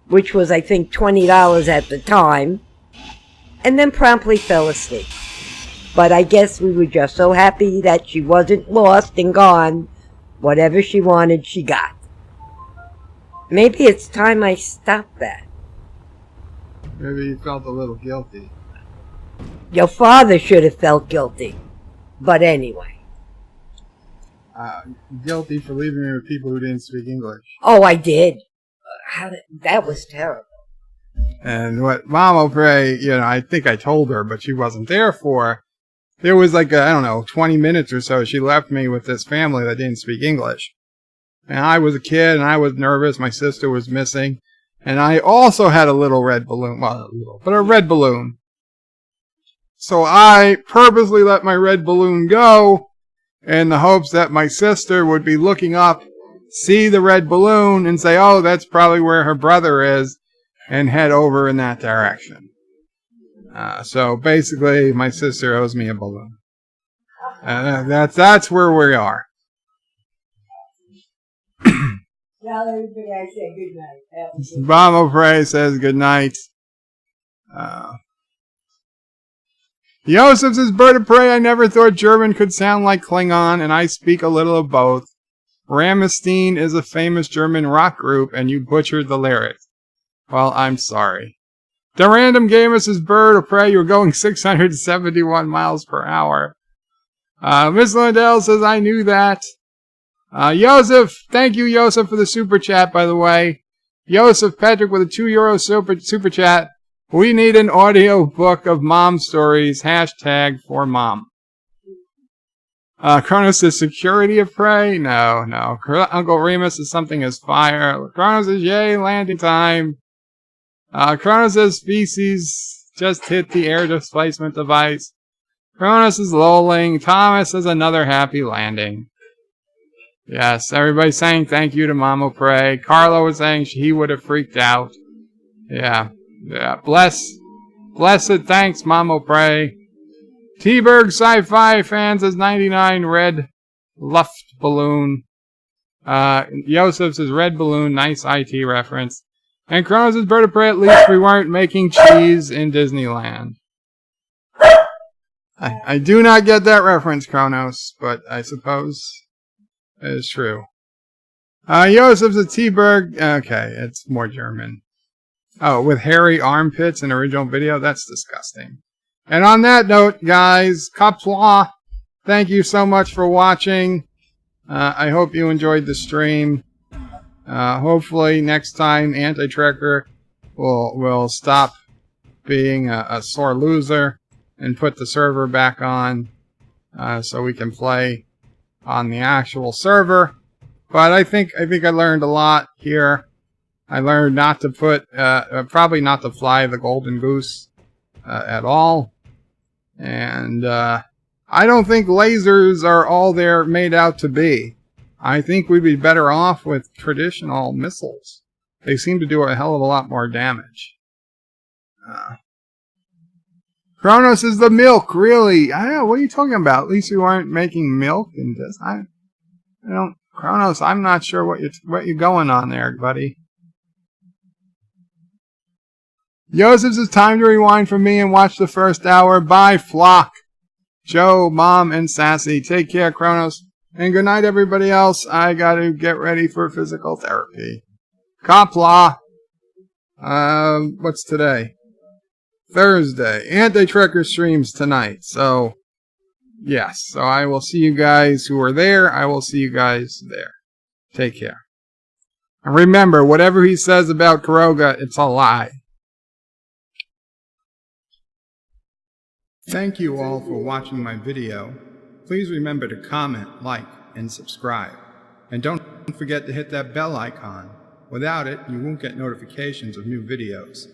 which was, I think, $20 at the time, and then promptly fell asleep. But I guess we were just so happy that she wasn't lost and gone. Whatever she wanted, she got. Maybe it's time I stopped that. Maybe you felt a little guilty. Your father should have felt guilty. But anyway. Guilty for leaving me with people who didn't speak English. Oh, I did. That was terrible. And what Mom O'Prey, I think I told her, but she wasn't there for. There was 20 minutes or so, she left me with this family that didn't speak English. And I was a kid, and I was nervous. My sister was missing. And I also had a little red balloon. Well, not a little, but a red balloon. So I purposely let my red balloon go in the hopes that my sister would be looking up, see the red balloon, and say, oh, that's probably where her brother is. and head over in that direction. So basically, my sister owes me a balloon. That's where we are. Tell everybody I said good night. Mama Pray says good night. Joseph says, Bird of Prey, I never thought German could sound like Klingon, and I speak a little of both. Rammstein is a famous German rock group, and you butchered the lyrics. Well, I'm sorry. The Random Gamer says, Bird of Prey, you're going 671 miles per hour. Miss Lindell says, I knew that. Joseph, thank you, Joseph, for the super chat, by the way. Joseph Patrick with a €2 super chat. We need an audio book of mom stories. # for mom. Kronos says security of prey. No. Uncle Remus says something is fire. Kronos says yay, landing time. Kronos says species just hit the air displacement device. Kronos is lolling. Thomas says another happy landing. Yes, everybody's saying thank you to Mama Prey. Carlo was saying he would have freaked out. Yeah. Blessed thanks, Mama Pray. T-Berg Sci-Fi fans says 99 red Luft balloon. Joseph says red balloon, nice IT reference. And Kronos says Bird of Prey, at least we weren't making cheese in Disneyland. I do not get that reference, Kronos, but I suppose it is true. Joseph says T-Berg, okay, it's more German. Oh, with hairy armpits in original video? That's disgusting. And on that note, guys, Qapla, thank you so much for watching. I hope you enjoyed the stream. Hopefully next time Anti-Trekker will stop being a sore loser and put the server back on so we can play on the actual server. But I think I learned a lot here. I learned not to put, probably not to fly the golden goose at all. And I don't think lasers are all they're made out to be. I think we'd be better off with traditional missiles. They seem to do a hell of a lot more damage. Kronos is the milk, really? I don't know, what are you talking about? At least we weren't making milk in this. I don't, Kronos, I'm not sure what you're going on there, buddy. Joseph says time to rewind for me and watch the first hour. Bye, Flock. Joe, Mom, and Sassy. Take care, Kronos. And good night, everybody else. I gotta get ready for physical therapy. Qapla. What's today? Thursday. Anti-Trekker streams tonight. So, yes. So I will see you guys who are there. I will see you guys there. Take care. And remember, whatever he says about Caroga, it's a lie. Thank you all for watching my video. Please remember to comment, like, and subscribe. And don't forget to hit that bell icon. Without it, you won't get notifications of new videos.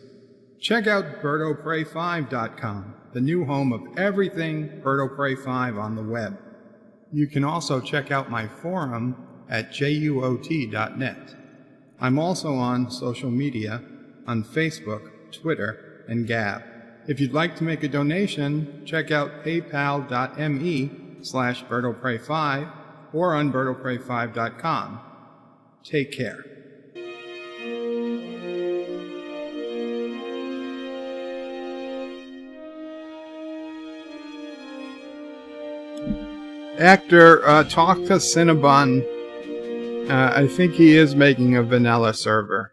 Check out BirdoPrey5.com, the new home of everything Birdo Prey 5 on the web. You can also check out my forum at juot.net. I'm also on social media, on Facebook, Twitter, and Gab. If you'd like to make a donation, check out paypal.me/BirdoPrey5 or on BirdoPrey5.com. Take care. Actor, talk to Cinnabon. I think he is making a vanilla server.